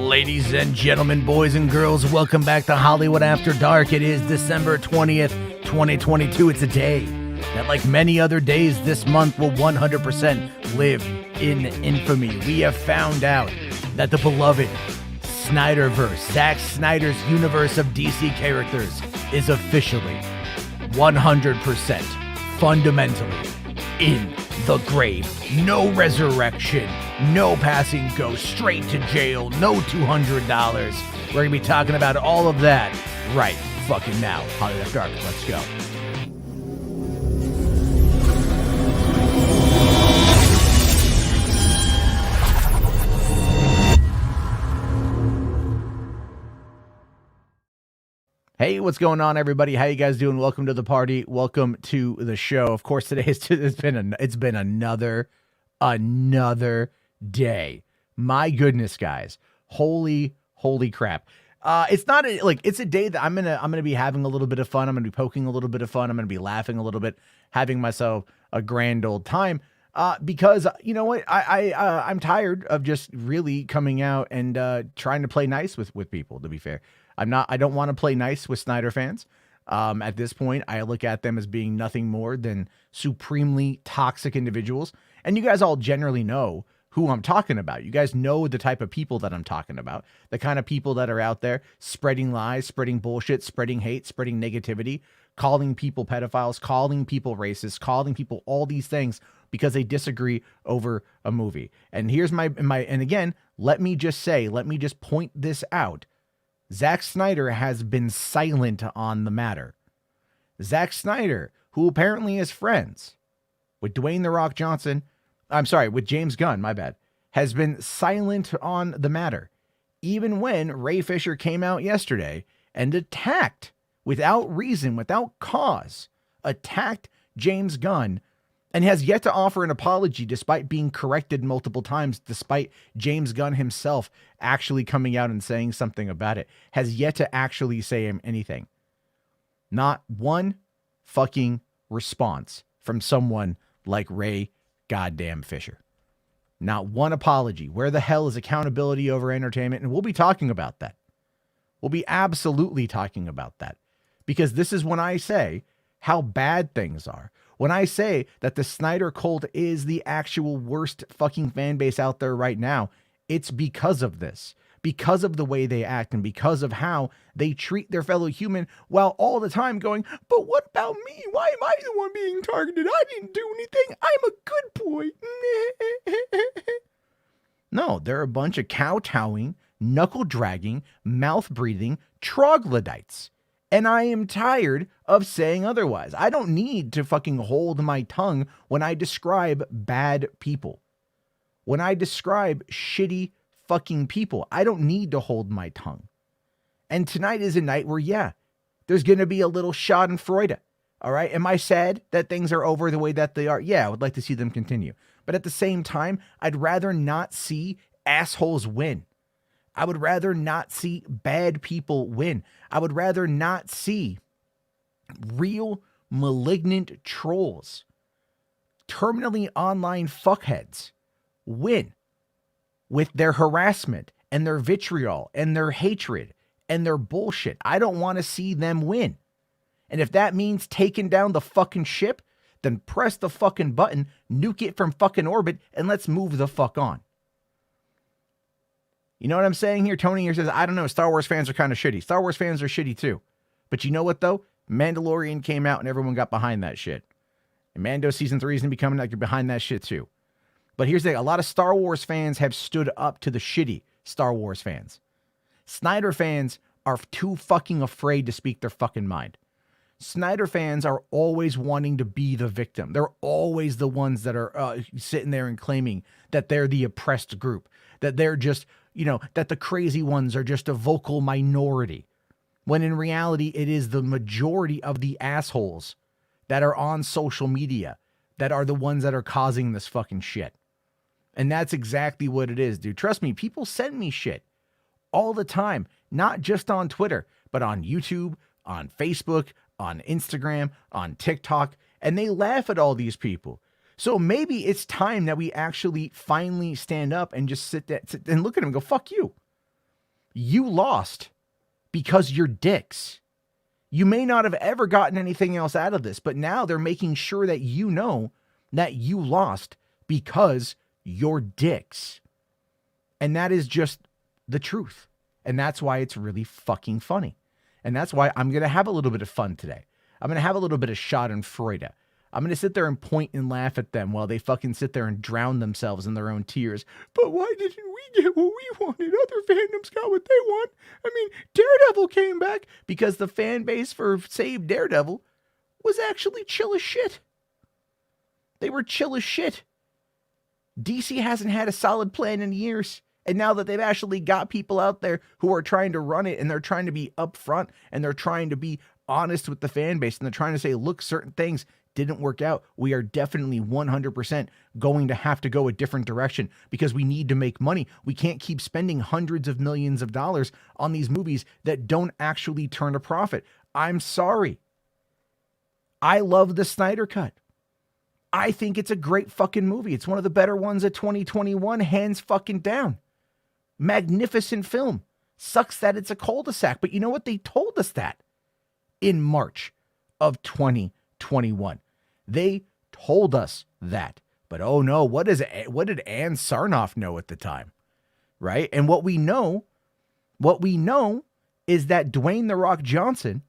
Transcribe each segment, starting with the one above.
Ladies and gentlemen, boys and girls, welcome back to Hollywood After Dark. It is December 20th, 2022. It's a day that, like many other days this month, will 100% live in infamy. We have found out that the beloved SNYDERVERSE, Zack Snyder's universe of DC characters, is officially 100% fundamentally in the grave. No resurrection, no passing ghost, straight to jail, no $200. We're going to be talking about all of that right fucking now. Hollywood After Dark, let's go. Hey, what's going on, everybody? How you guys doing? Welcome to the party. Welcome to the show. Of course, today it's been another day. My goodness, guys. Holy crap. It's a day that I'm gonna be having a little bit of fun. I'm gonna be poking a little bit of fun. I'm gonna be laughing a little bit, having myself a grand old time. Because you know what? I'm tired of just really coming out and trying to play nice with people, to be fair. I don't want to play nice with Snyder fans. At this point, I look at them as being nothing more than supremely toxic individuals. And you guys all generally know who I'm talking about. You guys know the type of people that I'm talking about. The kind of people that are out there spreading lies, spreading bullshit, spreading hate, spreading negativity, calling people pedophiles, calling people racist, calling people all these things because they disagree over a movie. And here's and again, let me just point this out. Zack Snyder has been silent on the matter. Zack Snyder, who apparently is friends with with James Gunn, my bad, has been silent on the matter. Even when Ray Fisher came out yesterday and attacked, without reason, without cause, attacked James Gunn, and has yet to offer an apology despite being corrected multiple times, despite James Gunn himself actually coming out and saying something about it, has yet to actually say anything. Not one fucking response from someone like Ray goddamn Fisher. Not one apology. Where the hell is accountability over entertainment? And we'll be talking about that. We'll be absolutely talking about that. Because this is when I say how bad things are. When I say that the Snyder cult is the actual worst fucking fan base out there right now, it's because of this. Because of the way they act and because of how they treat their fellow human while all the time going, but what about me? Why am I the one being targeted? I didn't do anything. I'm a good boy. No, they're a bunch of kowtowing, knuckle-dragging, mouth-breathing troglodytes. And I am tired of saying otherwise. I don't need to fucking hold my tongue when I describe bad people. When I describe shitty fucking people, I don't need to hold my tongue. And tonight is a night where, yeah, there's going to be a little schadenfreude. All right. Am I sad that things are over the way that they are? Yeah, I would like to see them continue. But at the same time, I'd rather not see assholes win. I would rather not see bad people win. I would rather not see real malignant trolls, terminally online fuckheads win with their harassment and their vitriol and their hatred and their bullshit. I don't want to see them win. And if that means taking down the fucking ship, then press the fucking button, nuke it from fucking orbit, and let's move the fuck on. You know what I'm saying here? Tony here says, I don't know, Star Wars fans are kind of shitty. Star Wars fans are shitty too. But you know what though? Mandalorian came out and everyone got behind that shit. And Mando Season 3 is going to be coming out, you're behind that shit too. But here's the thing, a lot of Star Wars fans have stood up to the shitty Star Wars fans. Snyder fans are too fucking afraid to speak their fucking mind. Snyder fans are always wanting to be the victim. They're always the ones that are sitting there and claiming that they're the oppressed group, that they're just, that the crazy ones are just a vocal minority. When in reality, it is the majority of the assholes that are on social media that are the ones that are causing this fucking shit. And that's exactly what it is, dude. Trust me, people send me shit all the time, not just on Twitter, but on YouTube, on Facebook, on Instagram, on TikTok, and they laugh at all these people. So maybe it's time that we actually finally stand up and just sit and look at them and go, fuck you. You lost because you're dicks. You may not have ever gotten anything else out of this, but now they're making sure that you know that you lost because you're dicks. And that is just the truth. And that's why it's really fucking funny. And that's why I'm going to have a little bit of fun today. I'm going to have a little bit of schadenfreude. I'm going to sit there and point and laugh at them while they fucking sit there and drown themselves in their own tears. But why didn't we get what we wanted? Other fandoms got what they want. I mean, Daredevil came back because the fan base for Save Daredevil was actually chill as shit. They were chill as shit. DC hasn't had a solid plan in years. And now that they've actually got people out there who are trying to run it and they're trying to be upfront and they're trying to be honest with the fan base and they're trying to say, look, certain things didn't work out. We are definitely 100% going to have to go a different direction because we need to make money. We can't keep spending hundreds of millions of dollars on these movies that don't actually turn a profit. I'm sorry. I love the Snyder Cut. I think it's a great fucking movie. It's one of the better ones of 2021, hands fucking down. Magnificent film. Sucks that it's a cul-de-sac, but you know what? They told us that in March of 2021. They told us that. But oh no, what did Ann Sarnoff know at the time? Right? And what we know is that Dwayne "The Rock" Johnson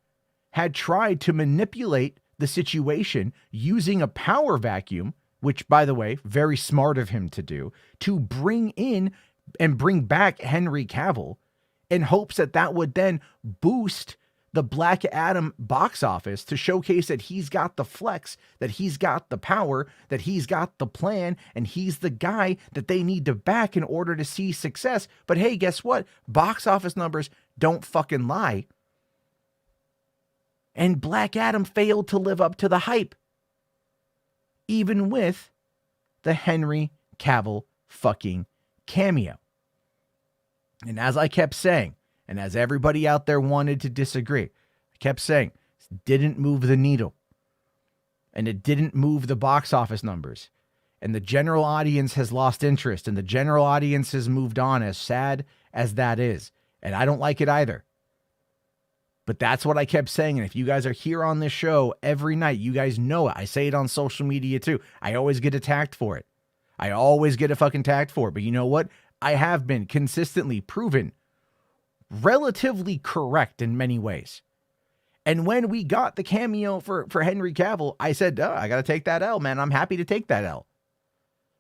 had tried to manipulate the situation using a power vacuum, which, by the way, very smart of him to do, to bring in and bring back Henry Cavill in hopes that that would then boost the Black Adam box office to showcase that he's got the flex, that he's got the power, that he's got the plan, and he's the guy that they need to back in order to see success. But hey, guess what? Box office numbers don't fucking lie. And Black Adam failed to live up to the hype, even with the Henry Cavill fucking cameo. And as I kept saying, and as everybody out there wanted to disagree, I kept saying, it didn't move the needle. And it didn't move the box office numbers. And the general audience has lost interest, and the general audience has moved on, as sad as that is. And I don't like it either. But that's what I kept saying. And if you guys are here on this show every night, you guys know it. I say it on social media too. I always get attacked for it. I always get a fucking attacked for it. But you know what? I have been consistently proven relatively correct in many ways. And when we got the cameo for Henry Cavill, I said, I got to take that L, man. I'm happy to take that L.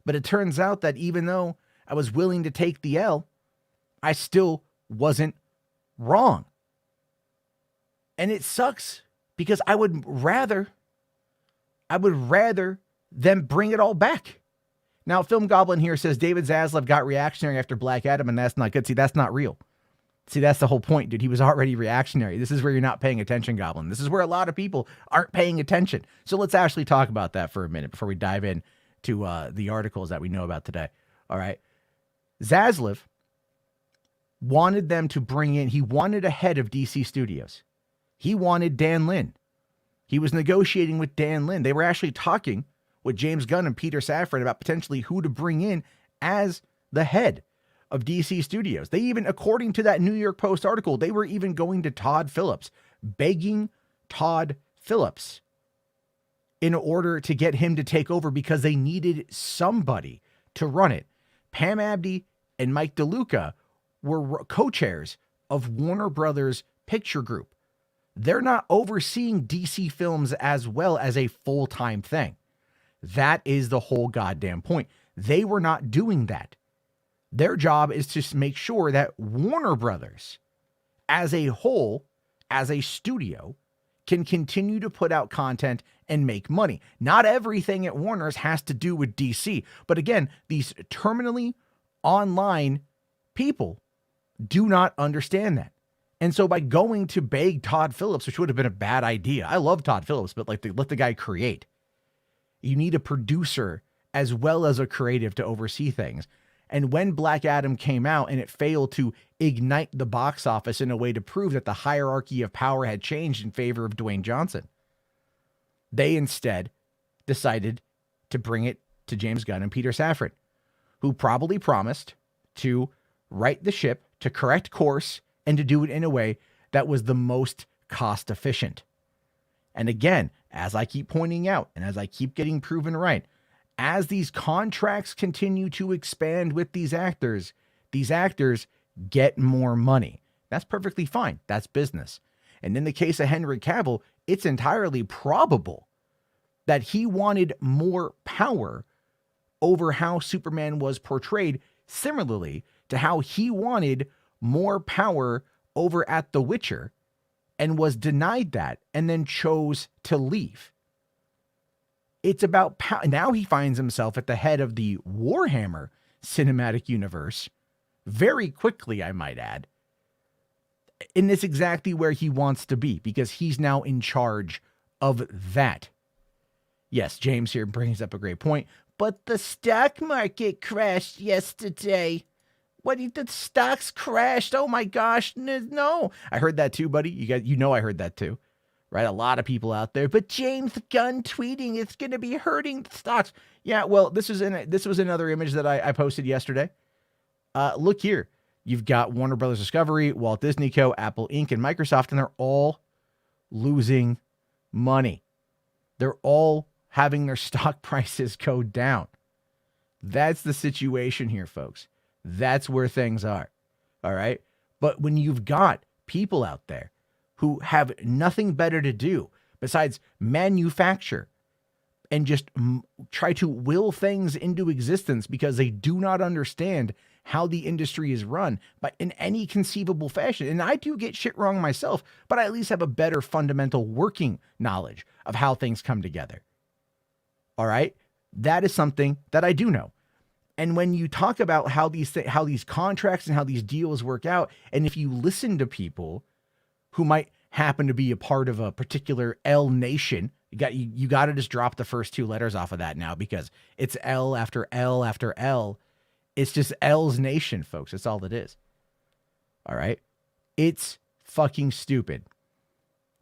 But it turns out that even though I was willing to take the L, I still wasn't wrong. And it sucks because I would rather them bring it all back. Now, Film Goblin here says David Zaslav got reactionary after Black Adam, and that's not good. See, that's not real. See, that's the whole point, dude. He was already reactionary. This is where you're not paying attention, Goblin. This is where a lot of people aren't paying attention. So let's actually talk about that for a minute before we dive in to the articles that we know about today. All right. Zaslav wanted them to bring in, he wanted a head of DC Studios. He wanted Dan Lin. He was negotiating with Dan Lin. They were actually talking with James Gunn and Peter Safran about potentially who to bring in as the head of DC Studios. They even, according to that New York Post article, they were even going to Todd Phillips, begging Todd Phillips in order to get him to take over because they needed somebody to run it. Pam Abdi and Mike DeLuca were co-chairs of Warner Brothers Picture Group. They're not overseeing DC films as well as a full-time thing. That is the whole goddamn point. They were not doing that. Their job is to make sure that Warner Brothers, as a whole, as a studio, can continue to put out content and make money. Not everything at Warner's has to do with DC. But again, these terminally online people do not understand that. And so by going to beg Todd Phillips, which would have been a bad idea. I love Todd Phillips, but let the guy create. You need a producer as well as a creative to oversee things. And when Black Adam came out and it failed to ignite the box office in a way to prove that the hierarchy of power had changed in favor of Dwayne Johnson, they instead decided to bring it to James Gunn and Peter Safran, who probably promised to right the ship, to correct course, and to do it in a way that was the most cost efficient. And again, as I keep pointing out, and as I keep getting proven right, as these contracts continue to expand with these actors get more money. That's perfectly fine. That's business. And in the case of Henry Cavill, it's entirely probable that he wanted more power over how Superman was portrayed, similarly to how he wanted more power over at The Witcher and was denied that and then chose to leave. It's about power. Now he finds himself at the head of the Warhammer cinematic universe very quickly, I might add. And it's exactly where he wants to be because he's now in charge of that. Yes, James here brings up a great point, but the stock market crashed yesterday. The stocks crashed. Oh my gosh. No. I heard that too, buddy. You know I heard that too. Right? A lot of people out there. But James Gunn tweeting it's going to be hurting stocks. Yeah, well, this was another image that I posted yesterday. Look here. You've got Warner Brothers Discovery, Walt Disney Co., Apple Inc., and Microsoft, and they're all losing money. They're all having their stock prices go down. That's the situation here, folks. That's where things are. All right? But when you've got people out there who have nothing better to do besides manufacture and just try to will things into existence because they do not understand how the industry is run, but in any conceivable fashion. And I do get shit wrong myself, but I at least have a better fundamental working knowledge of how things come together. All right? That is something that I do know. And when you talk about how these contracts and how these deals work out, and if you listen to people who might happen to be a part of a particular L nation, you got to just drop the first two letters off of that now because it's L after L after L. It's just L's nation, folks. That's all it is. All right? It's fucking stupid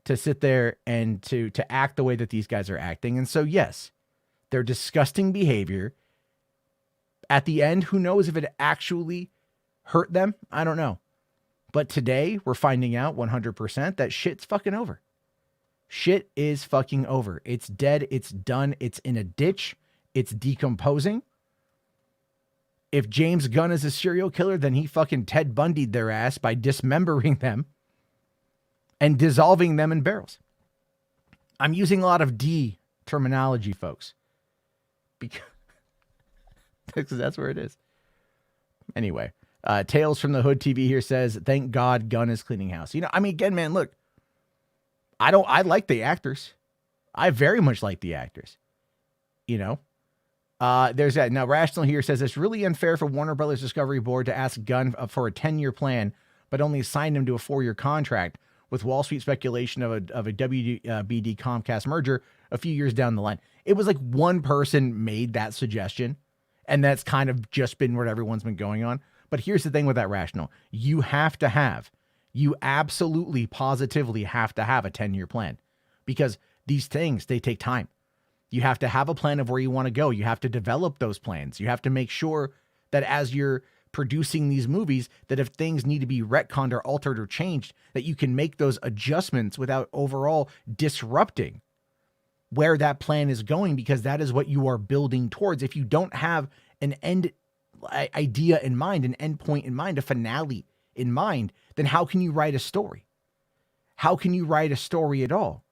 to sit there and to act the way that these guys are acting. And so, yes, their disgusting behavior. At the end, who knows if it actually hurt them? I don't know. But today, we're finding out 100% that shit's fucking over. Shit is fucking over. It's dead. It's done. It's in a ditch. It's decomposing. If James Gunn is a serial killer, then he fucking Ted Bundy'd their ass by dismembering them and dissolving them in barrels. I'm using a lot of D terminology, folks, because that's where it is. Anyway, Tales from the Hood TV here says, thank God Gunn is cleaning house. You know, I mean, again, man, look, I like the actors. I very much like the actors. You know, there's that. Now, Rational here says it's really unfair for Warner Brothers Discovery Board to ask Gunn for a 10-year plan, but only assign him to a 4-year contract with Wall Street speculation of a WBD Comcast merger a few years down the line. It was like one person made that suggestion, and that's kind of just been what everyone's been going on. But here's the thing with that, Rational. You absolutely, positively have to have a 10-year plan because these things, they take time. You have to have a plan of where you want to go. You have to develop those plans. You have to make sure that as you're producing these movies, that if things need to be retconned or altered or changed, that you can make those adjustments without overall disrupting where that plan is going, because that is what you are building towards. If you don't have an end idea in mind, an end point in mind, a finale in mind, then how can you write a story? How can you write a story at all?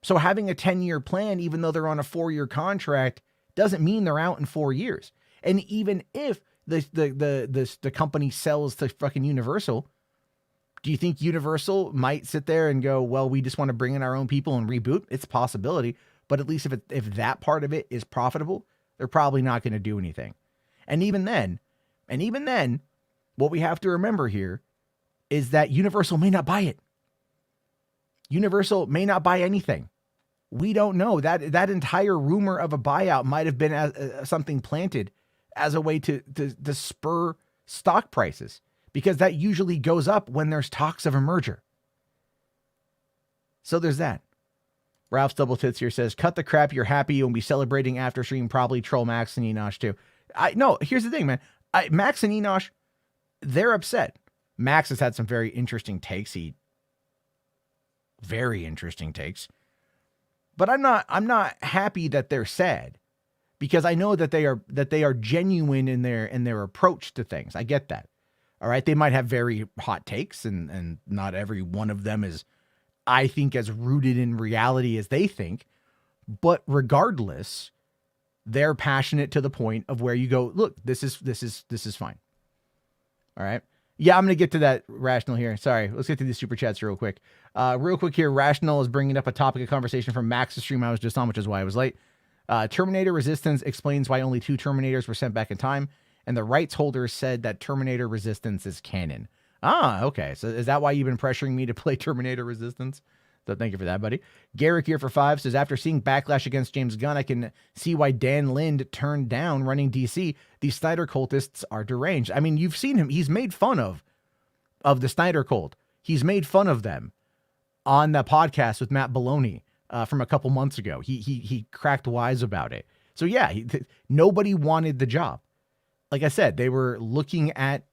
So having a 10-year plan, even though they're on a 4-year contract, doesn't mean they're out in 4 years. And even if the company sells to fucking Universal, do you think Universal might sit there and go, well, we just want to bring in our own people and reboot? It's a possibility. But at least if that part of it is profitable, they're probably not going to do anything. And even then, what we have to remember here is that Universal may not buy it. Universal may not buy anything. We don't know. That entire rumor of a buyout might have been as something planted as a way to spur stock prices, because that usually goes up when there's talks of a merger. So there's that. Ralph's Double Tits here says, cut the crap. You're happy. You'll be celebrating after stream. Probably troll Max and Enosh too. No, here's the thing, man. Max and Enosh, they're upset. Max has had some very interesting takes. Very interesting takes. But I'm not happy that they're sad, because I know that they are genuine in their approach to things. I get that. All right. They might have very hot takes, and not every one of them is, I think, as rooted in reality as they think. But regardless, they're passionate to the point of where you go, look, this is fine. All right. Yeah, I'm going to get to that, Rational, here. Sorry. Let's get to these super chats real quick. Real quick here, Rational is bringing up a topic of conversation from Max's stream I was just on, which is why I was late. Terminator Resistance explains why only 2 Terminators were sent back in time, and the rights holder said that Terminator Resistance is canon. Ah, okay. So is that why you've been pressuring me to play Terminator Resistance? So thank you for that, buddy. Garrick here for 5 says, after seeing backlash against James Gunn, I can see why Dan Lind turned down running DC. These Snyder cultists are deranged. I mean, you've seen him. He's made fun of the Snyder cult. He's made fun of them on the podcast with Matt Baloney from a couple months ago. He cracked wise about it. So yeah, nobody wanted the job. Like I said, they were looking at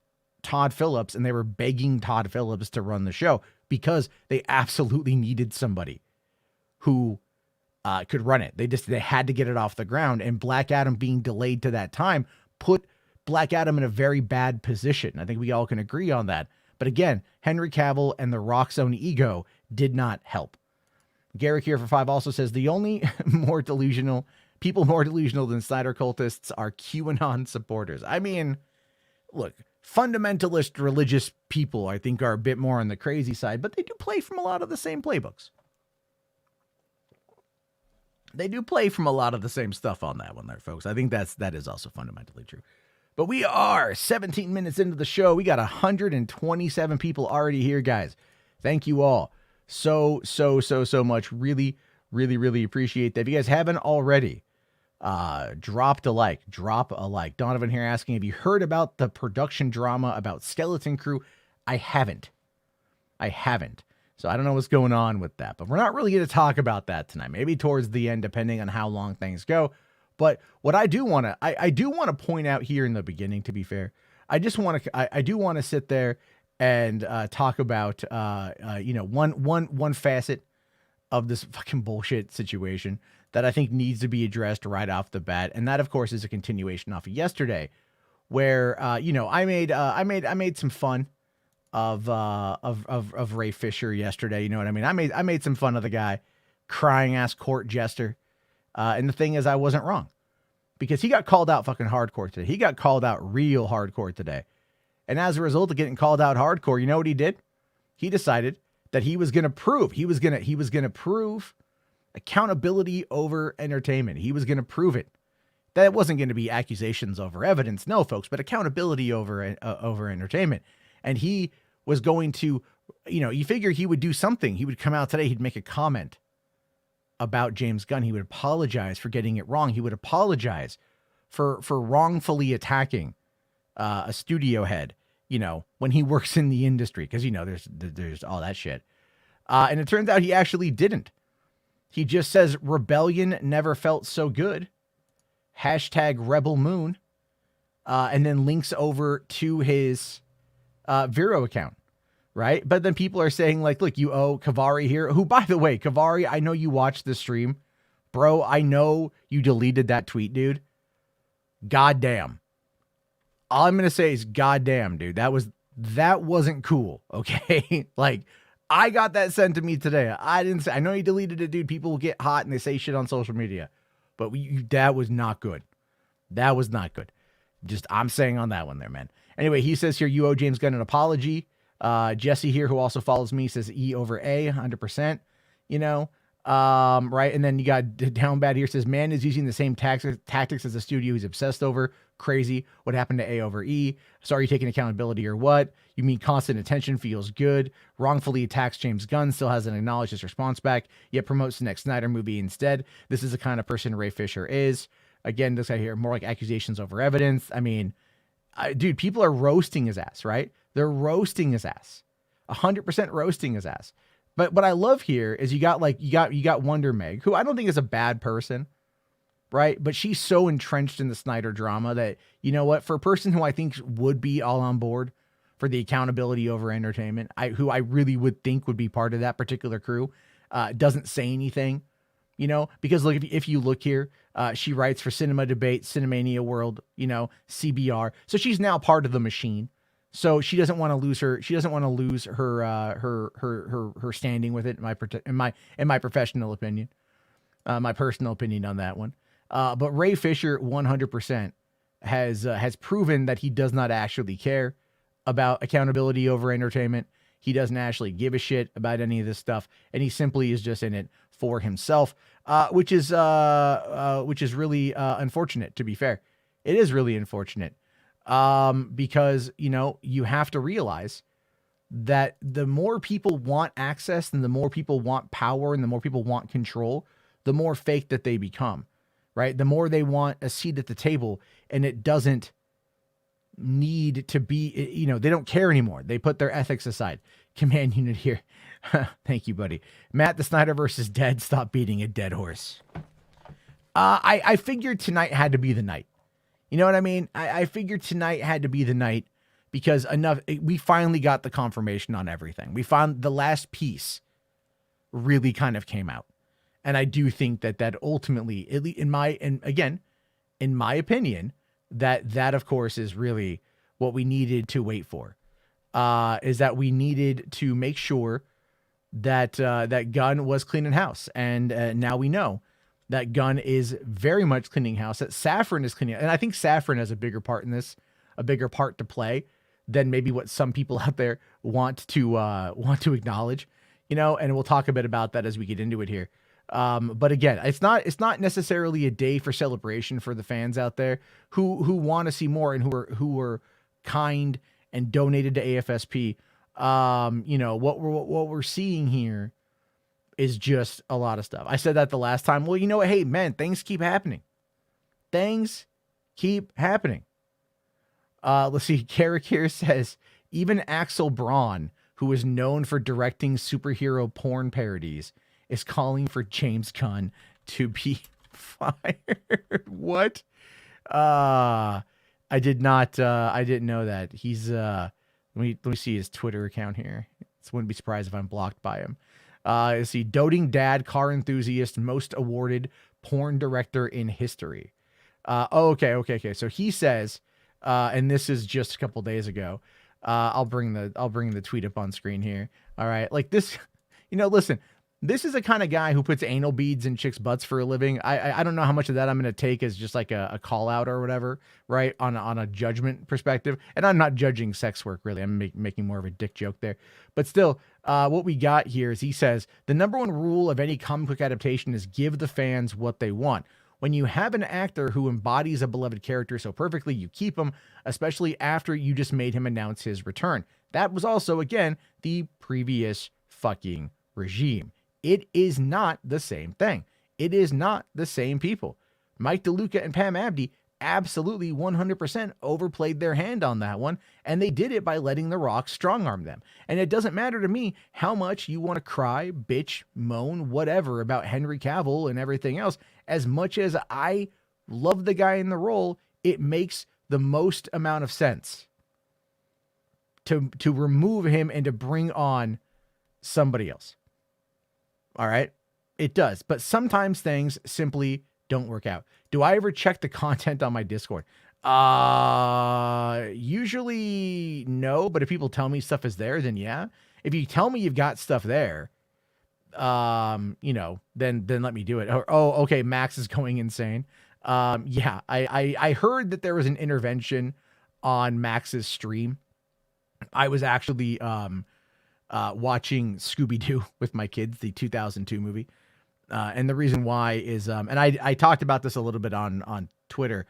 Todd Phillips and they were begging Todd Phillips to run the show because they absolutely needed somebody who could run it. They had to get it off the ground, and Black Adam being delayed to that time put Black Adam in a very bad position. I think we all can agree on that. But again, Henry Cavill and The Rock's own ego did not help. Garrick here for 5 also says, the only people more delusional than Snyder cultists are QAnon supporters. I mean, look, fundamentalist religious people, I think, are a bit more on the crazy side, but they do play from a lot of the same playbooks. They do play from a lot of the same stuff on that one there, folks. I think that is also fundamentally true. But we are 17 minutes into the show. We got 127 people already here, guys. Thank you all so much. Really, really, really appreciate that. If you guys haven't already, drop a like. Donovan here asking, have you heard about the production drama about Skeleton Crew? I haven't. So I don't know what's going on with that, but we're not really going to talk about that tonight. Maybe towards the end, depending on how long things go. But what I do want to point out here in the beginning, to be fair, I do want to sit there and talk about one facet of this fucking bullshit situation that I think needs to be addressed right off the bat, and that of course is a continuation off of yesterday, where I made some fun of Ray Fisher yesterday. You know what I mean? I made some fun of the guy, crying ass court jester. And the thing is, I wasn't wrong, because he got called out fucking hardcore today. He got called out real hardcore today. And as a result of getting called out hardcore, you know what he did? He decided that he was going to prove accountability over entertainment. He was going to prove it. That it wasn't going to be accusations over evidence. No, folks, but accountability over entertainment. And he was going to, you figure he would do something. He would come out today. He'd make a comment about James Gunn. He would apologize for getting it wrong. He would apologize for wrongfully attacking a studio head, when he works in the industry, because there's all that shit. And it turns out he actually didn't. He just says rebellion never felt so good. #Rebel Moon. And then links over to his Vero account. Right. But then people are saying, like, look, you owe Kavari here, who, by the way, Kavari, I know you watched the stream, bro. I know you deleted that tweet, dude. Goddamn. All I'm going to say is goddamn, dude. That wasn't cool. Okay. Like, I got that sent to me today. I know you deleted it, dude. People will get hot and they say shit on social media, but that was not good. That was not good. Just, I'm saying on that one there, man. Anyway, he says here, you owe James Gunn an apology. Jesse here, who also follows me, says E over A, 100%, right. And then you got Down Bad here, says, man is using the same tactics as the studio he's obsessed over. Crazy. What happened to A over E? So are you taking accountability or what? You mean constant attention feels good? Wrongfully attacks James Gunn, still hasn't acknowledged his response back, yet promotes the next Snyder movie instead. This is the kind of person Ray Fisher is. Again, this guy here, more like accusations over evidence. I mean, dude, people are roasting his ass, right? They're roasting his ass, 100% roasting his ass. But what I love here is you got Wonder Meg, who I don't think is a bad person, right? But she's so entrenched in the Snyder drama that, you know what, for a person who I think would be all on board for the accountability over entertainment, who I really would think would be part of that particular crew, doesn't say anything, you know, because look, if you look here, she writes for Cinema Debate, Cinemania World, you know, CBR. So she's now part of the machine. So she doesn't want to lose her. She doesn't want to lose her standing with it. In my professional opinion, my personal opinion on that one. But Ray Fisher 100% has proven that he does not actually care about accountability over entertainment. He doesn't actually give a shit about any of this stuff, and he simply is just in it for himself, which is really unfortunate. To be fair, it is really unfortunate. Because, you know, you have to realize that the more people want access and the more people want power and the more people want control, the more fake that they become, right? The more they want a seat at the table, and it doesn't need to be, you know, they don't care anymore. They put their ethics aside. Command unit here. Thank you, buddy. Matt, the Snyderverse is dead. Stop beating a dead horse. I figured tonight had to be the night. You know what I mean? I figured tonight had to be the night because we finally got the confirmation on everything. We found the last piece really kind of came out. And I do think that ultimately, at least in my opinion, that of course is really what we needed to wait for, is that we needed to make sure that that Gunn was cleaning house. And now we know that Gunn is very much cleaning house, that Safran is cleaning. And I think Safran has a bigger part in this, a bigger part to play than maybe what some people out there want to acknowledge, you know, and we'll talk a bit about that as we get into it here. But again, it's not necessarily a day for celebration for the fans out there who want to see more and who were kind and donated to AFSP. You know, what we're seeing here is just a lot of stuff. I said that the last time. Well, you know what? Hey, man, things keep happening. Things keep happening. Let's see. Carrick here says, even Axel Braun, who is known for directing superhero porn parodies, is calling for James Gunn to be fired. What? I didn't know that. He's, let me see his Twitter account here. Wouldn't be surprised if I'm blocked by him. Is he doting dad, car enthusiast, most awarded porn director in history? Okay. So he says, and this is just a couple days ago. I'll bring the tweet up on screen here. All right, like this, you know, listen, this is the kind of guy who puts anal beads in chicks' butts for a living. I don't know how much of that I'm going to take as just like a call out or whatever, right? On a judgment perspective. And I'm not judging sex work, really. I'm making more of a dick joke there. But still, what we got here is he says, the number one rule of any comic book adaptation is give the fans what they want. When you have an actor who embodies a beloved character so perfectly, you keep him, especially after you just made him announce his return. That was also, again, the previous fucking regime. It is not the same thing. It is not the same people. Mike DeLuca and Pam Abdi absolutely 100% overplayed their hand on that one, and they did it by letting The Rock strong-arm them. And it doesn't matter to me how much you want to cry, bitch, moan, whatever about Henry Cavill and everything else. As much as I love the guy in the role, it makes the most amount of sense to remove him and to bring on somebody else. All right, it does. But sometimes things simply don't work out. Do I ever check the content on my Discord? Usually no, but if people tell me stuff is there, then yeah. If you tell me you've got stuff there, you know, then let me do it. Or, oh, okay, Max is going insane. Yeah, I heard that there was an intervention on Max's stream. I was actually watching Scooby-Doo with my kids, the 2002 movie. And the reason why is, and I talked about this a little bit on Twitter.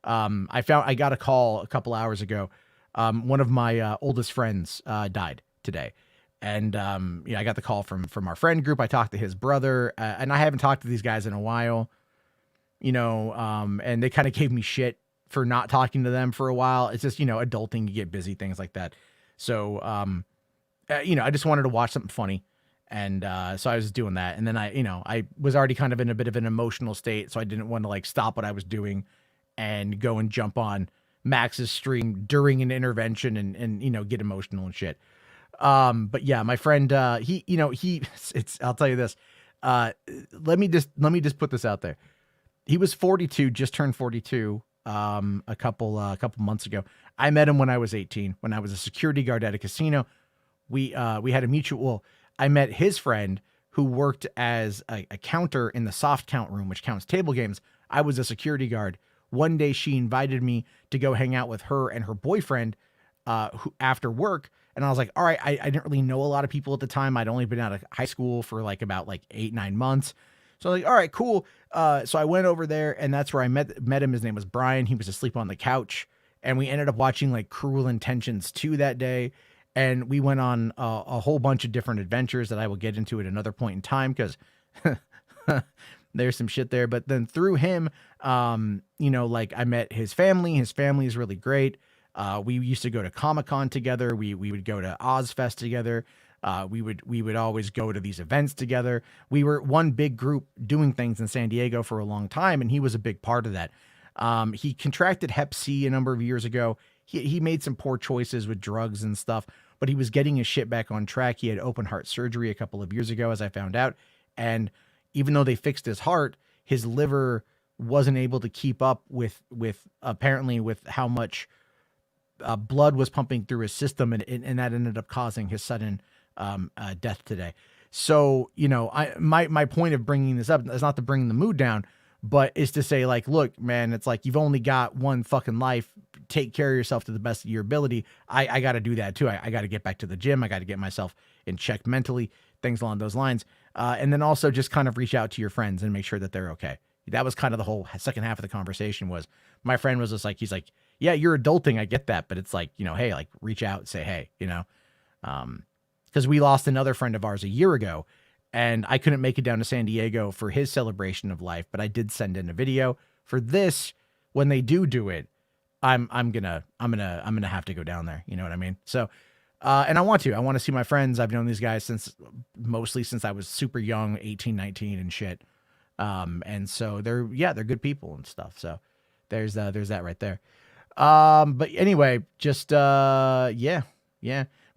I got a call a couple hours ago. One of my oldest friends died today. And you know, I got the call from our friend group. I talked to his brother, and I haven't talked to these guys in a while, you know, and they kind of gave me shit for not talking to them for a while. It's just, you know, adulting, you get busy, things like that. So, you know, I just wanted to watch something funny. And so I was doing that. And then I was already kind of in a bit of an emotional state. So I didn't want to like stop what I was doing and go and jump on Max's stream during an intervention and you know, get emotional and shit. But yeah, my friend, I'll tell you this. Let me just put this out there. He was 42, just turned 42, a couple months ago. I met him when I was 18, when I was a security guard at a casino. We had a mutual, I met his friend who worked as a counter in the soft count room, which counts table games. I was a security guard. One day she invited me to go hang out with her and her boyfriend, who after work. And I was like, all right, I didn't really know a lot of people at the time. I'd only been out of high school for like about 8-9 months. So I was like, all right, cool. So I went over there and that's where I met him. His name was Brian. He was asleep on the couch and we ended up watching like Cruel Intentions 2 that day. And we went on a whole bunch of different adventures that I will get into at another point in time, because there's some shit there. But then through him, like I met his family. His family is really great. We used to go to Comic-Con together. We would go to Ozfest together. We would always go to these events together. We were one big group doing things in San Diego for a long time, and he was a big part of that. He contracted Hep C a number of years ago. He made some poor choices with drugs and stuff, but he was getting his shit back on track. He had open heart surgery a couple of years ago, as I found out. And even though they fixed his heart, his liver wasn't able to keep up with apparently with how much blood was pumping through his system. And that ended up causing his sudden death today. So, my point of bringing this up is not to bring the mood down, but is to say, like, look, man, it's like, you've only got one fucking life. Take care of yourself to the best of your ability. I got to do that too. I got to get back to the gym. I got to get myself in check mentally, things along those lines. And then also just kind of reach out to your friends and make sure that they're okay. That was kind of the whole second half of the conversation. Was my friend was just like, he's like, yeah, you're adulting. I get that. But it's like, hey, like reach out and say, hey, because we lost another friend of ours a year ago. And I couldn't make it down to San Diego for his celebration of life, but I did send in a video for this. When they do it, I'm gonna have to go down there. You know what I mean? So, and I want to see my friends. I've known these guys mostly since I was super young, 18, 19 and shit. And so they're good people and stuff. So there's that right there. But anyway, just, yeah.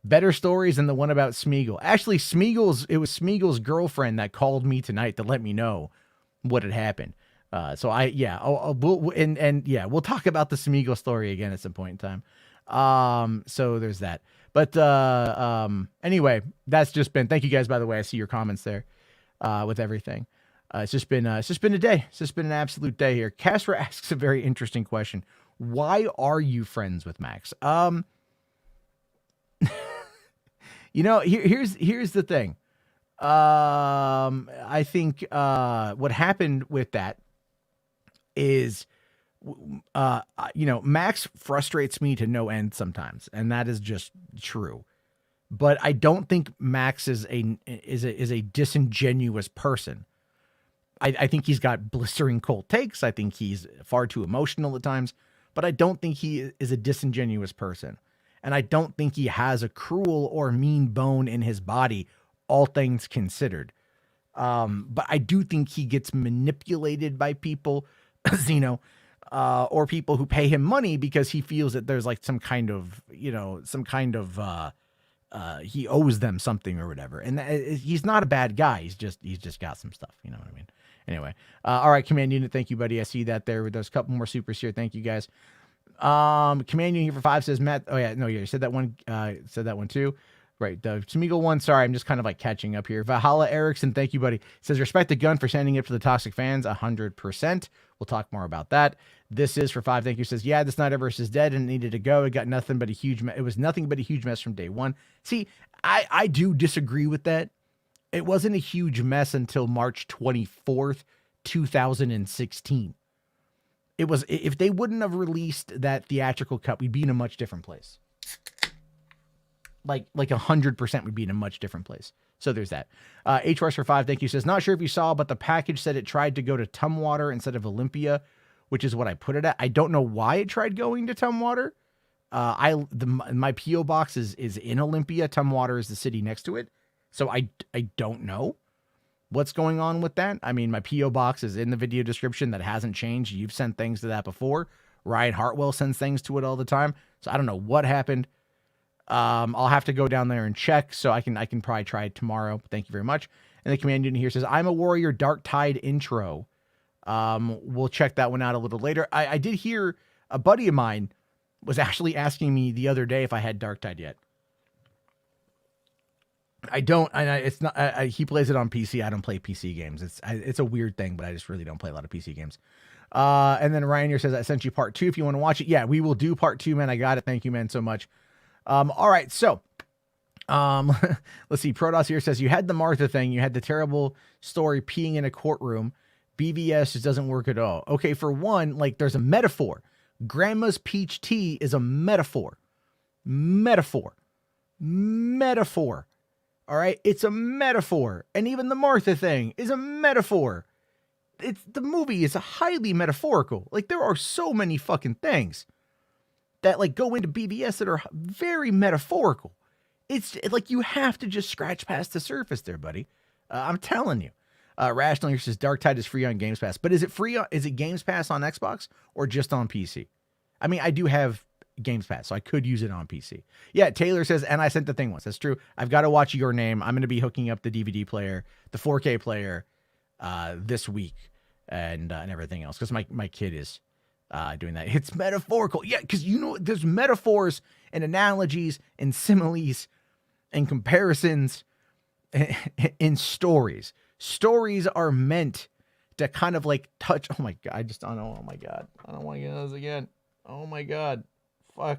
Better stories than the one about Smeagol. Actually, it was Smeagol's girlfriend that called me tonight to let me know what had happened. We'll talk about the Smeagol story again at some point in time. So there's that. But anyway, that's just been. Thank you guys, by the way. I see your comments there with everything. It's just been a day. It's just been an absolute day here. Casper asks a very interesting question. Why are you friends with Max? Here's the thing. I think what happened with that is, Max frustrates me to no end sometimes, and that is just true. But I don't think Max is a disingenuous person. I think he's got blistering cold takes. I think he's far too emotional at times, but I don't think he is a disingenuous person. And I don't think he has a cruel or mean bone in his body, all things considered. But I do think he gets manipulated by people, or people who pay him money because he feels that there's like some kind of he owes them something or whatever. And he's not a bad guy. He's just got some stuff. You know what I mean? Anyway. All right. Command unit. Thank you, buddy. I see that there. There's a couple more supers here. Thank you guys. Command unit here for 5 says Matt. Oh yeah. No, you said that one. Said that one too. Right. The Smeagol one. Sorry. I'm just kind of like catching up here. Valhalla Erickson. Thank you, buddy. Says respect the gun for sending it to the toxic fans. 100%. We'll talk more about that. This is for 5. Thank you. Says, yeah, the SNYDERVERSE is dead and it needed to go. It got nothing but a huge, it was nothing but a huge mess from day one. See, I do disagree with that. It wasn't a huge mess until March 24th, 2016. It was, if they wouldn't have released that theatrical cut, we'd be in a much different place. Like 100% would be in a much different place. So there's that. HWAD for 5, thank you. Says, not sure if you saw, but the package said it tried to go to Tumwater instead of Olympia, which is what I put it at. I don't know why it tried going to Tumwater. My P.O. box is in Olympia. Tumwater is the city next to it. So I don't know what's going on with that. I mean, my P.O. box is in the video description. That hasn't changed. You've sent things to that before. Ryan Hartwell sends things to it all the time. So I don't know what happened. I'll have to go down there and check, so I can probably try it tomorrow. Thank you very much. And the command unit here says, I'm a warrior Dark Tide intro. We'll check that one out a little later. I did hear a buddy of mine was actually asking me the other day if I had Dark Tide yet. I don't. It's not. He plays it on PC. I don't play PC games. It's a weird thing, but I just really don't play a lot of PC games. And then Ryan here says, I sent you part 2 if you want to watch it. Yeah, we will do part 2, man. I got it. Thank you, man, so much. All right, so let's see. Protoss here says, you had the Martha thing. You had the terrible story peeing in a courtroom. BVS just doesn't work at all. Okay, for one, like, there's a metaphor. Grandma's peach tea is a metaphor. Metaphor. All right, it's a metaphor. And even the Martha thing is a metaphor. The movie is highly metaphorical. Like, there are so many fucking things that like go into BVS that are very metaphorical. It's like you have to just scratch past the surface there, buddy. I'm telling you. Rational here says Dark Tide is free on Games Pass, but is it Games Pass on Xbox or just on PC? I mean, I do have Games Pass, so I could use it on PC. Yeah, Taylor says, and I sent the thing once. That's true. I've got to watch Your Name. I'm going to be hooking up the DVD player, the 4K player, this week, and everything else, because my kid is doing that. It's metaphorical. Yeah, because there's metaphors and analogies and similes and comparisons in stories. Stories are meant to kind of like touch. Oh my God. Oh my God. I don't want to get those again. Oh my God. Fuck.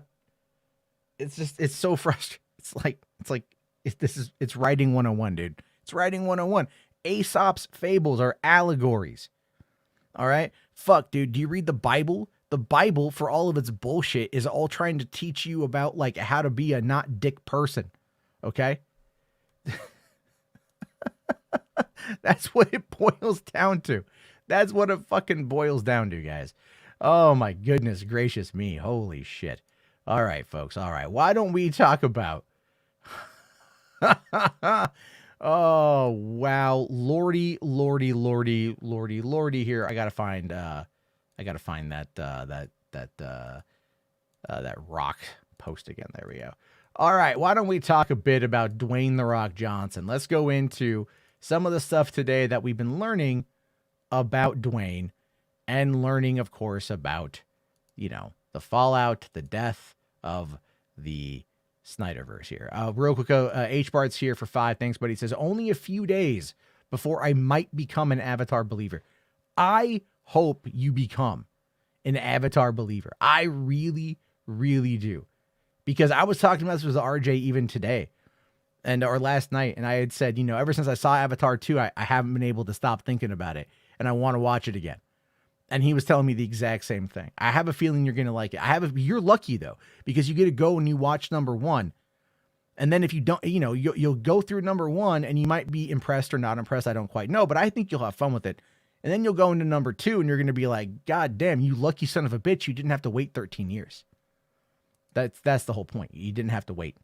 It's so frustrating. It's writing 101, dude. It's writing 101. Aesop's fables are allegories. All right. Fuck, dude. Do you read the Bible? The Bible, for all of its bullshit, is all trying to teach you about like how to be a not dick person. Okay. That's what it boils down to. That's what it fucking boils down to, guys. Oh my goodness gracious me. Holy shit. All right, folks. All right. Why don't we talk about oh wow. Lordy here. I gotta find that Rock post again. There we go. All right. Why don't we talk a bit about Dwayne "The Rock" Johnson? Let's go into some of the stuff today that we've been learning about Dwayne, and learning, of course, about, the fallout, the death of the Snyderverse here. Real quick, H-Bart's here for 5. Thanks, buddy. He says, only a few days before I might become an Avatar believer. I hope you become an Avatar believer. I really, really do. Because I was talking about this with RJ even today, or last night, and I had said, ever since I saw Avatar 2, I haven't been able to stop thinking about it, and I want to watch it again. And he was telling me the exact same thing. I have a feeling you're going to like it. You're lucky, though, because you get to go and you watch number 1. And then if you don't, you'll go through number 1 and you might be impressed or not impressed. I don't quite know, but I think you'll have fun with it. And then you'll go into number 2 and you're going to be like, God damn, you lucky son of a bitch. You didn't have to wait 13 years. That's the whole point. You didn't have to wait.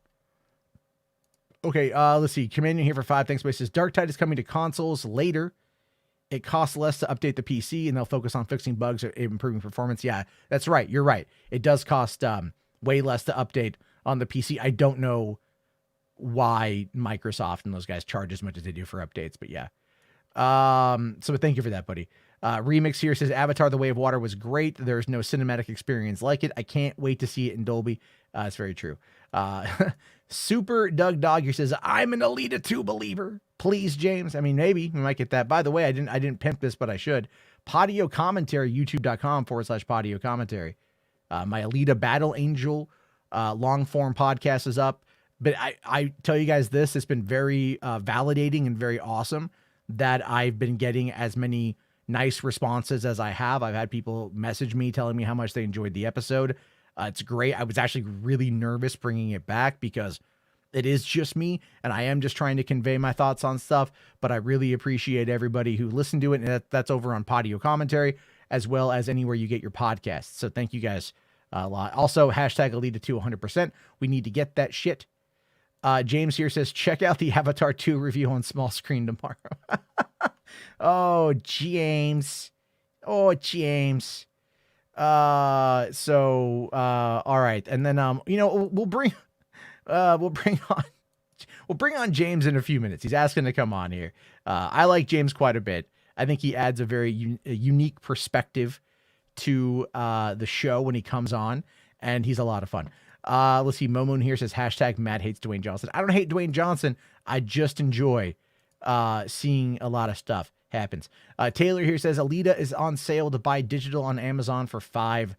Okay, let's see. Commander here for 5. Thanks, but says Dark Tide is coming to consoles later. It costs less to update the PC, and they'll focus on fixing bugs or improving performance. Yeah, that's right. You're right. It does cost way less to update on the PC. I don't know why Microsoft and those guys charge as much as they do for updates, but yeah. So thank you for that, buddy. Remix here says Avatar: The Way of Water was great. There's no cinematic experience like it. I can't wait to see it in Dolby. It's very true. Super Doug Dog here says, I'm an Alita 2 believer. Please, James. I mean, maybe we might get that. By the way, I didn't pimp this, but I should. Podio Commentary, youtube.com/Podio Commentary. My Alita Battle Angel long form podcast is up. But I tell you guys this, it's been very validating and very awesome that I've been getting as many nice responses as I have. I've had people message me telling me how much they enjoyed the episode. It's great. I was actually really nervous bringing it back because it is just me and I am just trying to convey my thoughts on stuff, but I really appreciate everybody who listened to it. And that's over on Podio Commentary as well as anywhere you get your podcasts. So thank you guys a lot. Also, hashtag Alita2 100%. We need to get that shit. James here says, check out the Avatar 2 review on small screen tomorrow. Oh, James. All right, and then we'll bring on James in a few minutes. He's asking to come on here. I like James quite a bit. I think he adds a very unique perspective to the show when he comes on, and he's a lot of fun. Let's see. Momoon here says hashtag Matt hates Dwayne Johnson. I don't hate Dwayne Johnson. I just enjoy seeing a lot of stuff happens. Taylor here says Alita is on sale to buy digital on Amazon for $5.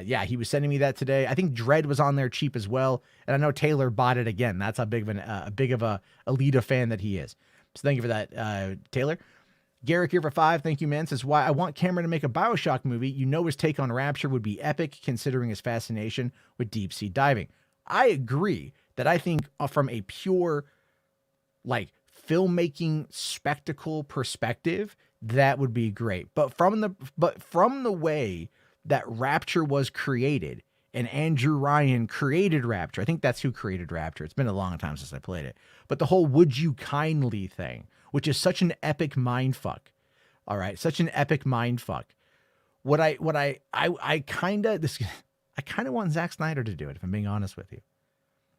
Yeah, he was sending me that today. I think Dread was on there cheap as well, and I know Taylor bought it again. That's how big of a Alita fan that he is. So thank you for that, Taylor. Garrick here for 5. Thank you, man. Says, why I want Cameron to make a BioShock movie. You know his take on Rapture would be epic, considering his fascination with deep sea diving. I agree that I think from a pure, like, filmmaking spectacle perspective, that would be great. But from the way that Rapture was created, and Andrew Ryan created Rapture. I think that's who created Rapture. It's been a long time since I played it. But the whole "Would You Kindly" thing, which is such an epic mindfuck. All right, such an epic mindfuck. I kind of want Zack Snyder to do it, if I'm being honest with you.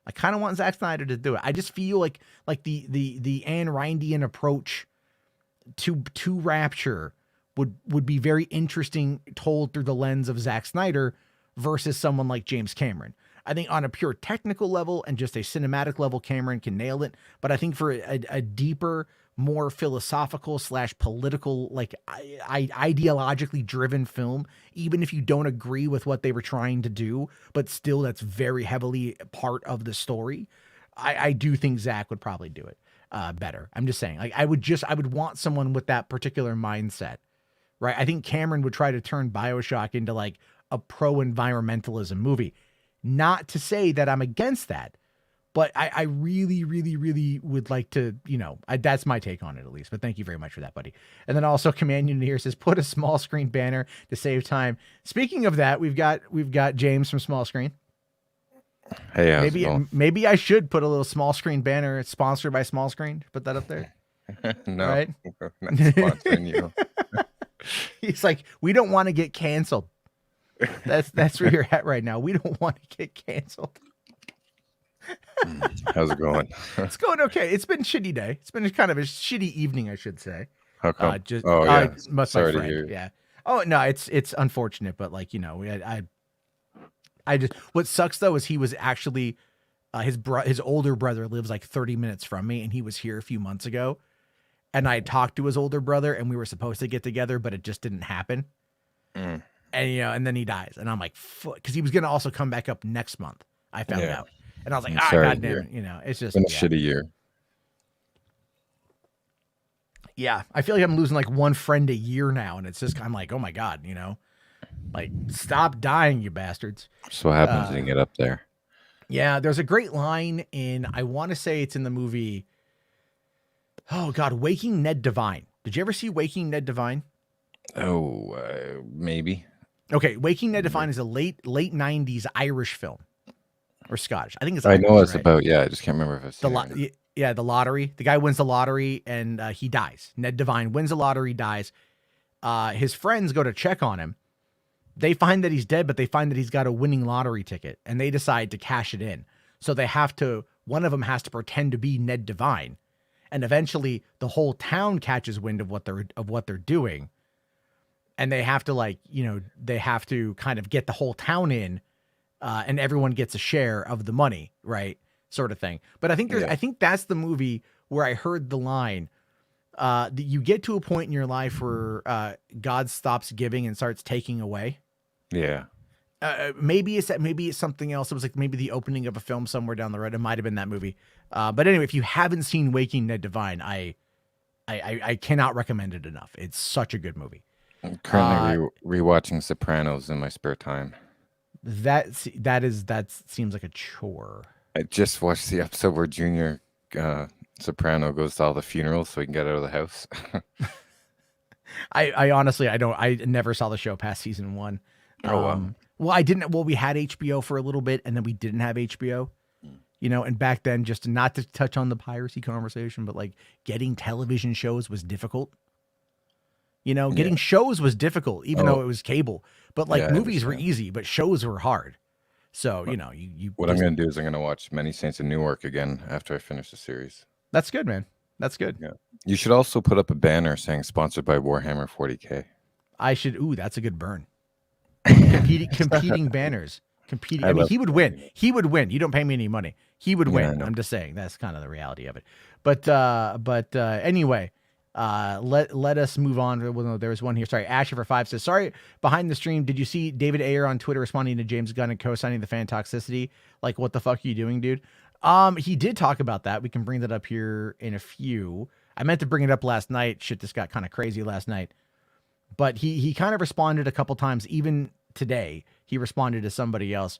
I kind of want Zack Snyder to do it. I just feel like the Ayn Randian approach to Rapture would be very interesting told through the lens of Zack Snyder versus someone like James Cameron. I think on a pure technical level and just a cinematic level, Cameron can nail it. But I think for a deeper, more philosophical / political, like ideologically driven film, even if you don't agree with what they were trying to do, but still that's very heavily part of the story, I do think Zach would probably do it better. I'm just saying, like, I would want someone with that particular mindset, right? I think Cameron would try to turn BioShock into like a pro-environmentalism movie. Not to say that I'm against that, but I really, really, really would like to, that's my take on it at least. But thank you very much for that, buddy. And then also Command here says, put a small screen banner to save time. Speaking of that, we've got James from Small Screen. Hey, maybe I should put a little small screen banner sponsored by Small Screen. Put that up there. No, right? Not sponsoring you. He's like, we don't want to get canceled. That's where you're at right now. We don't want to get canceled. How's it going? It's going okay. It's been a shitty day. It's been kind of a shitty evening, I should say. How come? Yeah. Sorry to hear. Yeah. Oh no, it's unfortunate, but like, I just, what sucks though is he was actually his older brother lives like 30 minutes from me, and he was here a few months ago, and I talked to his older brother, and we were supposed to get together, but it just didn't happen. And and then he dies, and I'm like, because he was gonna also come back up next month. I found out, and I was like, god damn it, it's just been a shitty year. Yeah, I feel like I'm losing like one friend a year now, and it's just I'm like, oh my god, like stop dying, you bastards. So what happens when you get up there? Yeah, there's a great line in, I want to say it's in the movie, oh god, Waking Ned Devine. Did you ever see Waking Ned Devine? Oh, maybe. Okay, Waking Ned Devine is a late 90s Irish film. Or Scottish. I think it's Irish, I know it's right? about, I just can't remember if it's the lottery. The guy wins the lottery and he dies. Ned Devine wins the lottery, dies. His friends go to check on him. They find that he's dead, but they find that he's got a winning lottery ticket, and they decide to cash it in. So one of them has to pretend to be Ned Devine. And eventually the whole town catches wind of what they're doing. And they have to they have to kind of get the whole town in, and everyone gets a share of the money, right? Sort of thing. But I think I think that's the movie where I heard the line, that you get to a point in your life where God stops giving and starts taking away. Yeah. Maybe it's something else. It was like maybe the opening of a film somewhere down the road. It might have been that movie. But anyway, if you haven't seen Waking Ned Devine, I cannot recommend it enough. It's such a good movie. I'm currently rewatching Sopranos in my spare time. That seems like a chore. I just watched the episode where Junior Soprano goes to all the funerals so he can get out of the house. I honestly, I never saw the show past season 1. Well, I didn't. Well, we had HBO for a little bit, and then we didn't have HBO. And back then, just not to touch on the piracy conversation, but like getting television shows was difficult. You know, Yeah. getting shows was difficult, even though it was cable. But like Yeah, I movies were understand. easy, but shows were hard. So, But you know, you what I'm just gonna do is I'm gonna watch Many Saints of Newark again after I finish the series. that's good, man. That's good. Yeah. You should also put up a banner saying sponsored by Warhammer 40K. I should that's a good burn. Competing banners. Competing. I I mean, love he would win. He would win. You don't pay me any money. He would Yeah, I win. know. I'm just saying that's kind of the reality of it. But anyway, let us move on. Well, no, there was one here. Sorry, Asher for 5 says, sorry, behind the stream. Did you see David Ayer on Twitter responding to James Gunn and co-signing the fan toxicity? Like, what the fuck are you doing, dude? He did talk about that. We can bring that up here in a few. I meant to bring it up last night. Shit, this got kind of crazy last night. But he kind of responded a couple times, even today. He responded to somebody else.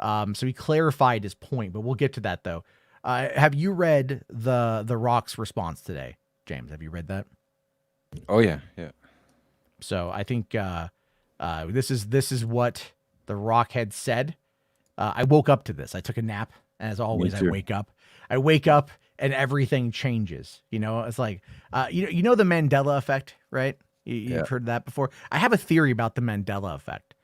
So he clarified his point, but we'll get to that though. Have you read the Rock's response today, James? Have you read that? Oh yeah, yeah. So I think this is what the Rock had said. I woke up to this. I took a nap, as always. I wake up and everything changes. You know, it's like you know the Mandela effect, right? You've heard that before. I have a theory about the Mandela effect.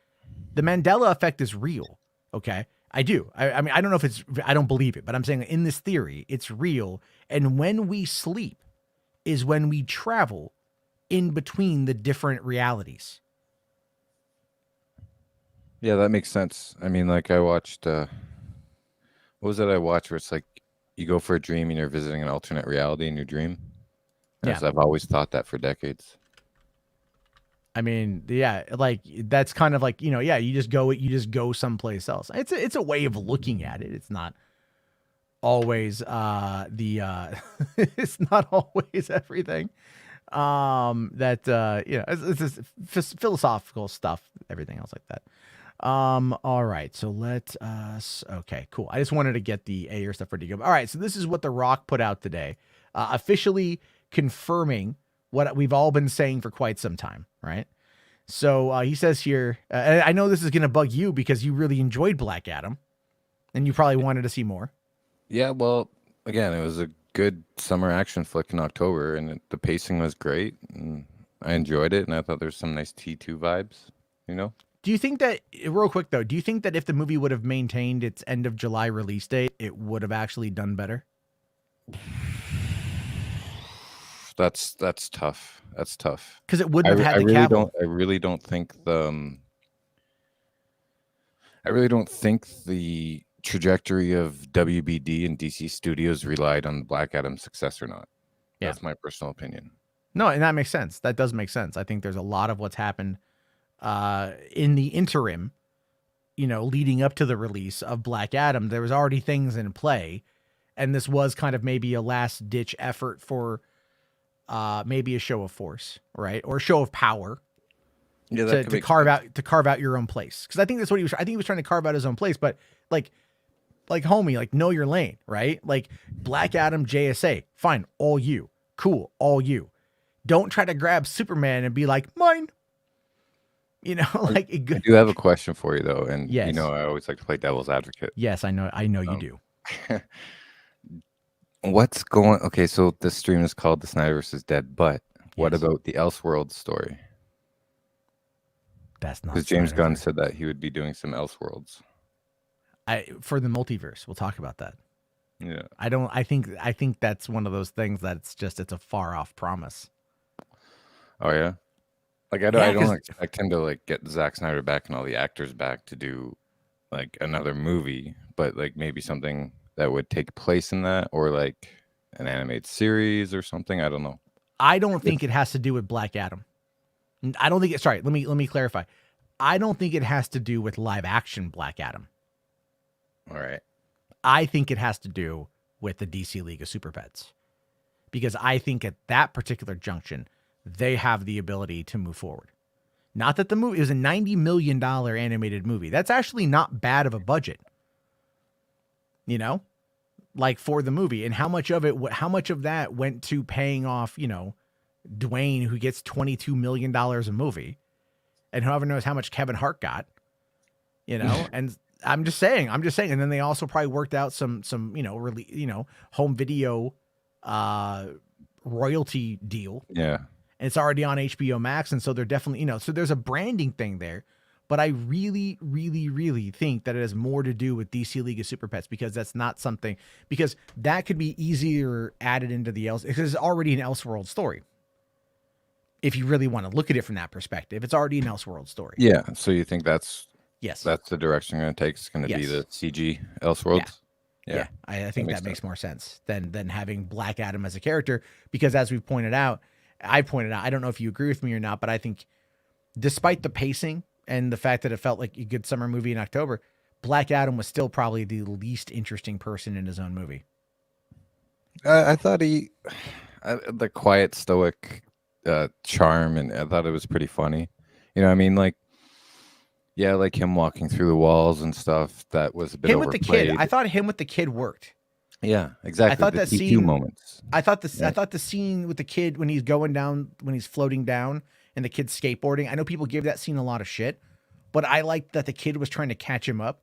The Mandela effect is real. Okay. I do. I mean, I don't know if I don't believe it, but I'm saying in this theory, it's real. And when we sleep is when we travel in between the different realities. Yeah, that makes sense. I mean, like I watched, what was it I watched where it's like you go for a dream and you're visiting an alternate reality in your dream? Yes, I've always thought that for decades. I mean, yeah, like that's kind of like, you know, yeah, you just go someplace else. It's a way of looking at it. It's not always it's not always everything. That you know, it's just philosophical stuff, everything else like that. All right, so let us okay, cool. I just wanted to get the Ayer stuff ready to go. All right, so this is what The Rock put out today, officially confirming what we've all been saying for quite some time, right? So he says here, and I know this is going to bug you because you really enjoyed Black Adam, and you probably wanted to see more. Yeah, well, again, it was a good summer action flick in October, and the pacing was great, and I enjoyed it, and I thought there's some nice T2 vibes, you know? Do you think that, real quick though, do you think that if the movie would have maintained its end of July release date, it would have actually done better? That's tough. That's tough. Because it wouldn't have had the Cavill. I really don't think the trajectory of WBD and DC Studios relied on Black Adam's success or not. Yeah. That's my personal opinion. No, and that makes sense. That does make sense. I think there's a lot of what's happened in the interim, you know, leading up to the release of Black Adam. There was already things in play, and this was kind of maybe a last ditch effort for maybe a show of force, right, or a show of power. Yeah, to carve out your own place. Because I think that's what he was. I think he was trying to carve out his own place, but like homie, like know your lane, right? Like Black Adam, JSA, fine, all you, cool, all you. Don't try to grab Superman and be like mine. You know, like I do have a question for you though, and yes. You know, I always like to play devil's advocate. Yes, I know you do. What's going? Okay, so this stream is called "The Snyderverse is Dead," but what about the Elseworlds story? That's not because James Gunn said that he would be doing some Elseworlds. For the multiverse. We'll talk about that. Yeah, I think that's one of those things that's just it's a far off promise. Oh yeah. Like I don't expect him to like get Zack Snyder back and all the actors back to do like another movie, but like maybe something that would take place in that, or like an animated series or something. I don't know. I don't think it has to do with Black Adam. I don't think it's sorry. Let me clarify. I don't think it has to do with live action Black Adam. All right. I think it has to do with the DC League of Super Pets, because I think at that particular junction, they have the ability to move forward. Not that the movie is a $90 million animated movie. That's actually not bad of a budget. You know, like for the movie, and how much of that went to paying off, you know, Dwayne, who gets $22 million a movie, and whoever knows how much Kevin Hart got, you know, and I'm just saying, and then they also probably worked out some, you know, home video, royalty deal. Yeah. and it's already on HBO Max, and so they're definitely, so there's a branding thing there. But I really, really, really think that it has more to do with DC League of Super Pets, because that's not something, because that could be easier added into the else, because it's already an Elseworld story. If you really want to look at it from that perspective, it's already an Elseworld story. Yeah. So you think that's Yes. the direction you're going to take? It's going to be the CG Elseworlds? Yeah. I think that makes more sense than having Black Adam as a character, because as we've pointed out, I don't know if you agree with me or not, but I think despite the pacing and the fact that it felt like a good summer movie in October, Black Adam was still probably the least interesting person in his own movie. I thought the quiet, stoic charm, and I thought it was pretty funny. You know what I mean? Like, yeah, like him walking through the walls and stuff. That was a bit him overplayed. With the kid. I thought him with the kid worked. Yeah, exactly. I thought the that TQ scene moments. I thought the scene with the kid when he's going down, when he's floating down, and the kid's skateboarding. I know people give that scene a lot of shit, but I liked that the kid was trying to catch him up.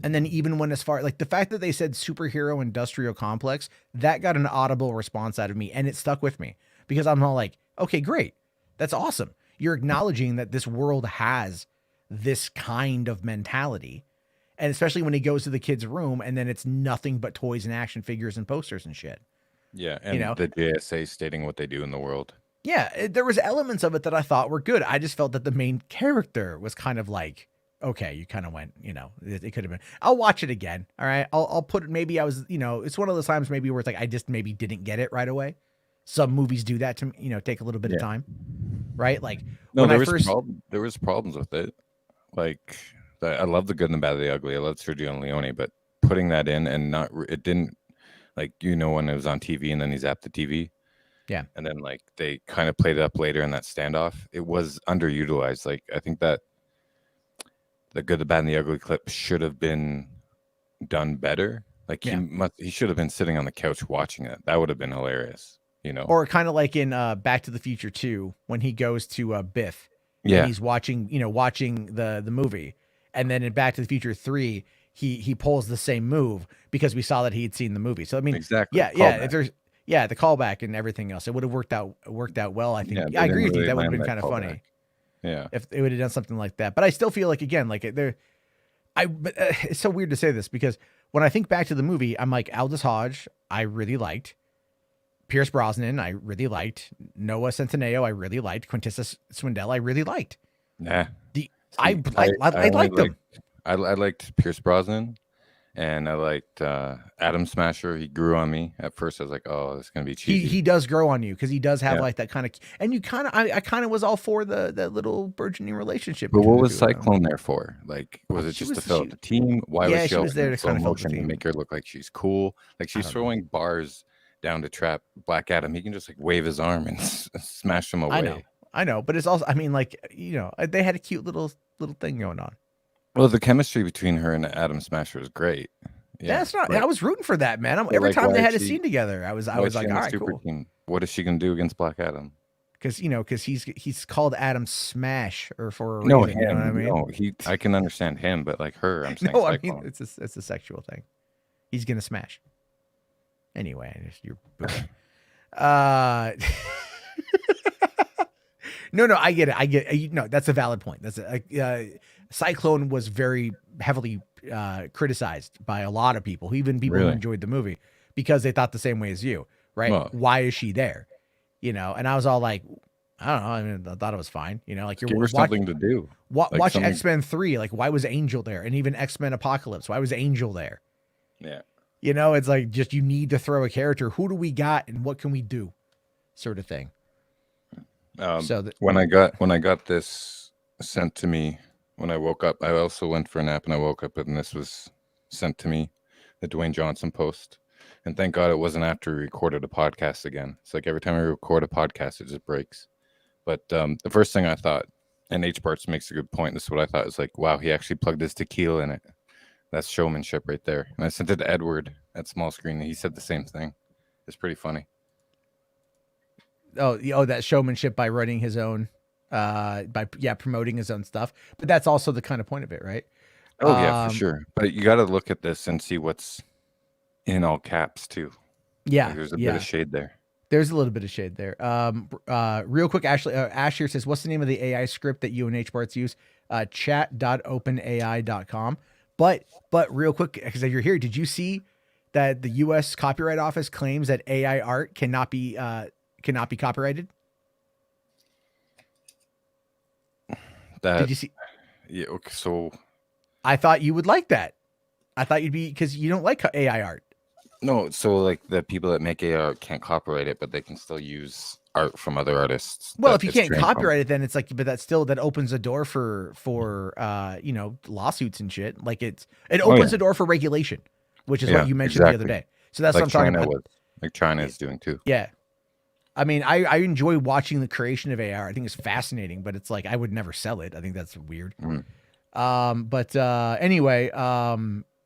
And then even when, as far like the fact that they said superhero industrial complex, that got an audible response out of me, and it stuck with me, because I'm all like, okay, great. That's awesome. You're acknowledging that this world has this kind of mentality. And especially when he goes to the kid's room and then it's nothing but toys and action figures and posters and shit. Yeah, and the JSA stating what they do in the world. Yeah, there was elements of it that I thought were good. I just felt that the main character was kind of like, okay, you kind of went, it could have been. I'll watch it again. All right. I'll put it, maybe I was, it's one of those times maybe where it's like, I just maybe didn't get it right away. Some movies do that to, take a little bit of time. Right. Like, no, there was problems with it. Like, I love the good and the bad, the ugly. I love Sergio and Leone, but putting that in and it didn't, like, when it was on TV and then he's at the TV. Yeah. And then like they kind of played it up later in that standoff. It was underutilized. Like, I think that the good, the bad, and the ugly clip should have been done better. Like, he should have been sitting on the couch watching it. That would have been hilarious, Or kind of like in Back to the Future 2, when he goes to Biff. Yeah. And he's watching the movie. And then in Back to the Future 3, he pulls the same move because we saw that he had seen the movie. So I mean, exactly. Yeah. If there's the callback and everything else, it would have worked out well. I think. Yeah, I agree with you. That would have been kind of funny. Yeah. If it would have done something like that. But I still feel like, again, like it's so weird to say this, because when I think back to the movie, I'm like, Aldous Hodge, I really liked. Pierce Brosnan, I really liked. Noah Centineo, I really liked. Quintessa Swindell, I really liked. Yeah. I liked them. I liked Pierce Brosnan, and I liked Adam Smasher. He grew on me at first. I was like, oh, it's gonna be cheesy. He does grow on you, because he does have like that kind of, and you kind of, I kind of was all for that little burgeoning relationship. But what was Cyclone there for? Like, was it just to fill out the team? Why was she there to kind of fill motion to make her look like she's cool? Like, she's throwing bars down to trap Black Adam. He can just like wave his arm and smash them away. I know, but it's also, I mean, like, they had a cute little thing going on. Well, the chemistry between her and Adam Smasher is great. Yeah, that's not. I was rooting for that, man. Every time they had a scene together, I was like, all right, cool. Team? What is she gonna do against Black Adam? Because he's called Adam Smash, or for a reason. Him, you know what I mean? No, I can understand him, but like her, I'm saying. No, I mean it's a sexual thing. He's gonna smash. Anyway, you're. No, I get it. No, that's a valid point. That's Cyclone was very heavily criticized by a lot of people, even people who enjoyed the movie, because they thought the same way as you, right? Well, why is she there? And I was all like, I don't know. I mean, I thought it was fine. Like, you're something to do. Watch X-Men 3. Like, why was Angel there? And even X-Men Apocalypse. Why was Angel there? Yeah. It's like, just, you need to throw a character. Who do we got and what can we do? Sort of thing. When I got this sent to me, when I woke up, I also went for a nap and I woke up and this was sent to me, the Dwayne Johnson post. And thank God it wasn't after we recorded a podcast again. It's like every time I record a podcast, it just breaks. But the first thing I thought, and H. Bartz makes a good point, this is what I thought, is like, wow, he actually plugged his tequila in it. That's showmanship right there. And I sent it to Edward at small screen, and he said the same thing. It's pretty funny. Oh, that showmanship by running his own, promoting his own stuff. But that's also the kind of point of it, right? Oh, yeah, for sure. But you got to look at this and see what's in all caps, too. Yeah. Like, there's a bit of shade there. There's a little bit of shade there. Real quick, Ashley, Ash here says, what's the name of the AI script that you and HBarts use? Chat.openai.com. But real quick, because you're here, did you see that the U.S. Copyright Office claims that AI art cannot be copyrighted? Did you see? Yeah. Okay, so I thought you would like that. I thought you'd be, because you don't like AI art. no, so like the people that make AI art can't copyright it, but they can still use art from other artists. Well, that if you it's can't trained from. copyright it, then it's like, but that opens the door for lawsuits and shit. Like it opens the door for regulation, which is what you mentioned the other day. So that's like what I'm talking China about. like China is doing too. Yeah. I mean, I enjoy watching the creation of AR. I think it's fascinating, but it's like I would never sell it. I think that's weird. Anyway,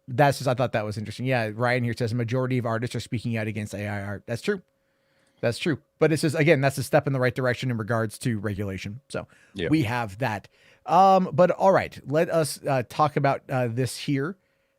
that's just, I thought that was interesting. Yeah, Ryan here says a majority of artists are speaking out against AI art. That's true. That's true. But it's just, again, that's a step in the right direction in regards to regulation. So we have that. But all right, let us talk about this here.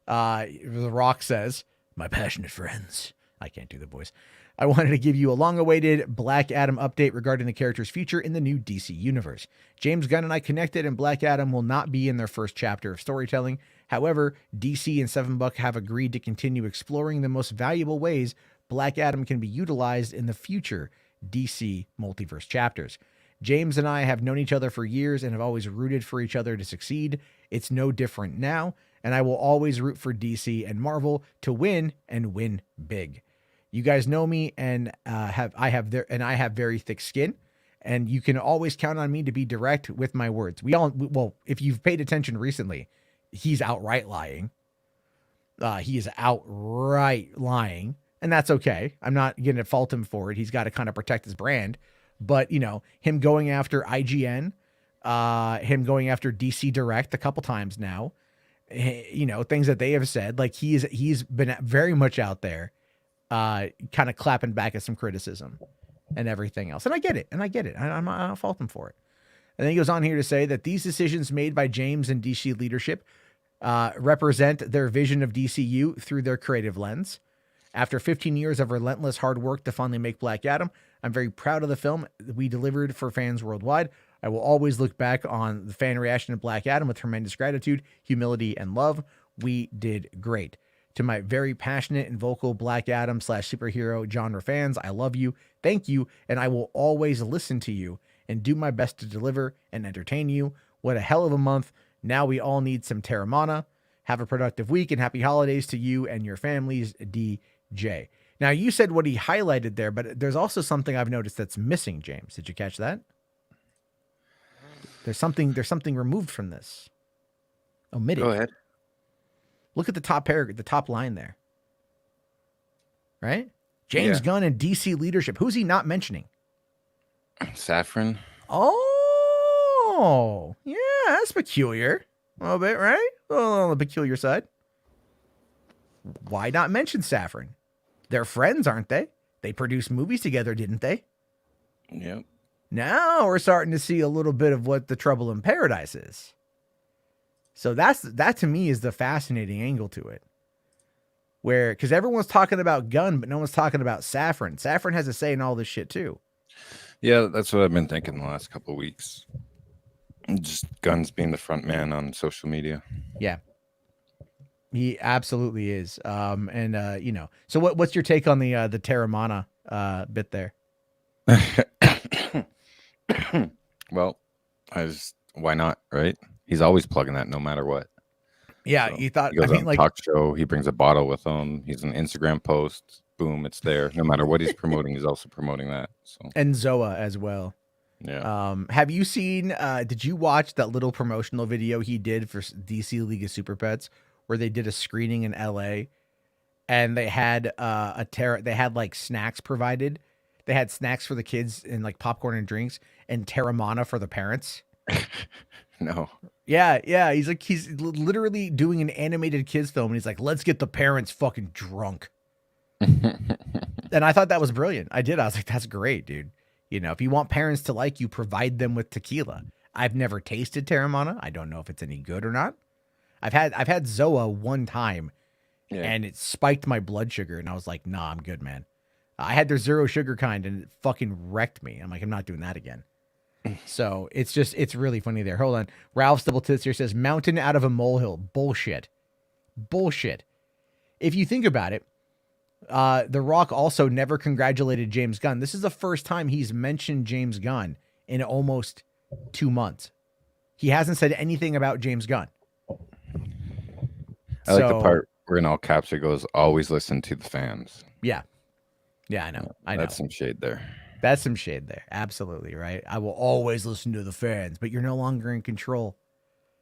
The Rock says, my passionate friends. I can't do the voice. I wanted to give you a long-awaited Black Adam update regarding the character's future in the new DC universe. James Gunn and I connected, and Black Adam will not be in their first chapter of storytelling. However, DC and Seven Buck have agreed to continue exploring the most valuable ways Black Adam can be utilized in the future DC multiverse chapters. James and I have known each other for years and have always rooted for each other to succeed. It's no different now, and I will always root for DC and Marvel to win and win big. You guys know me, and I have very thick skin, and you can always count on me to be direct with my words. Well, if you've paid attention recently, he's outright lying. He is outright lying, and that's okay. I'm not going to fault him for it. He's got to kind of protect his brand, but him going after IGN, him going after DC Direct a couple times now, things that they have said, like he's been very much out there. Kind of clapping back at some criticism and everything else. And I get it. I don't fault him for it. And then he goes on here to say that these decisions made by James and DC leadership represent their vision of DCU through their creative lens. After 15 years of relentless hard work to finally make Black Adam, I'm very proud of the film we delivered for fans worldwide. I will always look back on the fan reaction to Black Adam with tremendous gratitude, humility, and love. We did great. To my very passionate and vocal Black Adam / superhero genre fans, I love you, thank you, and I will always listen to you and do my best to deliver and entertain you. What a hell of a month. Now we all need some Terramana. Have a productive week and happy holidays to you and your families, DJ. Now, you said what he highlighted there, but there's also something I've noticed that's missing, James. Did you catch that? There's something removed from this. Omitted. Go ahead. Look at the top paragraph, the top line there. Right? James Gunn and DC leadership. Who's he not mentioning? Saffron. Oh, yeah, that's peculiar. A little bit, right? A little on the peculiar side. Why not mention Saffron? They're friends, aren't they? They produced movies together, didn't they? Yep. Now we're starting to see a little bit of what the Trouble in Paradise is. So that to me is the fascinating angle to it. Because everyone's talking about Gunn, but no one's talking about Saffron. Saffron has a say in all this shit too. Yeah, that's what I've been thinking the last couple of weeks. Just Gunn's being the front man on social media. Yeah. He absolutely is. So what's your take on the Terramana bit there? Well, why not, right? He's always plugging that no matter what. Yeah, so he thought. He goes on a talk show. He brings a bottle with him. He's an Instagram post. Boom, it's there. No matter what he's promoting, he's also promoting that. So and Zoa as well. Yeah. Have you seen? Did you watch that little promotional video he did for DC League of Super Pets, where they did a screening in LA, and they had they had like snacks provided. They had snacks for the kids and like popcorn and drinks, and Terramana for the parents. No. Yeah. He's literally doing an animated kids film, and he's like, "Let's get the parents fucking drunk." And I thought that was brilliant. I was like, "That's great, dude." If you want parents to like you, provide them with tequila. I've never tasted Terramana. I don't know if it's any good or not. I've had Zoa one time, and it spiked my blood sugar, and I was like, "Nah, I'm good, man." I had their zero sugar kind and it fucking wrecked me. I'm like, I'm not doing that again. So it's really funny there. Hold on. Ralph's double tits here says mountain out of a molehill. Bullshit. Bullshit. If you think about it, The Rock also never congratulated James Gunn. This is the first time he's mentioned James Gunn in almost 2 months. He hasn't said anything about James Gunn. I like the part where in all caps it goes, always listen to the fans. Yeah. Yeah, I know. I know. That's some shade there. That's some shade there. Absolutely, right? I will always listen to the fans, but you're no longer in control.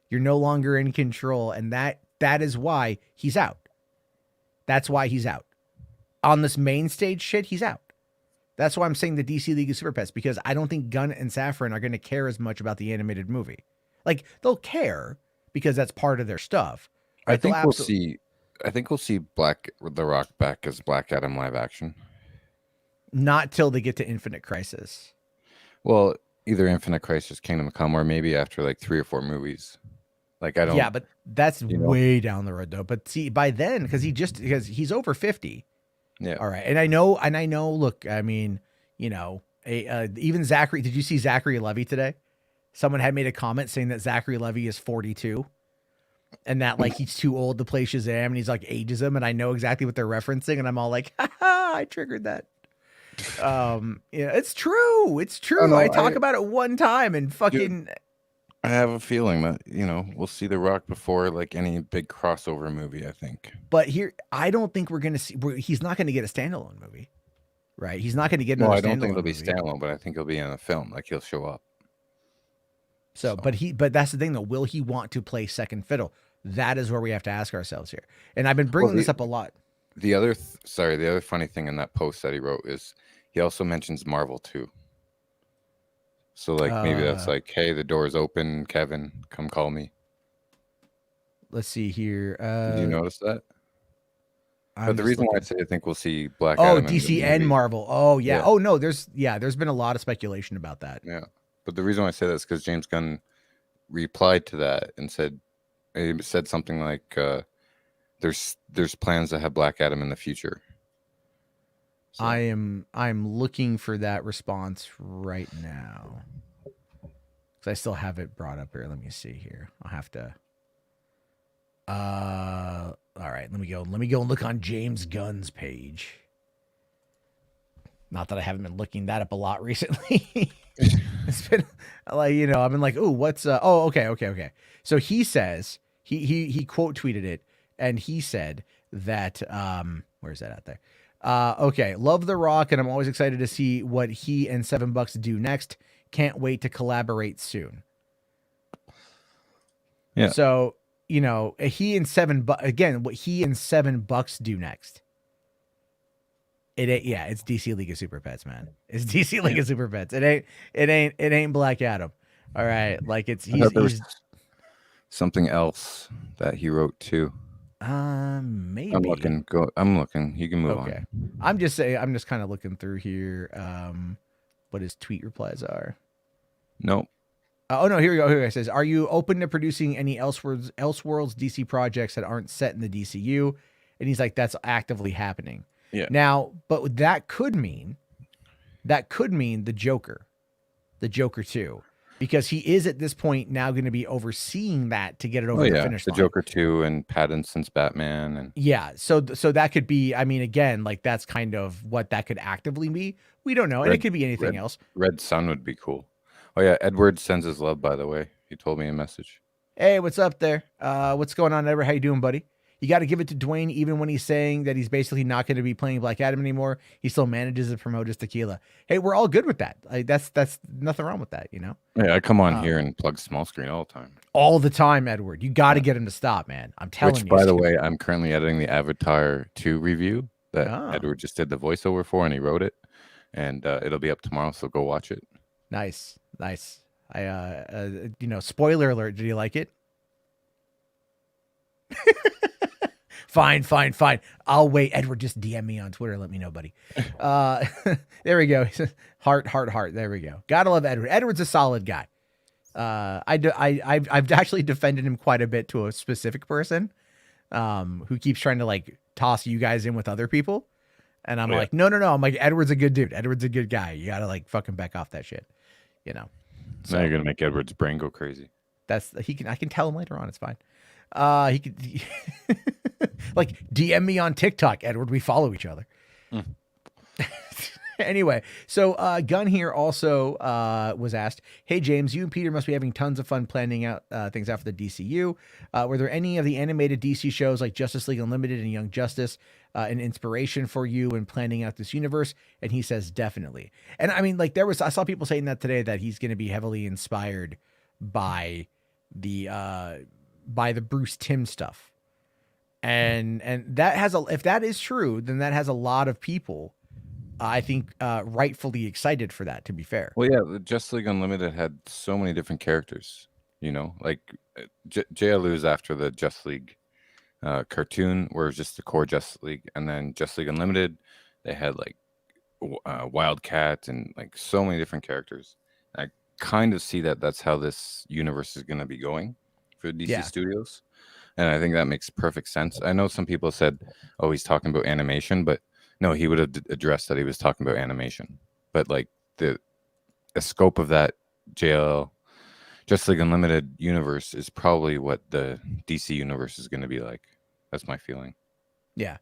You're no longer in control, and that is why he's out. That's why he's out. On this main stage shit, he's out. That's why I'm saying the DC League of Super Pets, because I don't think Gunn and Safran are going to care as much about the animated movie. Like, they'll care because that's part of their stuff. I think we'll see The Rock back as Black Adam live action. Not till they get to Infinite Crisis. Well, either Infinite Crisis, Kingdom Come, or maybe after like 3 or 4 movies. Like, I don't. Yeah, but that's way down the road though. But see, by then, because he's over 50. Yeah. All right, and I know. Look, I mean, even Zachary. Did you see Zachary Levi today? Someone had made a comment saying that Zachary Levi is 42, and that like he's too old to play Shazam, and he's like ageism. And I know exactly what they're referencing, and I'm all like, ha ha, I triggered that. It's true. It's true. Oh, no, I talk about it one time and fucking. Dude, I have a feeling that we'll see The Rock before like any big crossover movie. I think. But here, I don't think we're gonna see. He's not gonna get a standalone movie, right? He's not gonna get. No, I don't think it'll be standalone, but I think he'll be in a film. Like he'll show up. So, but that's the thing though. Will he want to play second fiddle? That is where we have to ask ourselves here. And I've been bringing this up a lot. The other funny thing in that post that he wrote is he also mentions Marvel too. So like maybe that's like, hey, the door's open, Kevin, come call me. Let's see here. Did you notice that? But the reason why I think we'll see Black Adam. DC and Marvel. Oh yeah. Oh no, there's been a lot of speculation about that. Yeah. But the reason why I say that is because James Gunn replied to that and said something like there's plans to have Black Adam in the future. So. I'm looking for that response right now. Because I still have it brought up here. Let me see here. I'll have to. All right. Let me go and look on James Gunn's page. Not that I haven't been looking that up a lot recently. It's been like, I've been like, oh, what's okay. So he says he quote tweeted it, and he said that where's that out there? Okay, love The Rock, and I'm always excited to see what he and $7 do next. Can't wait to collaborate soon. Yeah. So, he and $7 again, what he and $7 do next. It's DC League of Super Pets, man. It's DC League of Super Pets. It ain't Black Adam. All right, like he's something else that he wrote too. Maybe. I'm looking. You can move on. Okay. I'm just kind of looking through here. What his tweet replies are. Nope. Oh no, here we go. Here it says, "Are you open to producing any Elseworlds DC projects that aren't set in the DCU?" And he's like, "That's actively happening." Yeah. Now, but that could mean the Joker 2. Because he is at this point now going to be overseeing that to get it over the finish line. The Joker 2 and Pattinson's Batman. And yeah, so that could be, I mean, again, like that's kind of what that could actively be. We don't know, and it could be anything else. Red Sun would be cool. Oh yeah, Edward sends his love, by the way. He told me a message. Hey, what's up there? What's going on, Edward? How you doing, buddy? You got to give it to Dwayne, even when he's saying that he's basically not going to be playing Black Adam anymore. He still manages to promote his tequila. Hey, we're all good with that. Like, that's nothing wrong with that, Yeah, I come on here and plug small screen all the time. All the time, Edward. You got to get him to stop, man. I'm telling you. Which, by the way, I'm currently editing the Avatar 2 review that Edward just did the voiceover for, and he wrote it. And it'll be up tomorrow, so go watch it. Nice. I, spoiler alert. Did you like it? Fine. I'll wait. Edward, just DM me on Twitter. Let me know, buddy. There we go. Heart. There we go. Gotta love Edward. Edward's a solid guy. I've actually defended him quite a bit to a specific person, who keeps trying to like toss you guys in with other people. And I'm Oh, yeah. like, no. I'm like, Edward's a good dude. Edward's a good guy. You got to like fucking back off that shit, you know? Now you're So gonna make Edward's brain go crazy. I can tell him later on. It's fine. He could like DM me on TikTok, Edward. We follow each other. Mm. Anyway, so Gunn here also was asked, "Hey James, you and Peter must be having tons of fun planning out things out for the DCU. Were there any of the animated DC shows like Justice League Unlimited and Young Justice an inspiration for you in planning out this universe?" And he says, "Definitely." And I mean, like I saw people saying that today that he's going to be heavily inspired by the Bruce Timm stuff, and that has if that is true, then that has a lot of people. I think rightfully excited for that, to be fair. Well, yeah, the Justice League Unlimited had so many different characters, like JLU's after the Justice League cartoon, where it was just the core Justice League, and then Justice League Unlimited, they had like Wildcat and like so many different characters. I kind of see that that's how this universe is going to be going for DC Studios, and I think that makes perfect sense. I know some people said, "Oh, he's talking about animation," but no, he would have addressed that he was talking about animation. But like the scope of that JL Justice League Unlimited universe is probably what the DC universe is going to be like. That's my feeling. Yeah.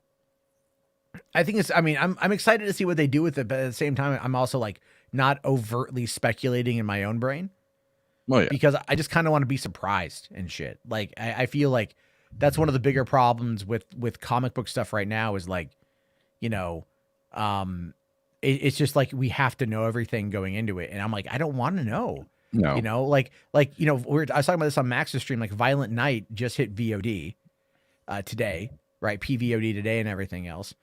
I think I mean, I'm excited to see what they do with it, but at the same time, I'm also like not overtly speculating in my own brain. Well, yeah. Because I just kind of want to be surprised and shit. Like I feel like that's one of the bigger problems with comic book stuff right now is like, it's just like we have to know everything going into it, and I'm like, I don't want to know. No. I was talking about this on Max's stream. Like, Violent Night just hit VOD today, right? PVOD today and everything else.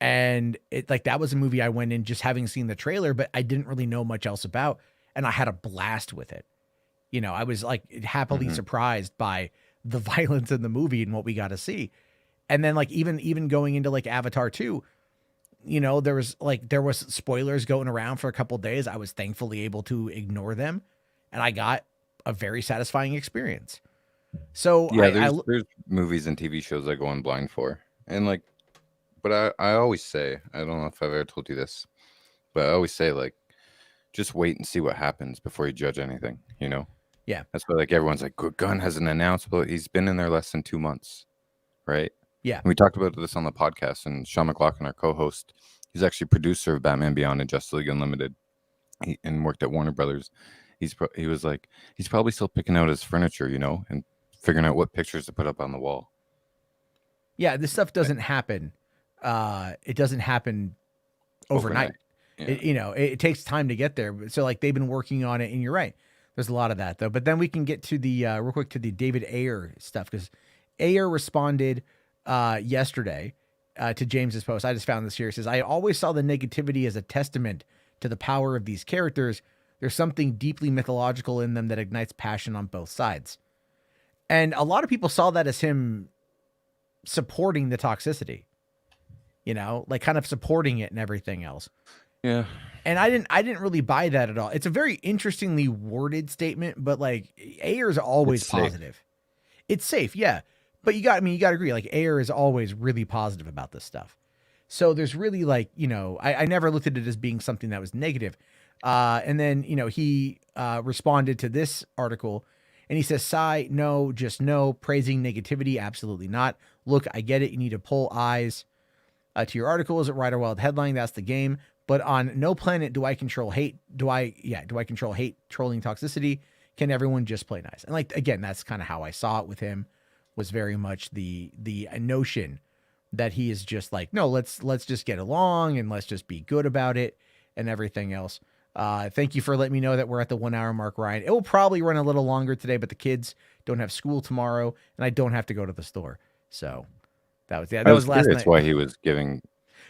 And it like that was a movie I went in just having seen the trailer, but I didn't really know much else about, and I had a blast with it. I was like happily surprised by the violence in the movie and what we got to see. And then like even going into like Avatar 2, there was spoilers going around for a couple of days. I was thankfully able to ignore them, and I got a very satisfying experience. So yeah, there's movies and TV shows I go in blind for, and like, but I always say, I don't know if I've ever told you this, but I always say like, just wait and see what happens before you judge anything. Yeah, that's why like everyone's like, Gunn hasn't announced, but he's been in there less than 2 months, right? Yeah. And we talked about this on the podcast, and Sean McLaughlin, our co-host, he's actually producer of Batman Beyond and Justice League Unlimited, and worked at Warner Brothers. He was like, he's probably still picking out his furniture, and figuring out what pictures to put up on the wall. Yeah, this stuff doesn't happen. It doesn't happen overnight. Yeah. It takes time to get there. So like they've been working on it, and you're right. There's a lot of that though. But then we can get to the real quick to the David Ayer stuff, because Ayer responded yesterday to James's post. I just found this here. It says, "I always saw the negativity as a testament to the power of these characters. There's something deeply mythological in them that ignites passion on both sides." And a lot of people saw that as him supporting the toxicity, like kind of supporting it and everything else. Yeah. And I didn't really buy that at all. It's a very interestingly worded statement, but like Ayer's always positive. It's safe, yeah. But you got to agree, like Ayer is always really positive about this stuff. So there's really like, I never looked at it as being something that was negative. And then, he responded to this article, and he says, "Sigh, no, just no. Praising negativity, absolutely not. Look, I get it. You need to pull eyes to your articles at Rider Wild headline. That's the game. But on no planet do I control hate. Do I control hate, trolling, toxicity? Can everyone just play nice?" And like, again, that's kind of how I saw it with him, was very much the notion that he is just like, no, let's just get along and let's just be good about it and everything else. Thank you for letting me know that we're at the 1 hour mark, Ryan. It will probably run a little longer today, but the kids don't have school tomorrow, and I don't have to go to the store. So that was last night. That's why he was giving.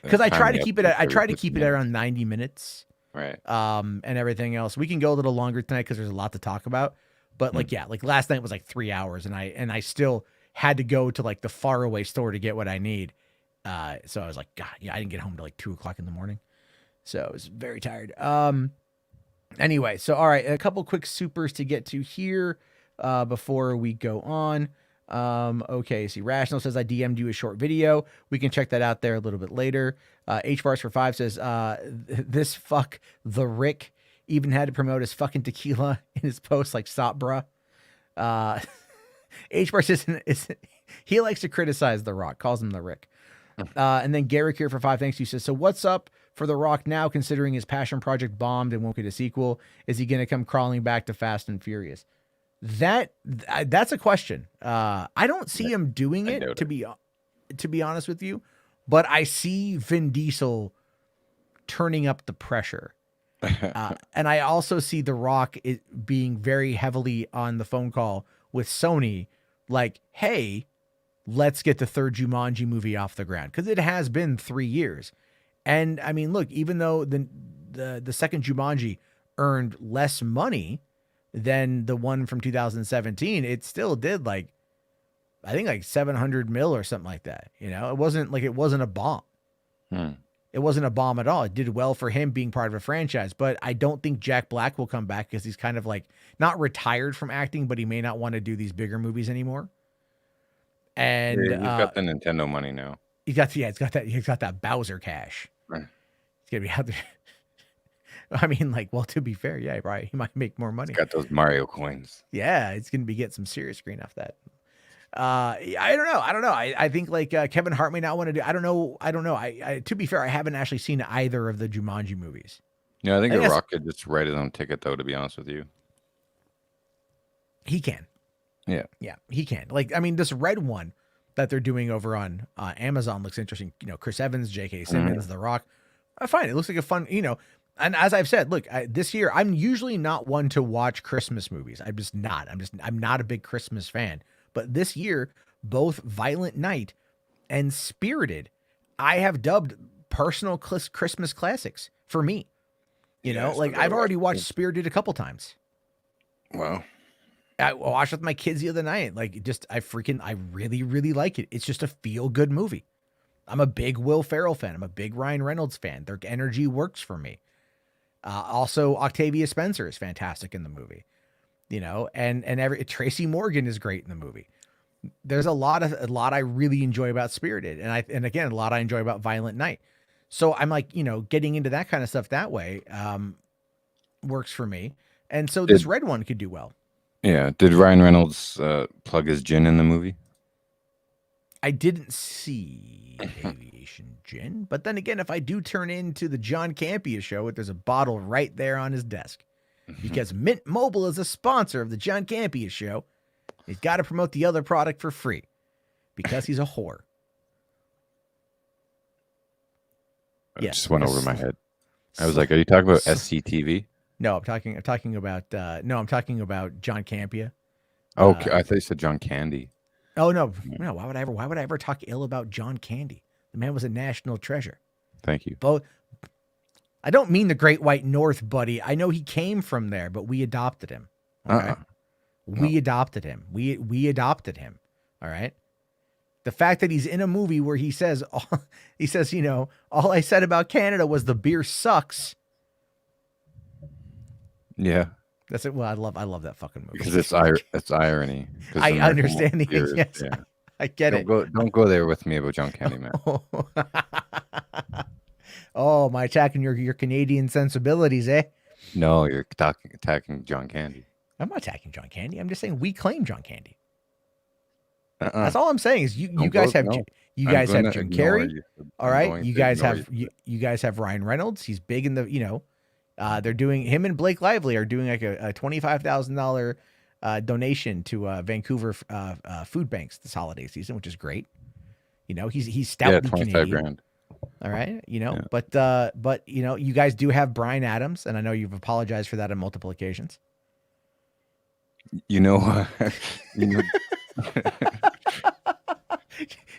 Because I try to keep it. I try to keep it around 90 minutes, right? And everything else. We can go a little longer tonight because there's a lot to talk about. But like, like last night was like 3 hours, and I still had to go to like the faraway store to get what I need. So I was like, God, I didn't get home till like 2:00 in the morning, so I was very tired. Anyway, so all right, a couple quick supers to get to here before we go on. Okay, see, Rational says I DM'd you a short video. We can check that out there a little bit later. HBars for 5 says, this fuck the Rick even had to promote his fucking tequila in his post, like, stop, bruh. HBars isn't he likes to criticize The Rock, calls him the Rick. And then Garrick here for 5 thanks you says, so what's up for The Rock now, considering his passion project bombed and won't get a sequel? Is he going to come crawling back to Fast and Furious? That's a question. I don't see him doing it, to be honest with you, but I see Vin Diesel turning up the pressure. And I also see The Rock being very heavily on the phone call with Sony, like, hey, let's get the third Jumanji movie off the ground, because it has been 3 years. And I mean, look, even though the second Jumanji earned less money than the one from 2017, it still did, like, I think like 700 mil or something like that. You know, it wasn't a bomb. It wasn't a bomb at all. It did well for him being part of a franchise, but I don't think Jack Black will come back, because he's kind of like not retired from acting, but he may not want to do these bigger movies anymore. And he's got the Nintendo money now. He's got that Bowser cash. Right. He's gonna be out there. I mean, like, well, to be fair, yeah, right. He might make more money. He's got those Mario coins. Yeah, it's gonna be getting some serious screen off that. I don't know. I think like Kevin Hart may not want to do. I don't know. To be fair, I haven't actually seen either of the Jumanji movies. Yeah, I think The Rock could just write his own ticket, though. To be honest with you, he can. Yeah, he can. Like, I mean, this red one that they're doing over on Amazon looks interesting. You know, Chris Evans, J.K. Simmons, The Rock. Fine. It looks like a fun. You know, and as I've said, look, this year I'm usually not one to watch Christmas movies. I'm just not. I'm not a big Christmas fan. But this year, both Violent Night and Spirited, I have dubbed personal Christmas classics for me. You know, like I've already watched Spirited a couple times. Wow. I watched with my kids the other night. Like, just, I really, really like it. It's just a feel-good movie. I'm a big Will Ferrell fan. I'm a big Ryan Reynolds fan. Their energy works for me. Also, Octavia Spencer is fantastic in the movie. You know, and Tracy Morgan is great in the movie. There's a lot I really enjoy about Spirited, and again, a lot I enjoy about Violent Night. So I'm like, you know, getting into that kind of stuff that way works for me. And so this red one could do well. Yeah. Did Ryan Reynolds plug his gin in the movie? I didn't see Aviation Gin, but then again, if I do turn into the John Campea show, there's a bottle right there on his desk. Because Mint Mobile is a sponsor of the John Campea show. He's got to promote the other product for free because he's a whore. It just went over my head. I was like, "Are you talking about SCTV?" No, I'm talking about I'm talking about John Campea. Oh, I thought you said John Candy. Oh no. Why would I ever talk ill about John Candy? The man was a national treasure. Thank you. Both. I don't mean the Great White North, buddy. I know he came from there, but we adopted him. Okay? We adopted him. We adopted him. All right. The fact that he's in a movie where he says, you know, all I said about Canada was the beer sucks. Yeah. That's it. Well, I love that fucking movie. Because it's irony. I understand. Yes, yeah. I get it. Don't go there with me about John Candy, man. Oh, am I attacking your Canadian sensibilities, eh? No, you're attacking John Candy. I'm not attacking John Candy. I'm just saying we claim John Candy. That's all I'm saying is you guys have Jim Carrey. All right, you guys have Ryan Reynolds. He's big in the, you know, they're doing, him and Blake Lively are doing like a $25,000 donation to Vancouver food banks this holiday season, which is great. You know, he's stoutly Canadian. $25,000. All right, you know, yeah. But you know, you guys do have Bryan Adams, and I know you've apologized for that on multiple occasions. You know,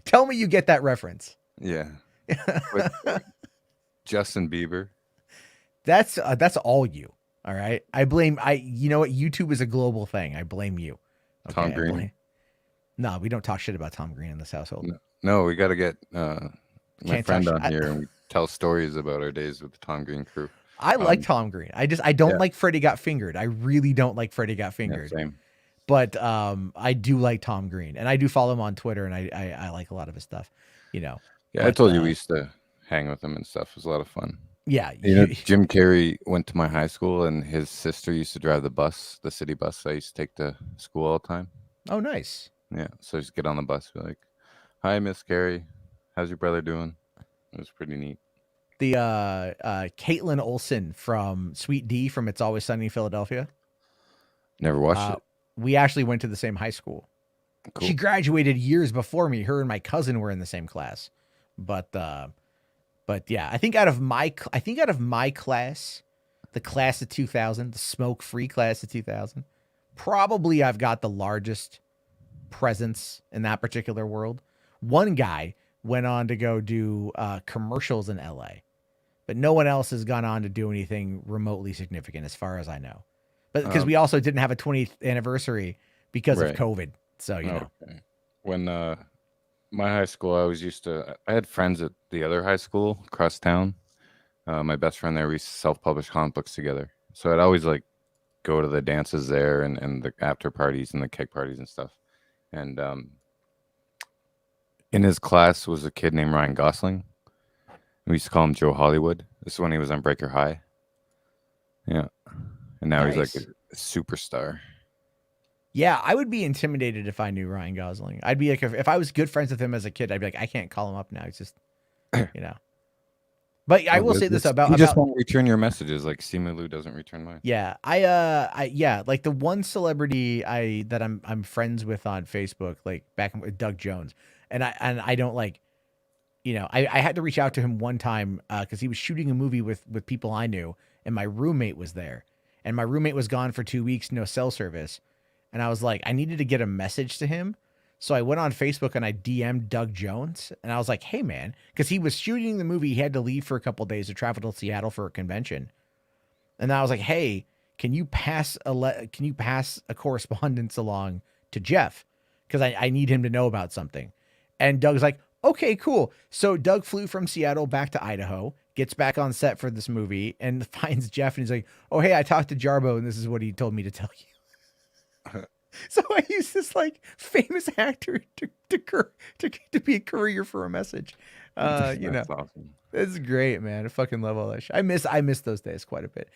tell me you get that reference. Yeah. Justin Bieber. That's all you. All right. You know what? YouTube is a global thing. I blame you. Okay? Tom Green. No, we don't talk shit about Tom Green in this household. No, we got to get my friend on here and we tell stories about our days with the Tom Green crew. I like Tom Green. I don't like Freddie Got Fingered. I really don't like Freddie Got Fingered. Yeah, same. But I do like Tom Green, and I do follow him on Twitter, and I like a lot of his stuff, you know. Yeah, I But told you we used to hang with him and stuff. It was a lot of fun. yeah, You know, Jim Carrey went to my high school, and his sister used to drive the bus, the city bus I used to take to school all the time. oh, nice. Yeah, so just get on the bus, be like, "Hi, Miss Carey, how's your brother doing?" It was pretty neat. The Caitlin Olsen from Sweet D from It's Always Sunny in Philadelphia. Never watched it. We actually went to the same high school. Cool. She graduated years before me. Her and my cousin were in the same class. But yeah, I think out of my class, the class of 2000, the smoke-free class of 2000, probably I've got the largest presence in that particular world. One guy went on to go do commercials in LA, but no one else has gone on to do anything remotely significant as far as I know. But because we also didn't have a 20th anniversary because of COVID. So, you know. Okay. When my high school, I had friends at the other high school across town. My best friend there, we self-published comic books together. So I'd always like go to the dances there and the after parties and the keg parties and stuff. And in his class was a kid named Ryan Gosling. We used to call him Joe Hollywood. This is when he was on Breaker High. Yeah. And now he's like a superstar. Yeah, I would be intimidated if I knew Ryan Gosling. I'd be like, if I was good friends with him as a kid, I'd be like, I can't call him up now. It's just, you know. But I will say this about you just won't return your messages like Simu Liu doesn't return mine. Yeah, like the one celebrity that I'm friends with on Facebook, like back with Doug Jones, and I don't like, you know, I had to reach out to him one time because he was shooting a movie with people I knew, and my roommate was there, and my roommate was gone for 2 weeks, no cell service. And I was like, I needed to get a message to him. So I went on Facebook and I DM'd Doug Jones. And I was like, hey, man, because he was shooting the movie. He had to leave for a couple of days to travel to Seattle for a convention. And I was like, hey, can you pass a correspondence along to Jeff? Because I need him to know about something. And Doug's like, okay, cool. So Doug flew from Seattle back to Idaho, gets back on set for this movie, and finds Jeff. And he's like, oh, hey, I talked to Jarbo, and this is what he told me to tell you. So I use this like famous actor to be a courier for a message. You know, awesome. It's great, man. I fucking love all that shit. I miss those days quite a bit.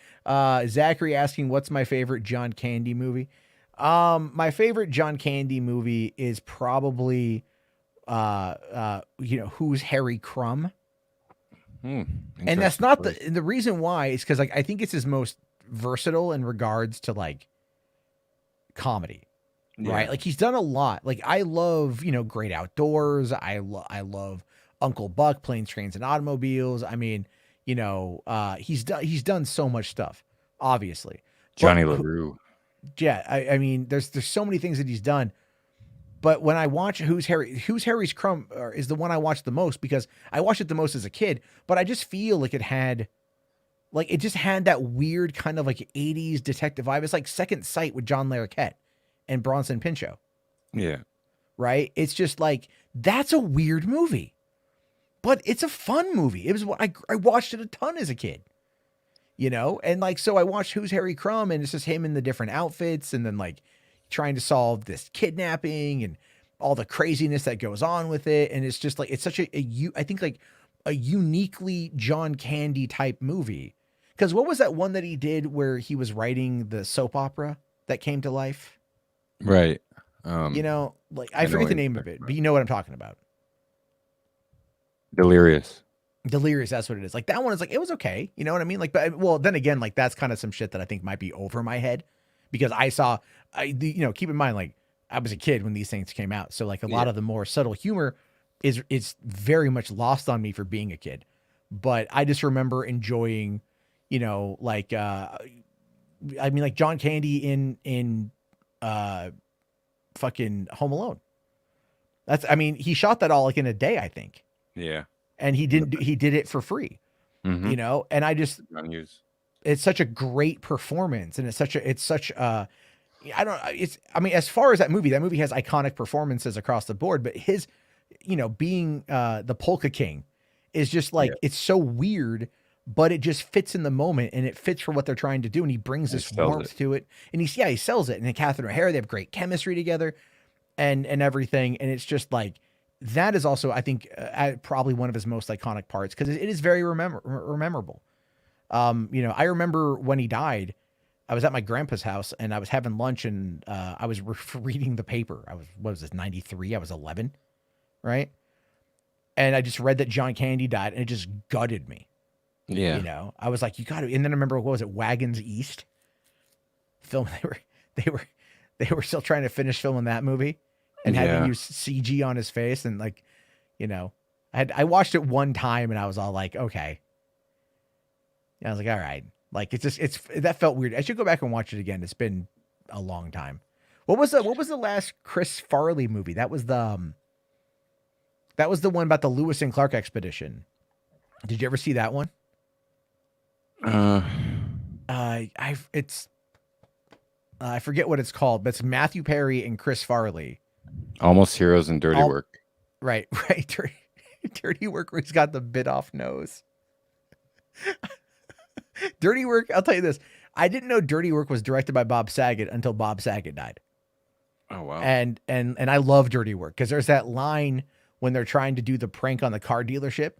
Zachary asking, what's my favorite John Candy movie? My favorite John Candy movie is probably, Who's Harry Crumb? And that's not the reason why is because like I think it's his most versatile in regards to like comedy, right? Like he's done a lot. Like I love, Great Outdoors. I love Uncle Buck, Planes, Trains, and Automobiles. I mean, he's done so much stuff, obviously. Johnny LaRue. Yeah, I mean, there's so many things that he's done. But when I watch Who's Harry's Crumb is the one I watch the most because I watched it the most as a kid. But I just feel like it just had that weird kind of like 80s detective vibe. It's like Second Sight with John Larroquette and Bronson Pinchot. Yeah. Right? It's just like, that's a weird movie. But it's a fun movie. It was what I watched it a ton as a kid. And like, so I watched Who's Harry Crumb and it's just him in the different outfits and then like trying to solve this kidnapping and all the craziness that goes on with it. And it's just like, it's such I think like a uniquely John Candy type movie. Because what was that one that he did where he was writing the soap opera that came to life? Right. I forget the name of it, but you know what I'm talking about. Delirious, that's what it is. Like that one is like, it was okay. You know what I mean? Like, but well, then again, like that's kind of some shit that I think might be over my head because keep in mind, like I was a kid when these things came out. So like a lot of the more subtle humor is very much lost on me for being a kid. But I just remember enjoying, like John Candy in fucking Home Alone. He shot that all like in a day, I think. Yeah. And he did it for free, and it's such a great performance. And as far as that movie has iconic performances across the board, but his, being the Polka King is just like, it's so weird but it just fits in the moment and it fits for what they're trying to do. And he brings this warmth to it, and he sells it. And then Catherine O'Hara, they have great chemistry together and everything. And it's just like, that is also, I think, probably one of his most iconic parts, because it is very memorable. I remember when he died, I was at my grandpa's house and I was having lunch, and I was reading the paper. What was this, 93? I was 11, right? And I just read that John Candy died, and it just gutted me. Yeah. I was like, you got to. And then I remember, what was it, Wagons East film? They were still trying to finish filming that movie and had to use CG on his face. And like, I watched it one time and I was all like, okay. And I was like, all right. Like, that felt weird. I should go back and watch it again. It's been a long time. What was the last Chris Farley movie? That was the one about the Lewis and Clark expedition. Did you ever see that one? I forget what it's called, but it's Matthew Perry and Chris Farley. Almost Heroes and Dirty Work. Right. Dirty Work, where he's got the bit off nose. Dirty Work, I'll tell you this. I didn't know Dirty Work was directed by Bob Saget until Bob Saget died. Oh, wow. And I love Dirty Work, because there's that line when they're trying to do the prank on the car dealership,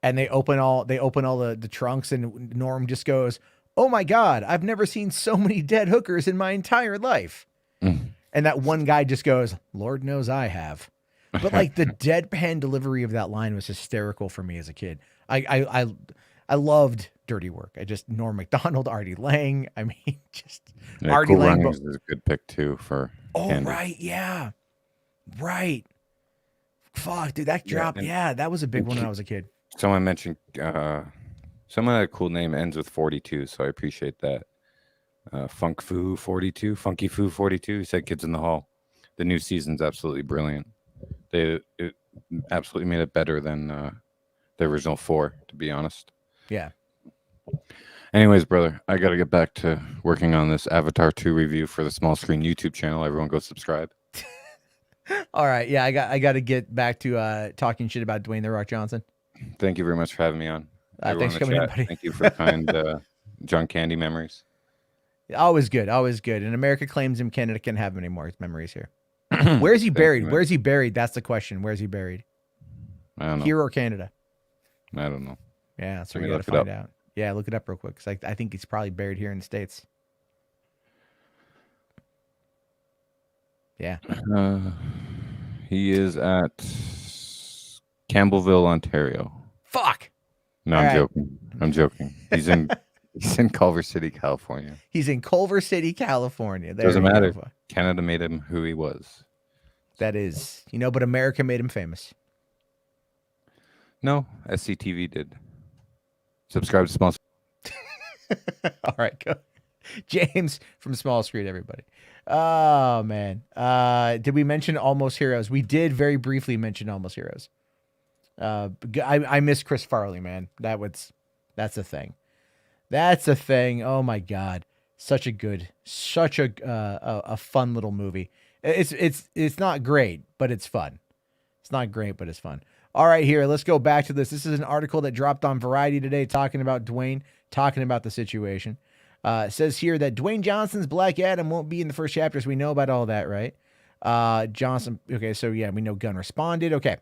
and they open all the trunks, and Norm just goes, "Oh my God, I've never seen so many dead hookers in my entire life." And that one guy just goes, "Lord knows I have." But like, the deadpan delivery of that line was hysterical for me as a kid. I loved Dirty Work. Norm Macdonald, Artie Lang. I mean, just Artie Cool Lang Runnings is a good pick too for. Candy. Right, yeah, right. Fuck, dude, that drop. Yeah, that was a big one when I was a kid. Someone mentioned someone had a cool name, ends with 42, so I appreciate that. Funk Fu 42, Funky Fu 42. He said Kids in the Hall. The new season's absolutely brilliant. It absolutely made it better than the original 4, to be honest. Yeah. Anyways, brother, I got to get back to working on this Avatar 2 review for the Small Screen YouTube channel. Everyone go subscribe. All right. Yeah, I got to get back to talking shit about Dwayne The Rock Johnson. Thank you very much for having me on. Thanks for coming in, buddy. Thank you for kind John Candy memories. Always good. Always good. And America claims him. Canada can't have him anymore. His memories here. Where is he buried? Where is he buried? That's the question. Where is he buried? I don't know. Here or Canada? I don't know. Yeah, so we got to find out. Yeah, look it up real quick, because I think he's probably buried here in the States. Yeah. He is at Campbellville, Ontario. Fuck. No, I'm joking. He's in Culver City, California. He's in Culver City, California. Doesn't matter. Canada made him who he was. That is, but America made him famous. No, SCTV did. Subscribe to Small Screen. All right, go. James from Small Screen, everybody. Oh, man. Did we mention Almost Heroes? We did very briefly mention Almost Heroes. I miss Chris Farley, man. That's a thing. That's a thing. Oh my God. Such a fun little movie. It's not great, but it's fun. It's not great, but it's fun. All right, here, let's go back to this. This is an article that dropped on Variety today talking about Dwayne, talking about the situation. It says here that Dwayne Johnson's Black Adam won't be in the first chapters. We know about all that, right? Johnson. Okay, so yeah, we know Gunn responded. Okay.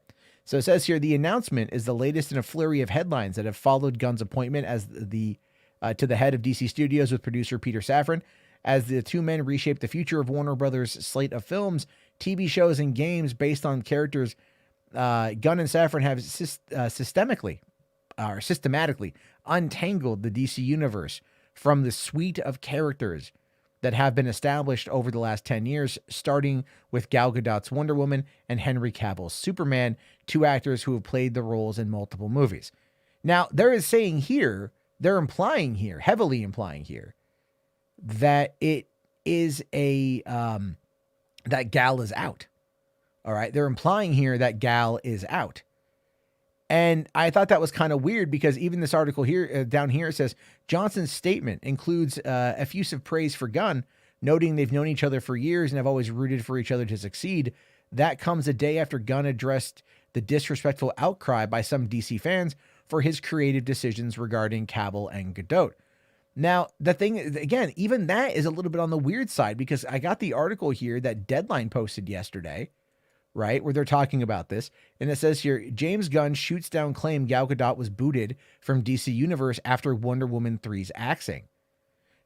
So it says here, the announcement is the latest in a flurry of headlines that have followed Gunn's appointment as to the head of DC Studios with producer Peter Safran, as the two men reshape the future of Warner Brothers' slate of films, TV shows, and games based on characters. Gunn and Safran have systematically untangled the DC universe from the suite of characters that have been established over the last 10 years, starting with Gal Gadot's Wonder Woman and Henry Cavill's Superman, two actors who have played the roles in multiple movies. Now, heavily implying here, that it is that Gal is out. All right. They're implying here that Gal is out. And I thought that was kind of weird, because even this article here down here says Johnson's statement includes effusive praise for Gunn, noting they've known each other for years and have always rooted for each other to succeed. That comes a day after Gunn addressed the disrespectful outcry by some DC fans for his creative decisions regarding Cavill and Godot. Now, the thing, again, even that is a little bit on the weird side, because I got the article here that Deadline posted yesterday, right, where they're talking about this. And it says here, James Gunn shoots down claim Gal Gadot was booted from DC Universe after Wonder Woman 3's axing.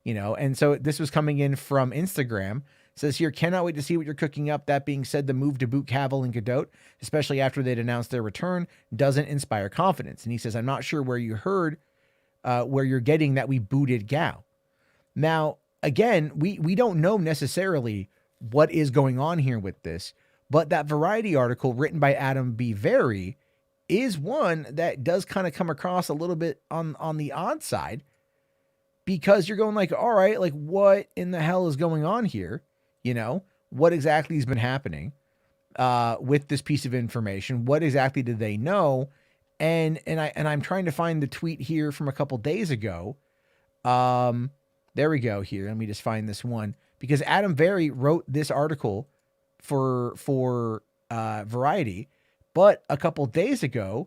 You know, and so this was coming in from Instagram. It says here, cannot wait to see what you're cooking up. That being said, the move to boot Cavill and Godot, especially after they'd announced their return, doesn't inspire confidence. And he says, I'm not sure where you heard, where you're getting that we booted Gal. Now, again, we don't know necessarily what is going on here with this, but that Variety article written by Adam B. Very is one that does kind of come across a little bit on the odd side, because you're going like, all right, like what in the hell is going on here? You know, what exactly has been happening with this piece of information? What exactly did they know? And I'm trying to find the tweet here from a couple days ago. There we go here. Let me just find this one, because Adam Very wrote this article for Variety, but a couple days ago,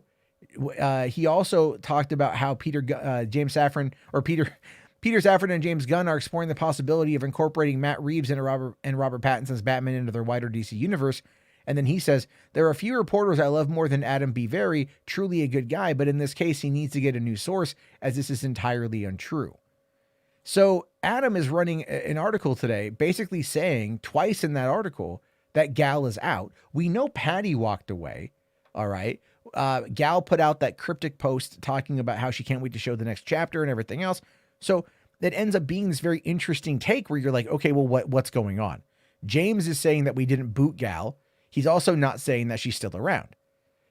he also talked about how Peter Safran and James Gunn are exploring the possibility of incorporating Matt Reeves and Robert Pattinson's Batman into their wider DC universe. And then he says, there are a few reporters I love more than Adam B. Very, truly a good guy, but in this case, he needs to get a new source, as this is entirely untrue. So Adam is running an article today, basically saying twice in that article that Gal is out. We know Patty walked away. All right. Gal put out that cryptic post talking about how she can't wait to show the next chapter and everything else. So that ends up being this very interesting take where you're like, okay, well, what's going on? James is saying that we didn't boot Gal. He's also not saying that she's still around.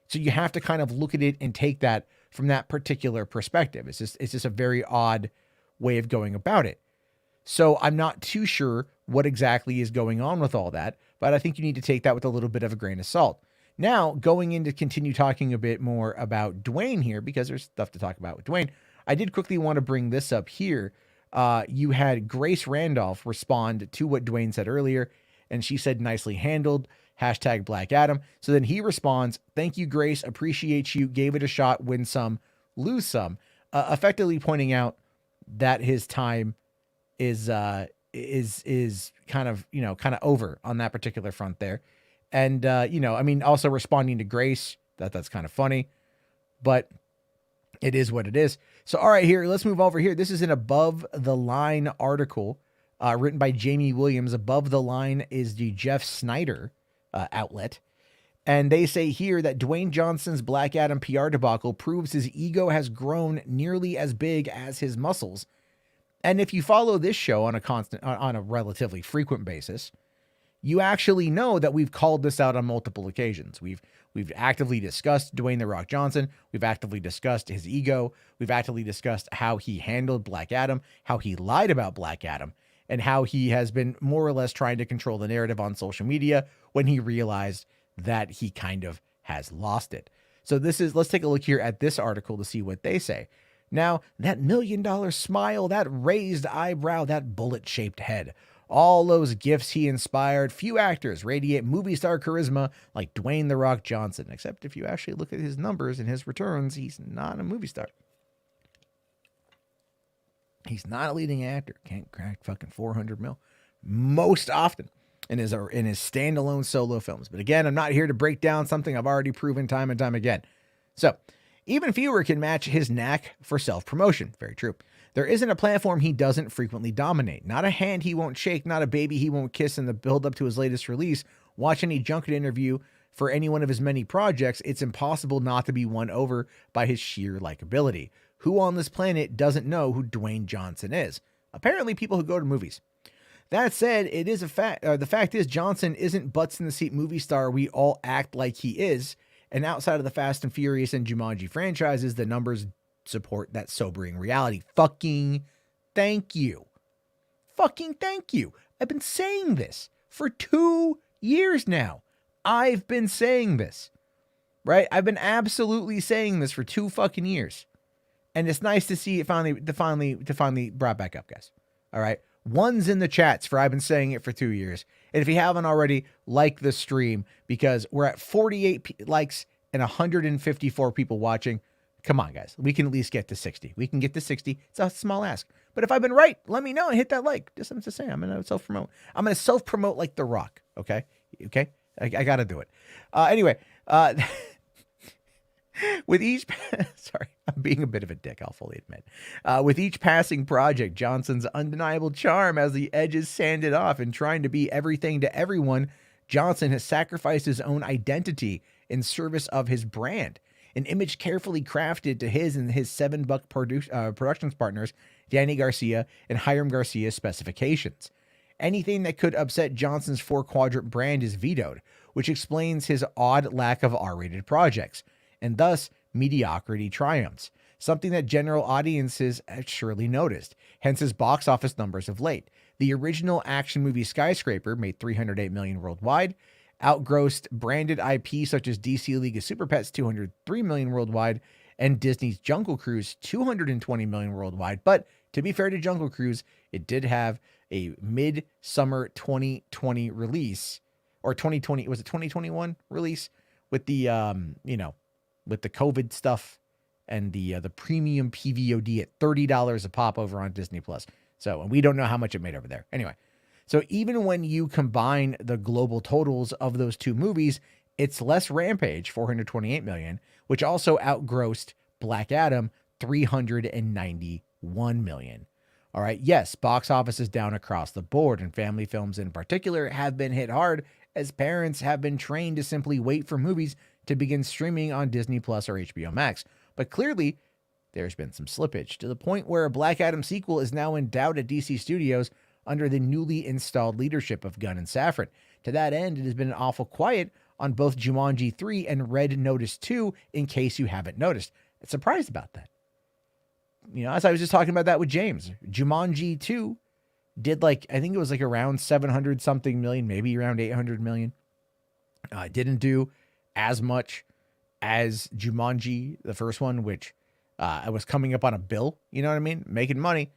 So you have to kind of look at it and take that from that particular perspective. It's just a very odd way of going about it. So I'm not too sure what exactly is going on with all that, but I think you need to take that with a little bit of a grain of salt. Now, going in to continue talking a bit more about Dwayne here, because there's stuff to talk about with Dwayne, I did quickly want to bring this up here. You had Grace Randolph respond to what Dwayne said earlier, and she said, nicely handled, #Black Adam. So then he responds, thank you, Grace, appreciate you, gave it a shot, win some, lose some, effectively pointing out that his time is kind of over on that particular front there. And, I mean, also responding to Grace, that's kind of funny, but it is what it is. So, all right, here, let's move over here. This is an Above the Line article written by Jamie Williams. Above the Line is the Jeff Snyder outlet. And they say here that Dwayne Johnson's Black Adam PR debacle proves his ego has grown nearly as big as his muscles. And if you follow this show on a relatively frequent basis, you actually know that we've called this out on multiple occasions. We've actively discussed Dwayne "The Rock" Johnson. We've actively discussed his ego. We've actively discussed how he handled Black Adam, how he lied about Black Adam, and how he has been more or less trying to control the narrative on social media when he realized that he kind of has lost it. So let's take a look here at this article to see what they say. Now, that $1 million smile, that raised eyebrow, that bullet-shaped head, all those gifts he inspired, few actors radiate movie star charisma like Dwayne "The Rock" Johnson. Except if you actually look at his numbers and his returns, he's not a movie star. He's not a leading actor. Can't crack fucking 400 mil most often in his standalone solo films. But again, I'm not here to break down something I've already proven time and time again. So even fewer can match his knack for self-promotion. Very true. There isn't a platform he doesn't frequently dominate. Not a hand he won't shake, not a baby he won't kiss in the build-up to his latest release. Watch any junket interview for any one of his many projects. It's impossible not to be won over by his sheer likability. Who on this planet doesn't know who Dwayne Johnson is? Apparently people who go to movies. That said, it is a fact. The fact is Johnson isn't butts in the seat movie star we all act like he is. And outside of the Fast and Furious and Jumanji franchises, the numbers support that sobering reality. Fucking thank you. Fucking thank you. I've been saying this for 2 years now. I've been saying this, right? I've been absolutely saying this for 2 fucking years. And it's nice to see it finally brought back up, guys. All right. One's in the chats for I've been saying it for 2 years. And if you haven't already, like the stream, because we're at 48 likes and 154 people watching. Come on, guys. We can at least get to 60. We can get to 60. It's a small ask. But if I've been right, let me know and hit that like. Just I'm just saying, I'm going to self-promote. I'm going to self-promote like The Rock, okay? Okay? I got to do it. Anyway, with each... Sorry, I'm being a bit of a dick, I'll fully admit. With each passing project, Johnson's undeniable charm as the edges sanded off and trying to be everything to everyone, Johnson has sacrificed his own identity in service of his brand. An image carefully crafted to his and his $7 productions partners, Danny Garcia and Hiram Garcia's specifications. Anything that could upset Johnson's 4-quadrant brand is vetoed, which explains his odd lack of R-rated projects, and thus mediocrity triumphs, something that general audiences have surely noticed, hence his box office numbers of late. The original action movie Skyscraper made $308 million worldwide, outgrossed branded IP such as DC League of Super Pets $203 million worldwide, and Disney's Jungle Cruise $220 million worldwide. But to be fair to Jungle Cruise, it did have a mid-summer 2020 release, or 2020, was it 2021 release with the with the COVID stuff and the premium PVOD at $30 a pop over on Disney Plus. So, and we don't know how much it made over there. Anyway, so even when you combine the global totals of those two movies, it's less Rampage, $428 million, which also outgrossed Black Adam, $391 million. All right. Yes, box office is down across the board, and family films in particular have been hit hard as parents have been trained to simply wait for movies to begin streaming on Disney Plus or HBO Max. But clearly, there's been some slippage to the point where a Black Adam sequel is now in doubt at DC Studios under the newly installed leadership of Gunn and Safran. To that end, it has been awful quiet on both Jumanji 3 and Red Notice 2, in case you haven't noticed. I'm surprised about that. As I was just talking about that with James, Jumanji 2 did I think it was around 700 something million, maybe around 800 million. Didn't do as much as Jumanji, the first one, which I was coming up on a bill, you know what I mean? Making money.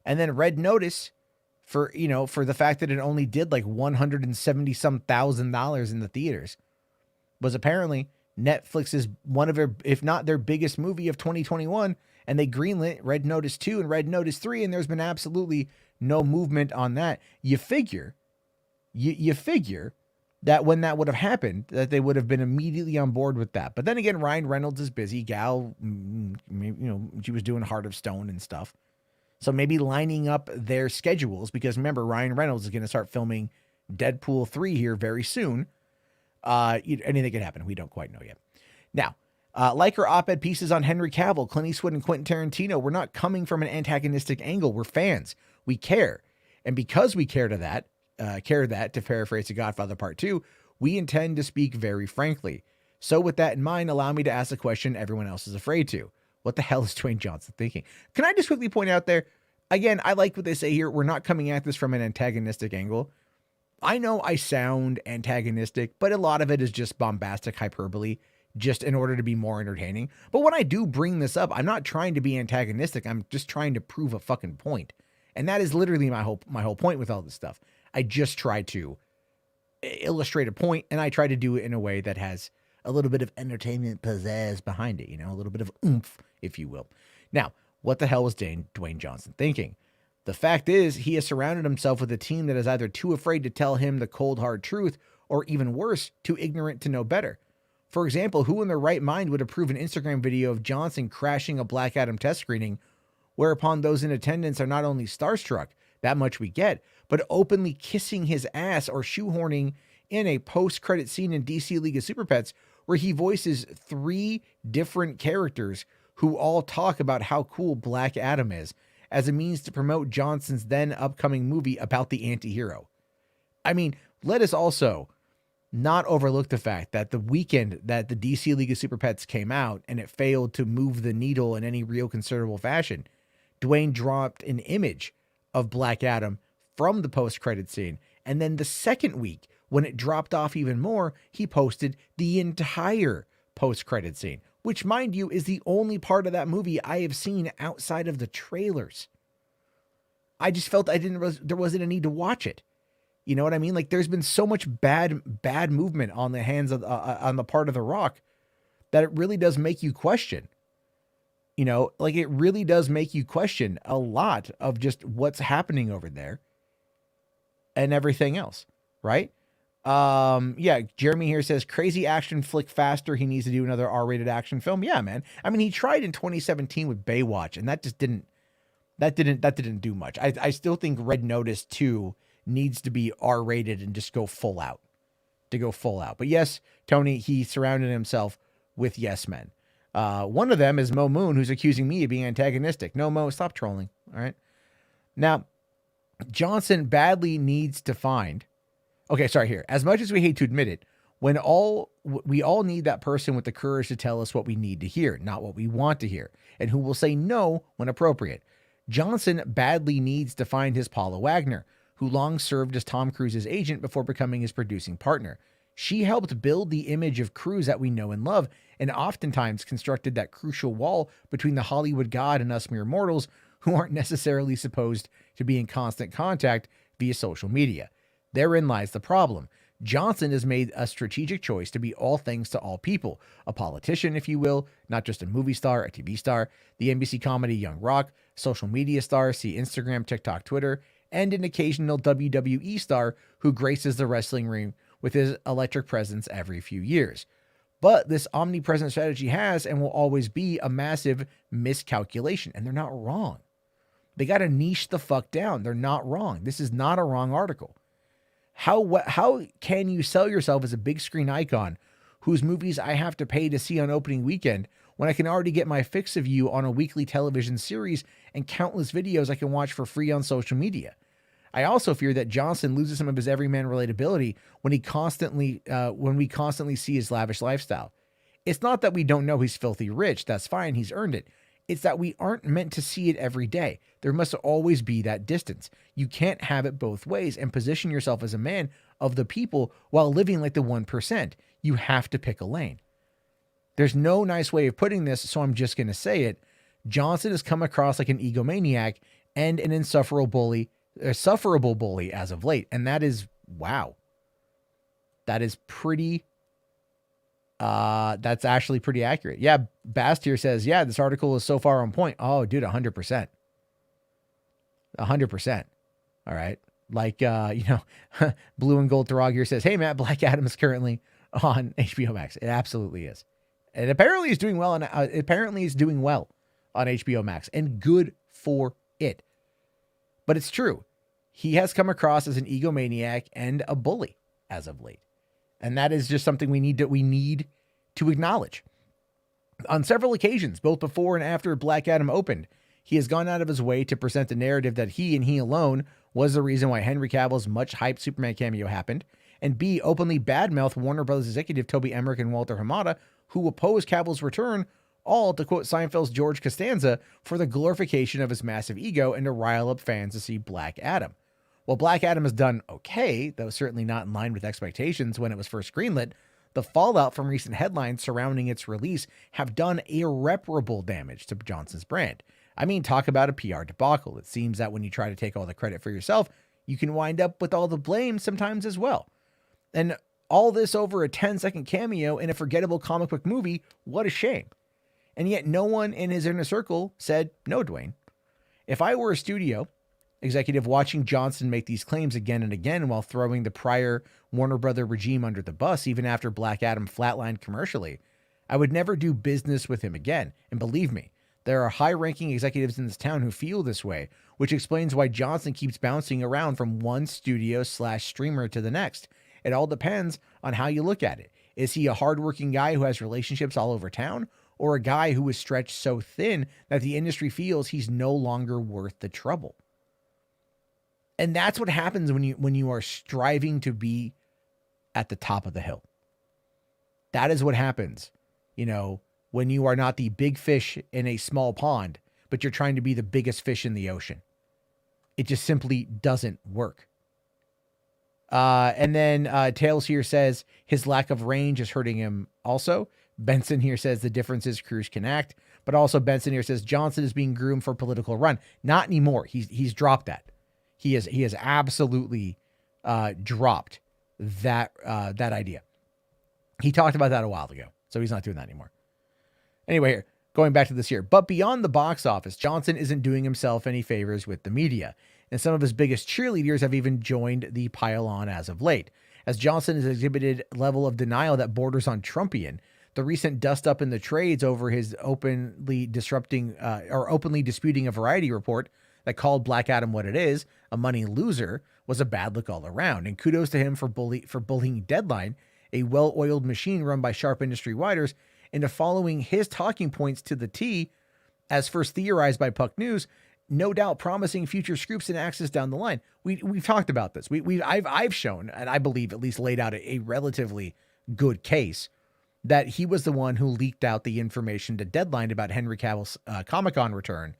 And then Red Notice for the fact that it only did $170 some thousand in the theaters was apparently Netflix's one of their, if not their biggest movie of 2021. And they greenlit Red Notice 2 and Red Notice 3. And there's been absolutely no movement on that. You figure that when that would have happened, that they would have been immediately on board with that. But then again, Ryan Reynolds is busy. Gal, she was doing Heart of Stone and stuff. So maybe lining up their schedules, because remember, Ryan Reynolds is going to start filming Deadpool 3 here very soon. Anything can happen. We don't quite know yet. Now, like our op-ed pieces on Henry Cavill, Clint Eastwood, and Quentin Tarantino, we're not coming from an antagonistic angle. We're fans. We care. And because we care that, to paraphrase The Godfather Part 2, we intend to speak very frankly. So with that in mind, allow me to ask a question everyone else is afraid to. What the hell is Dwayne Johnson thinking? Can I just quickly point out there, again, I like what they say here. We're not coming at this from an antagonistic angle. I know I sound antagonistic, but a lot of it is just bombastic hyperbole, just in order to be more entertaining. But when I do bring this up, I'm not trying to be antagonistic. I'm just trying to prove a fucking point. And that is literally my whole point with all this stuff. I just try to illustrate a point, and I try to do it in a way that has a little bit of entertainment pizzazz behind it, a little bit of oomph, if you will. Now, what the hell was Dwayne Johnson thinking? The fact is, he has surrounded himself with a team that is either too afraid to tell him the cold, hard truth, or even worse, too ignorant to know better. For example, who in their right mind would approve an Instagram video of Johnson crashing a Black Adam test screening, whereupon those in attendance are not only starstruck, that much we get, but openly kissing his ass or shoehorning in a post-credit scene in DC League of Super Pets where he voices 3 different characters who all talk about how cool Black Adam is as a means to promote Johnson's then upcoming movie about the anti-hero. I mean, let us also not overlook the fact that the weekend that the DC League of Super Pets came out and it failed to move the needle in any real considerable fashion, Dwayne dropped an image of Black Adam from the post-credit scene. And then the second week, when it dropped off even more, he posted the entire post-credit scene, which, mind you, is the only part of that movie I have seen outside of the trailers. I just felt there wasn't a need to watch it. You know what I mean? There's been so much bad movement on the hands of on the part of The Rock that it really does make you question. Like it really does make you question a lot of just what's happening over there and everything else, right? Yeah, Jeremy here says crazy action flick faster. He needs to do another R-rated action film. Yeah, man. I mean, he tried in 2017 with Baywatch, and that just didn't do much. I still think Red Notice 2 needs to be R-rated and just go full out. But yes, Tony, he surrounded himself with yes men. One of them is Mo Moon, who's accusing me of being antagonistic. No, Mo, stop trolling. All right. Now, Johnson badly needs to find. Okay, sorry here. As much as we hate to admit it, we all need that person with the courage to tell us what we need to hear, not what we want to hear, and who will say no when appropriate. Johnson badly needs to find his Paula Wagner, who long served as Tom Cruise's agent before becoming his producing partner. She helped build the image of Cruise that we know and love, and oftentimes constructed that crucial wall between the Hollywood god and us mere mortals who aren't necessarily supposed to be in constant contact via social media. Therein lies the problem. Johnson has made a strategic choice to be all things to all people, a politician, if you will, not just a movie star, a TV star, the NBC comedy Young Rock, social media star, see Instagram, TikTok, Twitter, and an occasional WWE star who graces the wrestling ring with his electric presence every few years. But this omnipresent strategy has and will always be a massive miscalculation, and they're not wrong. They got to niche the fuck down. They're not wrong. This is not a wrong article. How can you sell yourself as a big screen icon whose movies I have to pay to see on opening weekend when I can already get my fix of you on a weekly television series and countless videos I can watch for free on social media? I also fear that Johnson loses some of his everyman relatability when we constantly see his lavish lifestyle. It's not that we don't know he's filthy rich. That's fine. He's earned it. It's that we aren't meant to see it every day. There must always be that distance. You can't have it both ways and position yourself as a man of the people while living like the 1%. You have to pick a lane. There's no nice way of putting this, so I'm just going to say it. Johnson has come across like an egomaniac and an insufferable bully as of late. And that is, wow. That is pretty... that's actually pretty accurate. Yeah, Bast here says, yeah, this article is so far on point. Oh, dude, 100%. 100%. All right. Like, Blue and Gold Throg here says, hey, Matt, Black Adam is currently on HBO Max. It absolutely is. And apparently is doing well on HBO Max, and good for it. But it's true. He has come across as an egomaniac and a bully as of late. And that is just something we need to acknowledge. On several occasions, both before and after Black Adam opened, he has gone out of his way to present the narrative that he and he alone was the reason why Henry Cavill's much-hyped Superman cameo happened, and B, openly badmouthed Warner Bros. Executive Toby Emmerich and Walter Hamada, who opposed Cavill's return, all, to quote Seinfeld's George Costanza, for the glorification of his massive ego and to rile up fans to see Black Adam. While Black Adam has done okay, though certainly not in line with expectations when it was first greenlit, the fallout from recent headlines surrounding its release have done irreparable damage to Johnson's brand. I mean, talk about a PR debacle. It seems that when you try to take all the credit for yourself, you can wind up with all the blame sometimes as well. And all this over a 10-second cameo in a forgettable comic book movie, what a shame. And yet no one in his inner circle said, no, Dwayne. If I were a studio executive watching Johnson make these claims again and again while throwing the prior Warner Brother regime under the bus, even after Black Adam flatlined commercially, I would never do business with him again. And believe me, there are high-ranking executives in this town who feel this way, which explains why Johnson keeps bouncing around from one studio/streamer to the next. It all depends on how you look at it. Is he a hardworking guy who has relationships all over town, or a guy who is stretched so thin that the industry feels he's no longer worth the trouble? And that's what happens when you are striving to be at the top of the hill. That is what happens, when you are not the big fish in a small pond, but you're trying to be the biggest fish in the ocean. It just simply doesn't work. And then Tails here says his lack of range is hurting him also. Benson here says the difference is Cruz can act, but also Benson here says Johnson is being groomed for political run. Not anymore. He's dropped that. He has absolutely dropped that idea. He talked about that a while ago, so he's not doing that anymore. Anyway, here, Going back to this here, but beyond the box office, Johnson isn't doing himself any favors with the media, and some of his biggest cheerleaders have even joined the pile-on as of late. As Johnson has exhibited a level of denial that borders on Trumpian, the recent dust-up in the trades over his openly disputing a Variety report that called Black Adam what it is, a money loser, was a bad look all around. And kudos to him for bullying Deadline, a well-oiled machine run by sharp industry writers, into following his talking points to the T, as first theorized by Puck News, no doubt promising future scoops and access down the line. We've talked about this. I've shown, and I believe at least laid out a relatively good case, that he was the one who leaked out the information to Deadline about Henry Cavill's Comic-Con return,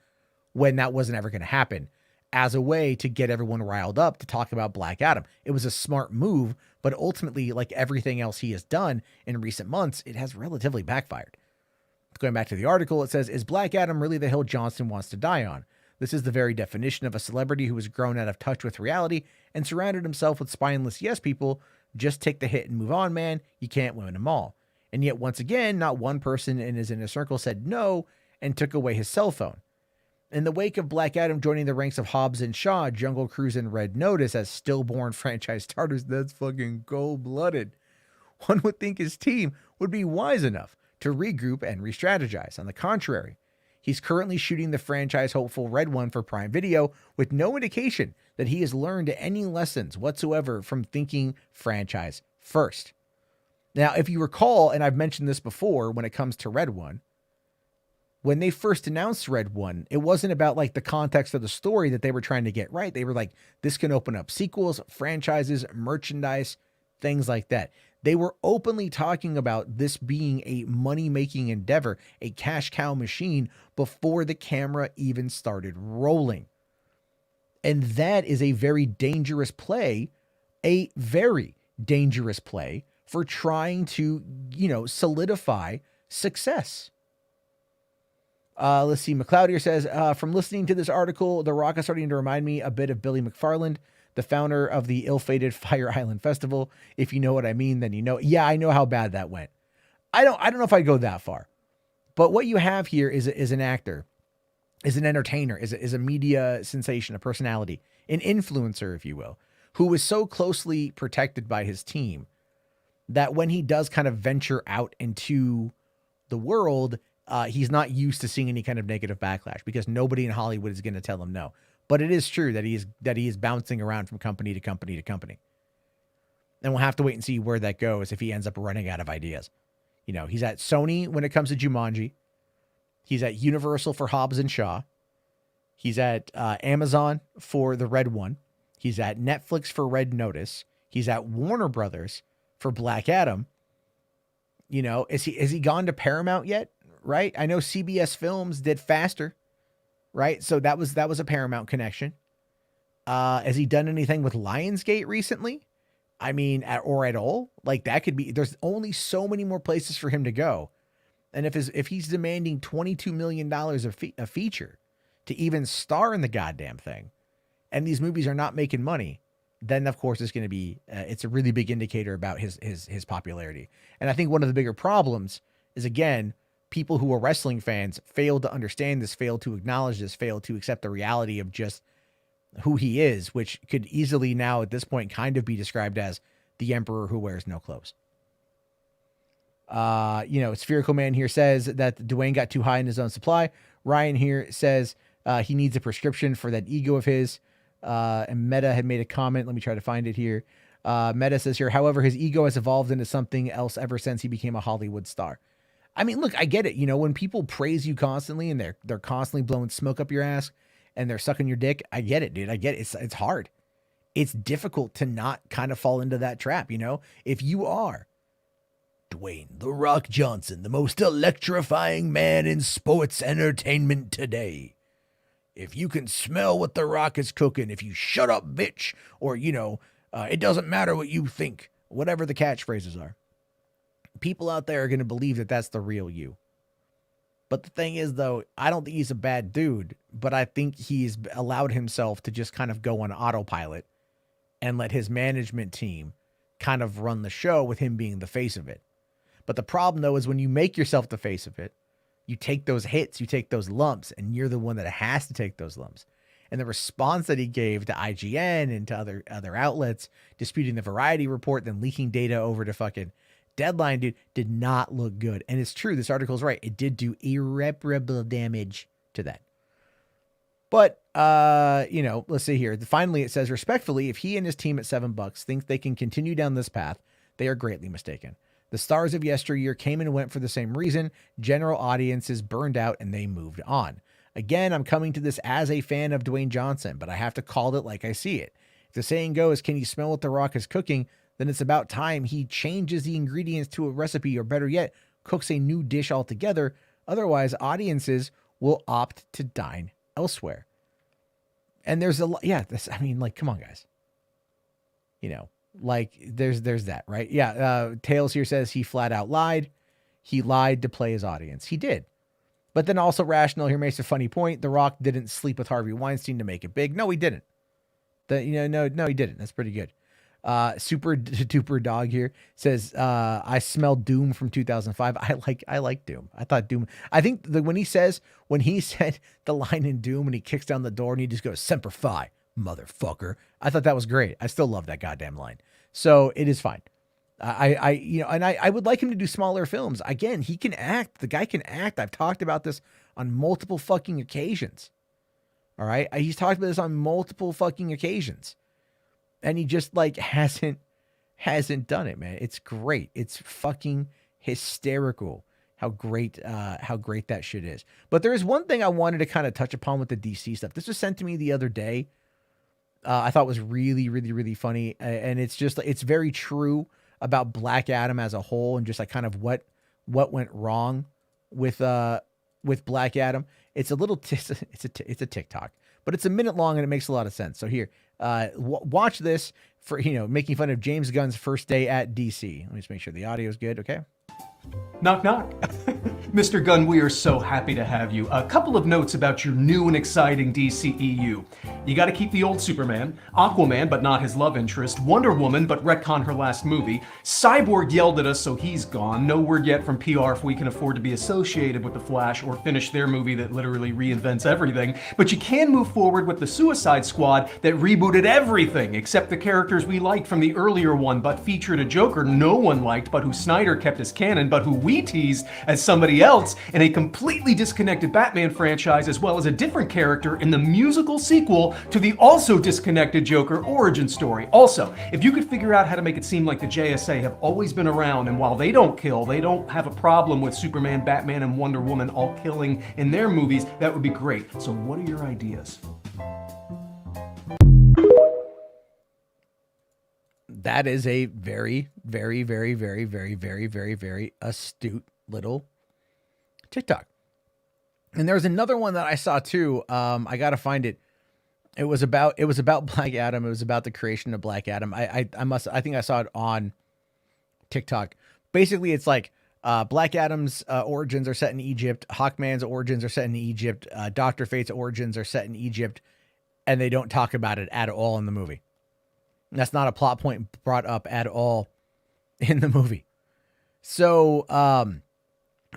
when that wasn't ever going to happen, as a way to get everyone riled up to talk about Black Adam. It was a smart move, but ultimately, like everything else he has done in recent months, it has relatively backfired. Going back to the article, it says, is Black Adam really the hill Johnson wants to die on? This is the very definition of a celebrity who has grown out of touch with reality and surrounded himself with spineless yes people. Just take the hit and move on, man. You can't win them all. And yet, once again, not one person in his inner circle said no and took away his cell phone. In the wake of Black Adam joining the ranks of Hobbs and Shaw, Jungle Cruise, and Red Notice as stillborn franchise starters, that's fucking cold-blooded. One would think his team would be wise enough to regroup and re-strategize. On the contrary, he's currently shooting the franchise hopeful Red One for Prime Video with no indication that he has learned any lessons whatsoever from thinking franchise first. Now, if you recall, and I've mentioned this before when it comes to Red One, when they first announced Red One, it wasn't about like the context of the story that they were trying to get right. They were like, this can open up sequels, franchises, merchandise, things like that. They were openly talking about this being a money-making endeavor, a cash cow machine, before the camera even started rolling. And that is a very dangerous play, for trying to, solidify success. Let's see. McLeod here says, from listening to this article, The Rock is starting to remind me a bit of Billy McFarland, the founder of the ill-fated Fire Island Festival. If you know what I mean, then you know. Yeah, I know how bad that went. I don't know if I'd go that far. But what you have here is an actor, is an entertainer, is a media sensation, a personality, an influencer, if you will, who is so closely protected by his team that when he does kind of venture out into the world, he's not used to seeing any kind of negative backlash because nobody in Hollywood is going to tell him no. But it is true that he is bouncing around from company to company to company. And we'll have to wait and see where that goes if he ends up running out of ideas. He's at Sony when it comes to Jumanji. He's at Universal for Hobbs and Shaw. He's at Amazon for the Red One. He's at Netflix for Red Notice. He's at Warner Brothers for Black Adam. Has he gone to Paramount yet? Right? I know CBS Films did Faster, right? So that was a Paramount connection. Has he done anything with Lionsgate recently? I mean, or at all? Like that could be, there's only so many more places for him to go. And if he's demanding $22 million a feature to even star in the goddamn thing, and these movies are not making money, then of course it's going to be, it's a really big indicator about his popularity. And I think one of the bigger problems is, again, people who are wrestling fans fail to understand this, fail to acknowledge this, fail to accept the reality of just who he is, which could easily now at this point kind of be described as the emperor who wears no clothes. Spherical Man here says that Dwayne got too high in his own supply. Ryan here says he needs a prescription for that ego of his. And Meta had made a comment. Let me try to find it here. Meta says here, however, his ego has evolved into something else ever since he became a Hollywood star. I mean, look, I get it. When people praise you constantly and they're constantly blowing smoke up your ass and they're sucking your dick, I get it, dude. I get it. It's hard. It's difficult to not kind of fall into that trap. If you are Dwayne "The Rock" Johnson, the most electrifying man in sports entertainment today, if you can smell what The Rock is cooking, if you shut up, bitch, or, it doesn't matter what you think, whatever the catchphrases are, people out there are going to believe that that's the real you. But the thing is, though, I don't think he's a bad dude, but I think he's allowed himself to just kind of go on autopilot and let his management team kind of run the show with him being the face of it. But the problem, though, is when you make yourself the face of it, You take those hits, you take those lumps, and you're the one that has to take those lumps. And the response that he gave to IGN and to other outlets disputing the Variety report, then leaking data over to fucking Deadline, dude, did not look good. And it's true. This article's right. It did do irreparable damage to that. But, let's see here. Finally, it says, respectfully, if he and his team at $7 think they can continue down this path, they are greatly mistaken. The stars of yesteryear came and went for the same reason. General audiences burned out and they moved on. Again, I'm coming to this as a fan of Dwayne Johnson, but I have to call it like I see it. If the saying goes, can you smell what The Rock is cooking? Then it's about time he changes the ingredients to a recipe, or better yet, cooks a new dish altogether. Otherwise, audiences will opt to dine elsewhere. And there's a lot. Yeah, come on, guys. There's that, right? Yeah. Tails here says he flat out lied. He lied to play his audience. He did. But then also Rational here makes a funny point. The Rock didn't sleep with Harvey Weinstein to make it big. No, he didn't. No, he didn't. That's pretty good. Super duper dog here says, I smell Doom from 2005. I like Doom. I thought Doom, I think when he said the line in Doom and he kicks down the door and he just goes, Semper Fi, motherfucker. I thought that was great. I still love that goddamn line. So it is fine. I would like him to do smaller films. Again, he can act. The guy can act. I've talked about this on multiple fucking occasions. All right. He's talked about this on multiple fucking occasions. And he just hasn't done it, man. It's great. It's fucking hysterical how great that shit is. But there is one thing I wanted to kind of touch upon with the DC stuff. This was sent to me the other day. I thought was really, really, really funny. And it's just, it's very true about Black Adam as a whole and just kind of what went wrong with Black Adam. It's a little, it's a TikTok, but it's a minute long and it makes a lot of sense. So here, watch this for, making fun of James Gunn's first day at DC. Let me just make sure the audio is good. Okay. Knock, knock. Mr. Gunn, we are so happy to have you. A couple of notes about your new and exciting DCEU. You got to keep the old Superman, Aquaman, but not his love interest, Wonder Woman, but retcon her last movie. Cyborg yelled at us, so he's gone. No word yet from PR if we can afford to be associated with The Flash or finish their movie that literally reinvents everything. But you can move forward with the Suicide Squad that rebooted everything except the characters we liked from the earlier one, but featured a Joker no one liked, but who Snyder kept as canon, but who we teased as somebody else in a completely disconnected Batman franchise, as well as a different character in the musical sequel to the also disconnected Joker origin story. Also, if you could figure out how to make it seem like the JSA have always been around, and while they don't kill, they don't have a problem with Superman, Batman, and Wonder Woman all killing in their movies, that would be great. So what are your ideas? That is a very, very, very, very, very, very, very, very astute little TikTok. And there's another one that I saw too. I got to find it. It was about Black Adam. It was about the creation of Black Adam. I think I saw it on TikTok. Basically, it's like Black Adam's origins are set in Egypt. Hawkman's origins are set in Egypt. Dr. Fate's origins are set in Egypt, and they don't talk about it at all in the movie. That's not a plot point brought up at all in the movie. So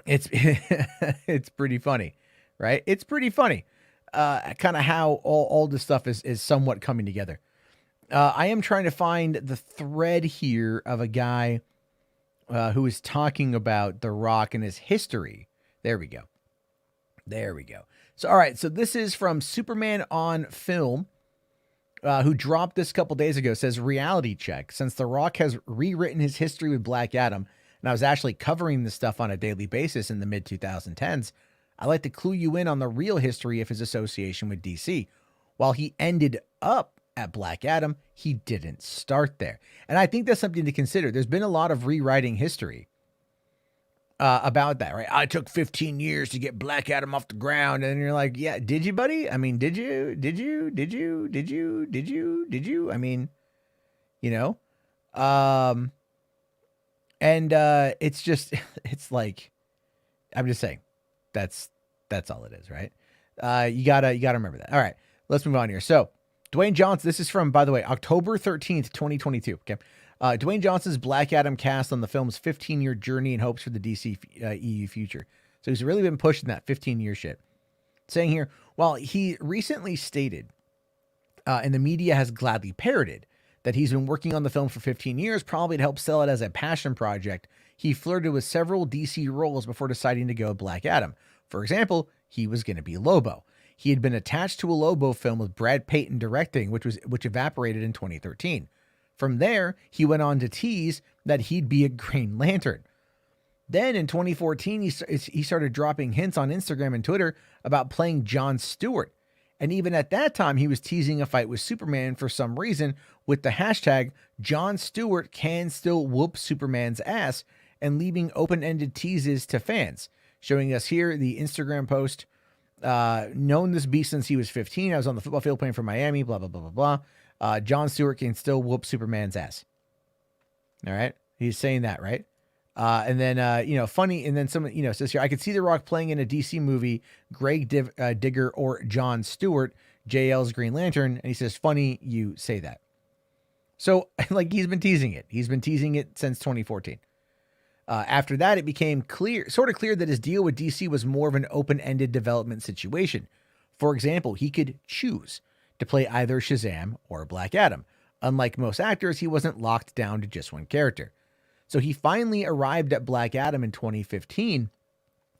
it's it's pretty funny, right? It's pretty funny. Kind of how all this stuff is somewhat coming together. I am trying to find the thread here of a guy who is talking about The Rock and his history. There we go. So, all right. So this is from Superman on Film. Who dropped this a couple days ago, says, reality check. Since The Rock has rewritten his history with Black Adam, and I was actually covering this stuff on a daily basis in the mid-2010s, I'd like to clue you in on the real history of his association with DC. While he ended up at Black Adam, he didn't start there. And I think that's something to consider. There's been a lot of rewriting history about that, right? I took 15 years to get Black Adam off the ground. And you're like, yeah, did you, buddy? I mean, did you? I mean, it's just, it's like, I'm just saying that's all it is, right? You gotta remember that. All right, let's move on here. So Dwayne Johnson, this is from, by the way, October 13th, 2022. Okay. Dwayne Johnson's Black Adam cast on the film's 15-year journey and hopes for the DC EU future. So he's really been pushing that 15-year shit. Saying here, while he recently stated, and the media has gladly parroted, that he's been working on the film for 15 years, probably to help sell it as a passion project, he flirted with several DC roles before deciding to go Black Adam. For example, he was going to be Lobo. He had been attached to a Lobo film with Brad Payton directing, which evaporated in 2013. From there, he went on to tease that he'd be a Green Lantern. Then in 2014, he started dropping hints on Instagram and Twitter about playing Jon Stewart. And even at that time, he was teasing a fight with Superman for some reason with the hashtag Jon Stewart can still whoop Superman's ass, and leaving open-ended teases to fans. Showing us here the Instagram post, known this beast since he was 15. I was on the football field playing for Miami, blah, blah, blah, blah, blah. Jon Stewart can still whoop Superman's ass. All right. He's saying that, right? And then, funny. And then someone, says here, I could see The Rock playing in a DC movie, Greg Digger or Jon Stewart, JL's Green Lantern. And he says, funny you say that. So like he's been teasing it. He's been teasing it since 2014. After that, it became sort of clear that his deal with DC was more of an open-ended development situation. For example, he could choose to play either Shazam or Black Adam. Unlike most actors, he wasn't locked down to just one character. So he finally arrived at Black Adam in 2015,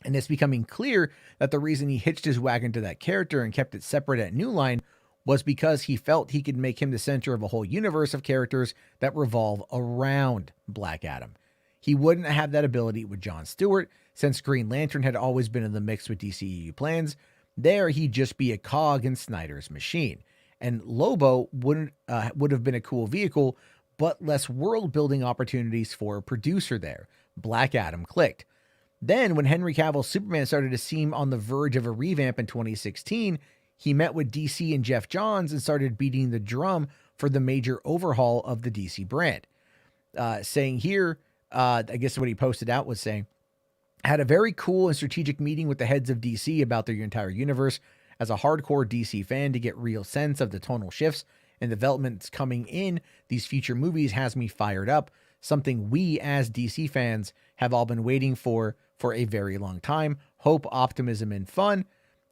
and it's becoming clear that the reason he hitched his wagon to that character and kept it separate at New Line was because he felt he could make him the center of a whole universe of characters that revolve around Black Adam. He wouldn't have that ability with Jon Stewart, since Green Lantern had always been in the mix with DCEU plans. There, he'd just be a cog in Snyder's machine. And Lobo would have been a cool vehicle, but less world-building opportunities for a producer there. Black Adam clicked. Then, when Henry Cavill's Superman started to seem on the verge of a revamp in 2016, he met with DC and Jeff Johns and started beating the drum for the major overhaul of the DC brand. Saying here, I guess what he posted out was saying, had a very cool and strategic meeting with the heads of DC about their entire universe. As a hardcore DC fan, to get real sense of the tonal shifts and developments coming in these future movies has me fired up, something we as DC fans have all been waiting for a very long time. Hope, optimism, and fun.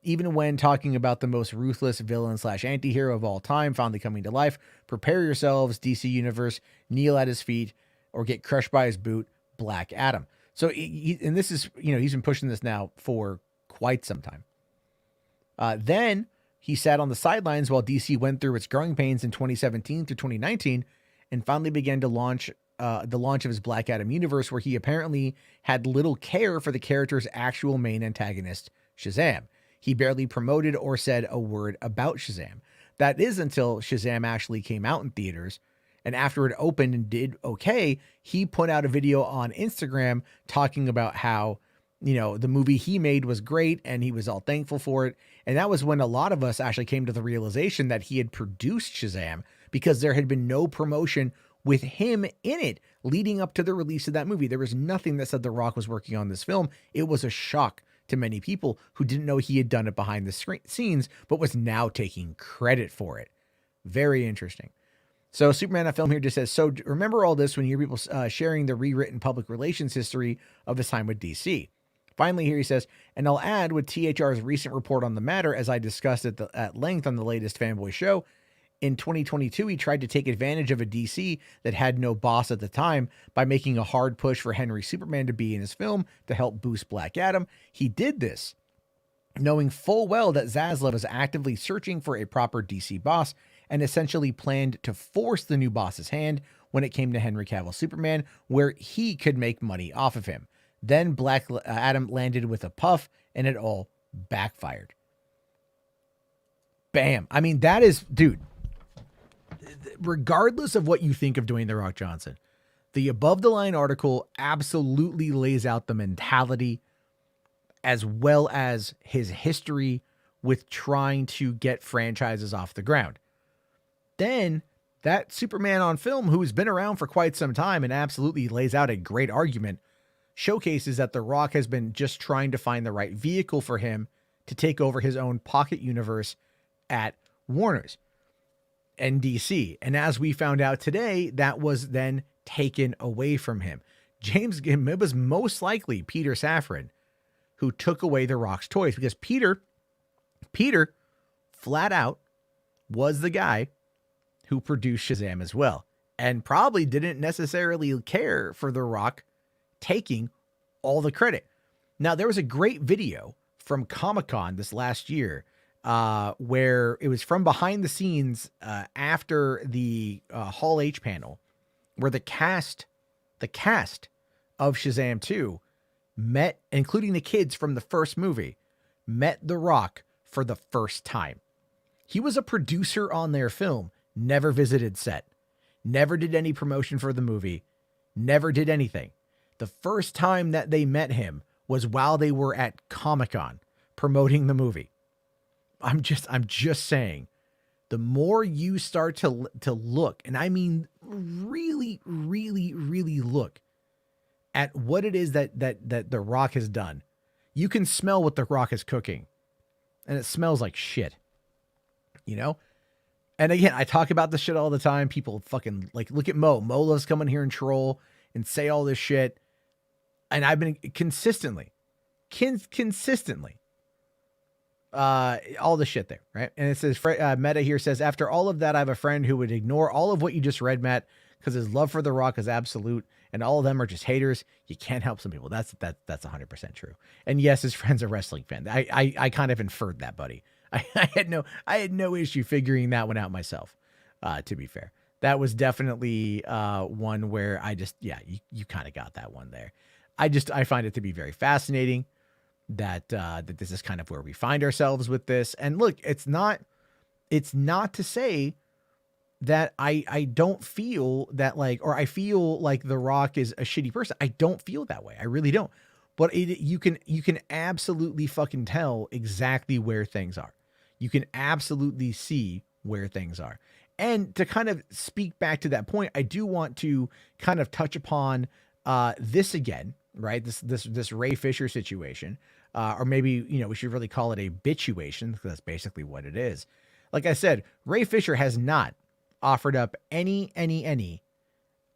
Even when talking about the most ruthless villain / antihero of all time finally coming to life, prepare yourselves, DC Universe, kneel at his feet, or get crushed by his boot, Black Adam. So, and this is, he's been pushing this now for quite some time. Then he sat on the sidelines while DC went through its growing pains in 2017 to 2019 and finally began to launch the launch of his Black Adam universe, where he apparently had little care for the character's actual main antagonist, Shazam. He barely promoted or said a word about Shazam. That is until Shazam actually came out in theaters. And after it opened and did okay, he put out a video on Instagram talking about how, the movie he made was great and he was all thankful for it. And that was when a lot of us actually came to the realization that he had produced Shazam, because there had been no promotion with him in it leading up to the release of that movie. There was nothing that said The Rock was working on this film. It was a shock to many people who didn't know he had done it behind the scenes, but was now taking credit for it. Very interesting. So Superman, a film here, just says, so remember all this when you hear people sharing the rewritten public relations history of his time with DC. Finally, here he says, and I'll add with THR's recent report on the matter, as I discussed at length on the latest Fanboy show, in 2022, he tried to take advantage of a DC that had no boss at the time by making a hard push for Henry Superman to be in his film to help boost Black Adam. He did this knowing full well that Zaslav was actively searching for a proper DC boss and essentially planned to force the new boss's hand when it came to Henry Cavill Superman, where he could make money off of him. Then Black Adam landed with a puff and it all backfired. Bam. I mean, that is, dude, regardless of what you think of Dwayne "The Rock" Johnson, the Above the Line article absolutely lays out the mentality as well as his history with trying to get franchises off the ground. Then that Superman on film, who's been around for quite some time and absolutely lays out a great argument, showcases that The Rock has been just trying to find the right vehicle for him to take over his own pocket universe at Warner's and DC. And as we found out today, that was then taken away from him. It was most likely Peter Safran who took away The Rock's toys, because Peter flat out was the guy who produced Shazam as well, and probably didn't necessarily care for The Rock taking all the credit. Now, there was a great video from Comic-Con this last year where it was from behind the scenes after the Hall H panel, where the cast of Shazam 2 met, including the kids from the first movie, met The Rock for the first time. He was a producer on their film, never visited set, never did any promotion for the movie, never did anything. The first time that they met him was while they were at Comic-Con promoting the movie. I'm just saying, the more you start to look, and I mean really, really, really look at what it is that The Rock has done, you can smell what The Rock is cooking, and it smells like shit, you know? And again, I talk about this shit all the time. People fucking like, look at Mo. Mo loves coming here and troll and say all this shit. And I've been consistently, all the shit there, right? And it says, Meta here says, after all of that, I have a friend who would ignore all of what you just read, Matt, because his love for The Rock is absolute, and all of them are just haters. You can't help some people. That's 100% true. And yes, his friend's a wrestling fan. I kind of inferred that, buddy. I had no issue figuring that one out myself. To be fair, that was definitely one where I just, you kind of got that one there. I find it to be very fascinating that this is kind of where we find ourselves with this. And look, it's not to say that I don't feel that or I feel like The Rock is a shitty person. I don't feel that way. I really don't. But you can absolutely fucking tell exactly where things are. You can absolutely see where things are. And to kind of speak back to that point, I do want to kind of touch upon this again, right? This Ray Fisher situation, or maybe, we should really call it a bitchuation, because that's basically what it is. Like I said, Ray Fisher has not offered up any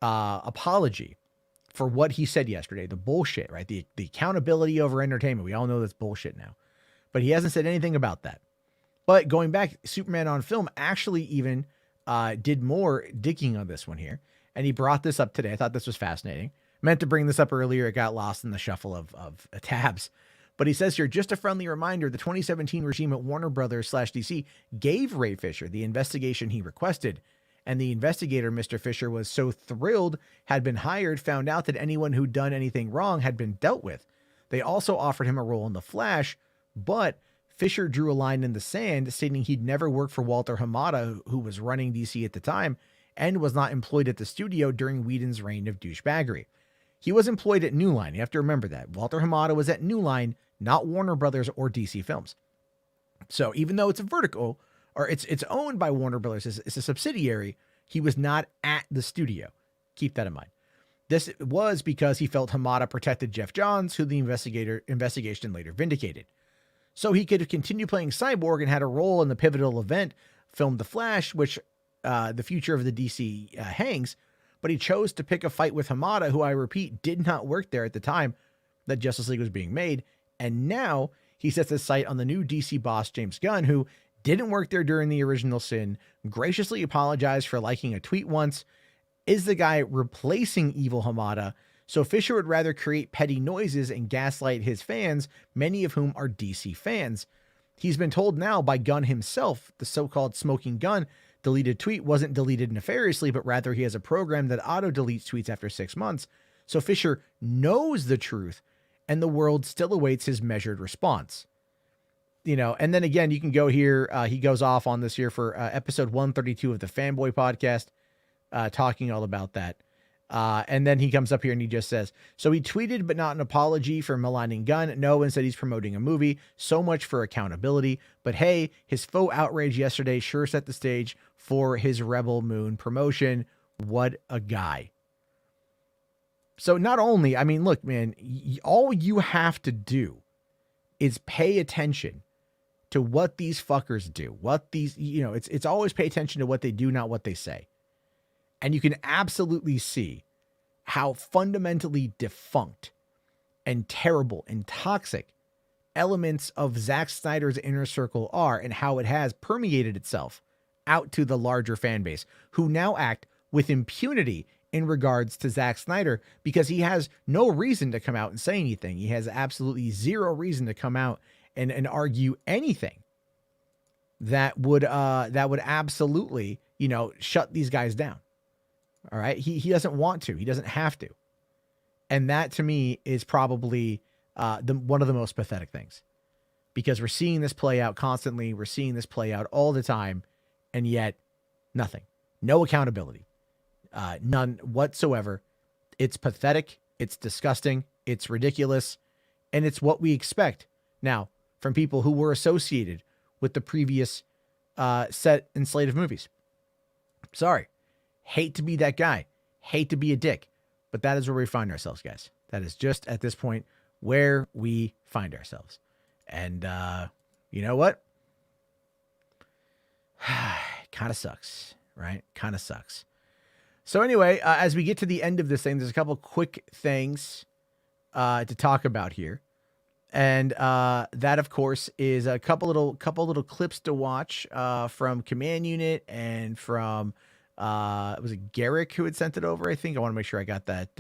apology for what he said yesterday, the bullshit, right? The accountability over entertainment. We all know that's bullshit now, but he hasn't said anything about that. But going back, Superman on Film actually even did more digging on this one here. And he brought this up today. I thought this was fascinating. Meant to bring this up earlier. It got lost in the shuffle of tabs. But he says here, just a friendly reminder, the 2017 regime at Warner Brothers / DC gave Ray Fisher the investigation he requested. And the investigator, Mr. Fisher, was so thrilled, had been hired, found out that anyone who'd done anything wrong had been dealt with. They also offered him a role in The Flash, but Fisher drew a line in the sand, stating he'd never worked for Walter Hamada, who was running DC at the time, and was not employed at the studio during Whedon's reign of douchebaggery. He was employed at New Line. You have to remember that. Walter Hamada was at New Line, not Warner Brothers or DC Films. So even though it's a vertical, or it's owned by Warner Brothers, it's a subsidiary, he was not at the studio. Keep that in mind. This was because he felt Hamada protected Jeff Johns, who the investigation later vindicated. So he could continue playing Cyborg and had a role in the pivotal event filmed The Flash, which the future of the DC hangs, but he chose to pick a fight with Hamada, who I repeat, did not work there at the time that Justice League was being made. And now he sets his sight on the new DC boss, James Gunn, who didn't work there during the original sin, graciously apologized for liking a tweet once, is the guy replacing evil Hamada. So Fisher would rather create petty noises and gaslight his fans, many of whom are DC fans. He's been told now by Gunn himself, the so-called smoking gun deleted tweet wasn't deleted nefariously, but rather he has a program that auto-deletes tweets after 6 months. So Fisher knows the truth, and the world still awaits his measured response. And then again, you can go here. He goes off on this here for episode 132 of the Fanboy podcast, talking all about that. And then he comes up here and he just says, so he tweeted, but not an apology for maligning Gunn. No, instead he's promoting a movie. So much for accountability. But hey, his faux outrage yesterday sure set the stage for his Rebel Moon promotion. What a guy. So not only, look, man, all you have to do is pay attention to what these fuckers do. What these, it's always pay attention to what they do, not what they say. And you can absolutely see how fundamentally defunct and terrible and toxic elements of Zack Snyder's inner circle are and how it has permeated itself out to the larger fan base, who now act with impunity in regards to Zack Snyder because he has no reason to come out and say anything. He has absolutely zero reason to come out and argue anything that would absolutely, shut these guys down. All right. He doesn't want to, he doesn't have to. And that to me is probably one of the most pathetic things, because we're seeing this play out constantly. We're seeing this play out all the time. And yet nothing, no accountability, none whatsoever. It's pathetic. It's disgusting. It's ridiculous. And it's what we expect now from people who were associated with the previous set and slate of movies. Sorry. Hate to be that guy. Hate to be a dick. But that is where we find ourselves, guys. That is just at this point where we find ourselves. And you know what? Kind of sucks, right? Kind of sucks. So anyway, as we get to the end of this thing, there's a couple quick things to talk about here. And that, of course, is a couple little clips to watch from Command Unit and from was it Garrick who had sent it over? I think I want to make sure I got that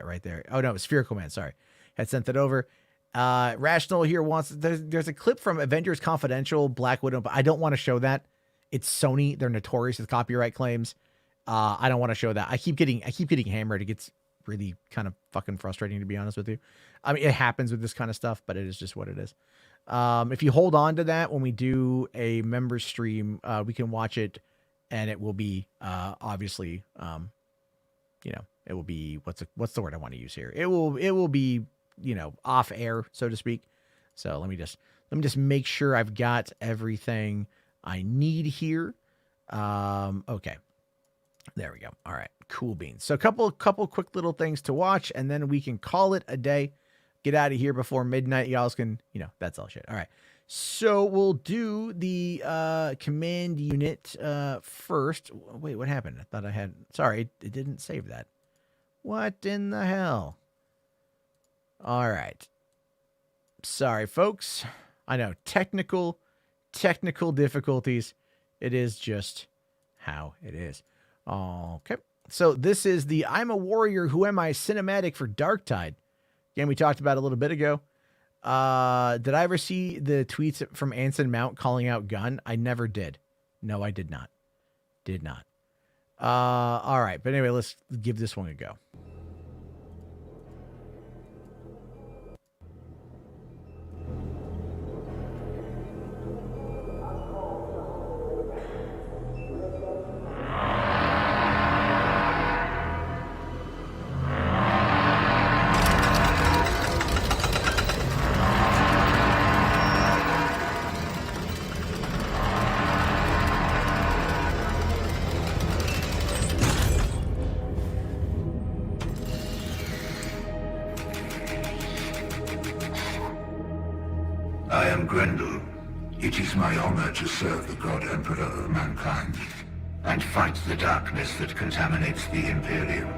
right there. Oh no, it was Spherical Man. Sorry, had sent it over. Rational here wants there's a clip from Avengers Confidential Black Widow, but I don't want to show that. It's Sony. They're notorious with copyright claims. I don't want to show that. I keep getting hammered. It gets really kind of fucking frustrating, to be honest with you. I mean, it happens with this kind of stuff, but it is just what it is. If you hold on to that when we do a member stream, we can watch it, and it will be obviously, it will be what's the word I want to use here? It will be off air, so to speak. So let me just make sure I've got everything I need here. Okay. There we go. All right. Cool beans. So a couple quick little things to watch, and then we can call it a day. Get out of here before midnight. Y'all can, that's all shit. All right. So we'll do the Command Unit first. Wait, what happened? I thought I had, sorry, it didn't save that. What in the hell? All right. Sorry, folks. I know, technical difficulties. It is just how it is. Okay. So this is the I'm a Warrior, Who Am I cinematic for Darktide. Again, we talked about it a little bit ago. Did I ever see the tweets from Anson Mount calling out Gunn? I never did. No, I did not. All right. But anyway, let's give this one a go. To serve the God Emperor of mankind and fight the darkness that contaminates the Imperium.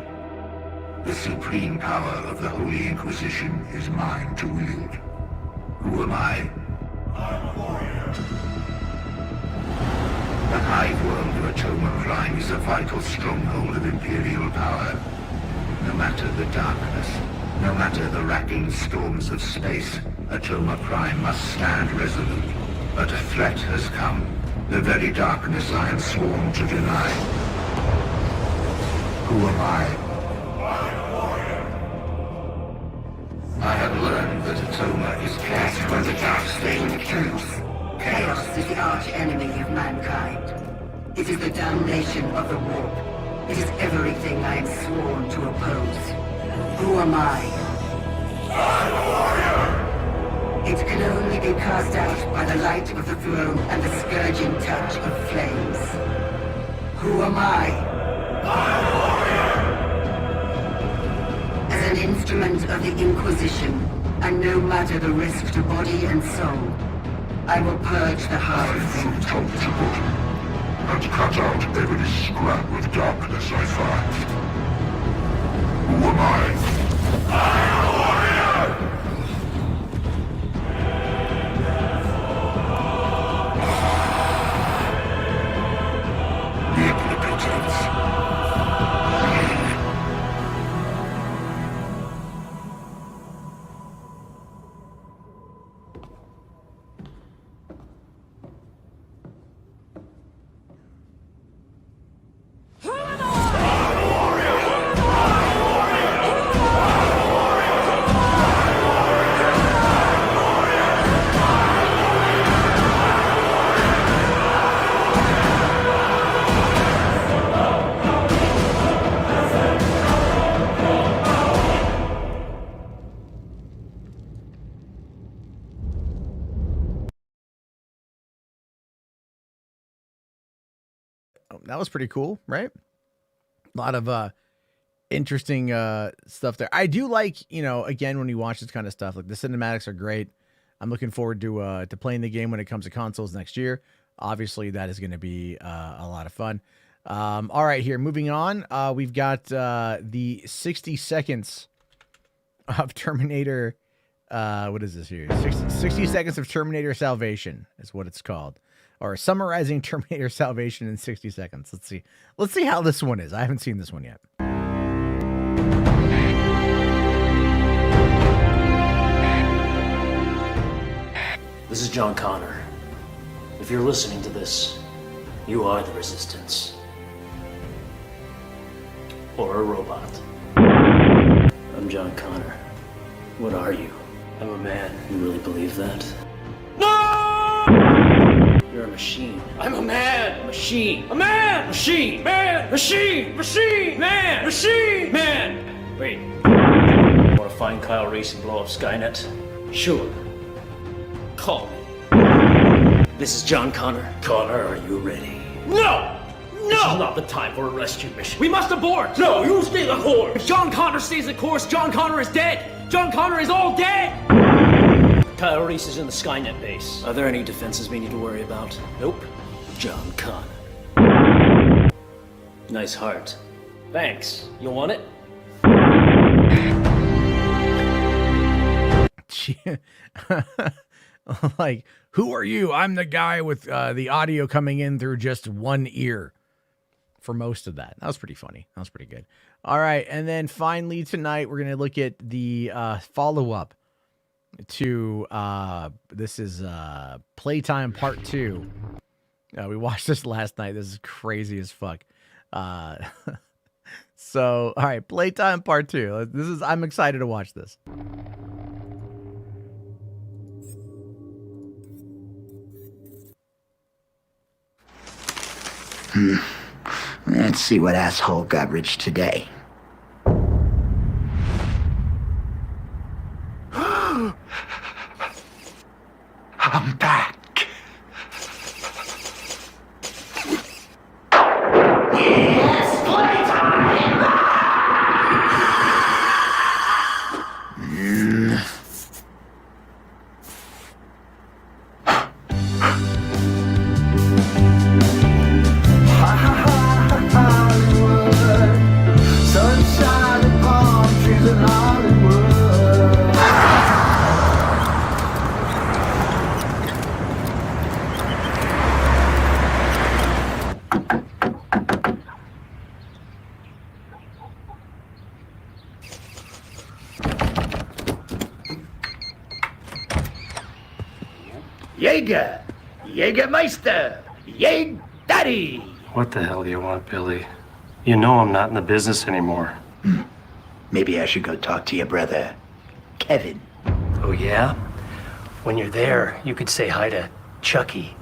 The supreme power of the Holy Inquisition is mine to wield. Who am I? I'm a warrior. The hive world of Atoma Prime is a vital stronghold of Imperial power. No matter the darkness, no matter the racking storms of space, Atoma Prime must stand resolute. But a threat has come, the very darkness I am sworn to deny. Who am I? I'm a warrior. I have learned that Atoma is cast by the dark stain of truth. Chaos is the arch enemy of mankind. It is the damnation of the warp. It is everything I am sworn to oppose. Who am I? I'm a warrior! It can only be cast out by the light of the throne and the scourging touch of flames. Who am I? I'm a warrior! As an instrument of the Inquisition, and no matter the risk to body and soul, I will purge the hive from top to bottom, and cut out every scrap of darkness I find. Who am I? I'm a warrior! that was pretty cool, right? A lot of interesting stuff there. I do like, again, when you watch this kind of stuff, like the cinematics are great. I'm looking forward to playing the game when it comes to consoles next year. Obviously, that is going to be a lot of fun. All right, here, moving on. We've got the 60 seconds of Terminator. What is this here? 60 seconds of Terminator Salvation is what it's called. Or summarizing Terminator Salvation in 60 seconds. Let's see. Let's see how this one is. I haven't seen this one yet. This is John Connor. If you're listening to this, you are the Resistance. Or a robot. I'm John Connor. What are you? I'm a man. You really believe that? No! You're a machine. I'm a man! A machine! A man! Machine! Man! Machine! Machine! Man! Machine! Man! Wait. Want to find Kyle Reese and blow up Skynet? Sure. Call me. This is John Connor. Connor, are you ready? No! No! This is not the time for a rescue mission. We must abort! No, you stay the course! If John Connor stays the course, John Connor is dead! John Connor is all dead! Kyle Reese is in the Skynet base. Are there any defenses we need to worry about? Nope. John Connor. Nice heart. Thanks. You want it? Like, who are you? I'm the guy with the audio coming in through just one ear for most of that. That was pretty funny. That was pretty good. All right. And then finally tonight, we're going to look at the follow-up to this is Playtime Part 2. We watched this last night. This is crazy as fuck. So, all right, Playtime Part 2. I'm excited to watch this. Let's see what asshole got rich today. I'm back. It's playtime! Sunshine and palm trees in Hollywood. Jaeger! Jägermeister! Jäg Daddy! What the hell do you want, Billy? You know I'm not in the business anymore. Maybe I should go talk to your brother, Kevin. Oh, yeah? When you're there, you could say hi to Chucky.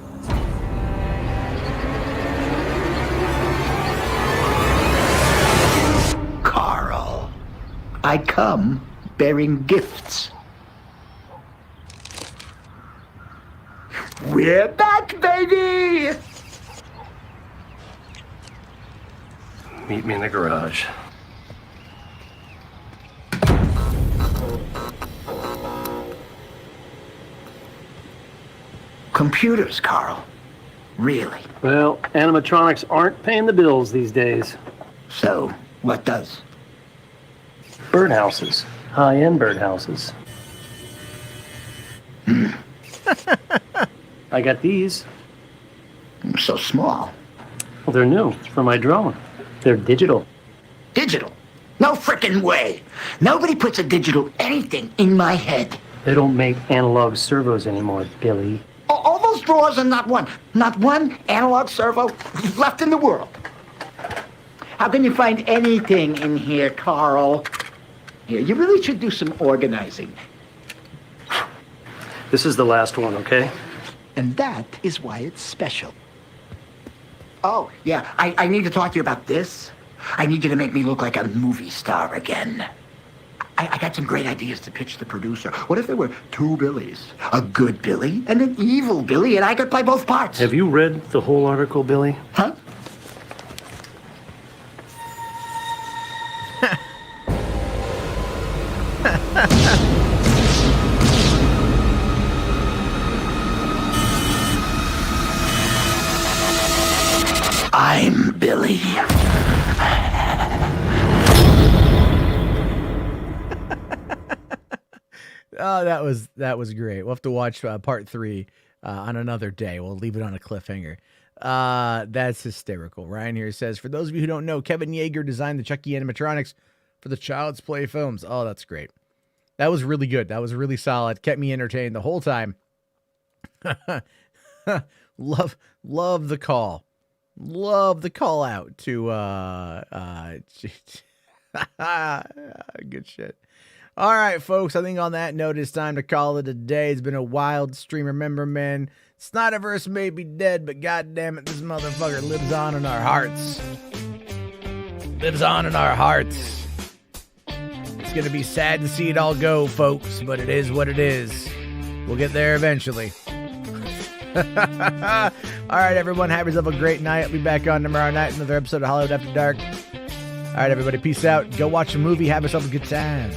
Carl. I come bearing gifts. We're back, baby! Meet me in the garage. Computers, Carl. Really? Well, animatronics aren't paying the bills these days. So, what does? Birdhouses. High-end birdhouses. I got these. So small. Well, they're new for my drone. They're digital. Digital? No frickin' way. Nobody puts a digital anything in my head. They don't make analog servos anymore, Billy. All those drawers and not one analog servo left in the world. How can you find anything in here, Carl? Here, you really should do some organizing. This is the last one, okay? And that is why it's special. Oh, yeah, I need to talk to you about this. I need you to make me look like a movie star again. I got some great ideas to pitch the producer. What if there were two Billies? A good Billy and an evil Billy, and I could play both parts. Have you read the whole article, Billy? Huh? time, Billy. Oh, that was great. We'll have to watch part 3 on another day. We'll leave it on a cliffhanger. That's hysterical. Ryan here says, for those of you who don't know, Kevin Yeager designed the Chucky animatronics for the Child's Play films. Oh, that's great. That was really good. That was really solid. Kept me entertained the whole time. Love the call. Love the call out to good shit. All right, folks. I think on that note, it's time to call it a day. It's been a wild stream. Remember, man, SNYDERVERSE may be dead, but goddamn it, this motherfucker lives on in our hearts. Lives on in our hearts. It's gonna be sad to see it all go, folks, but it is what it is. We'll get there eventually. All right, everyone, have yourself a great night. I'll be back on tomorrow night, another episode of Hollywood After Dark. All right, everybody, peace out. Go watch a movie. Have yourself a good time.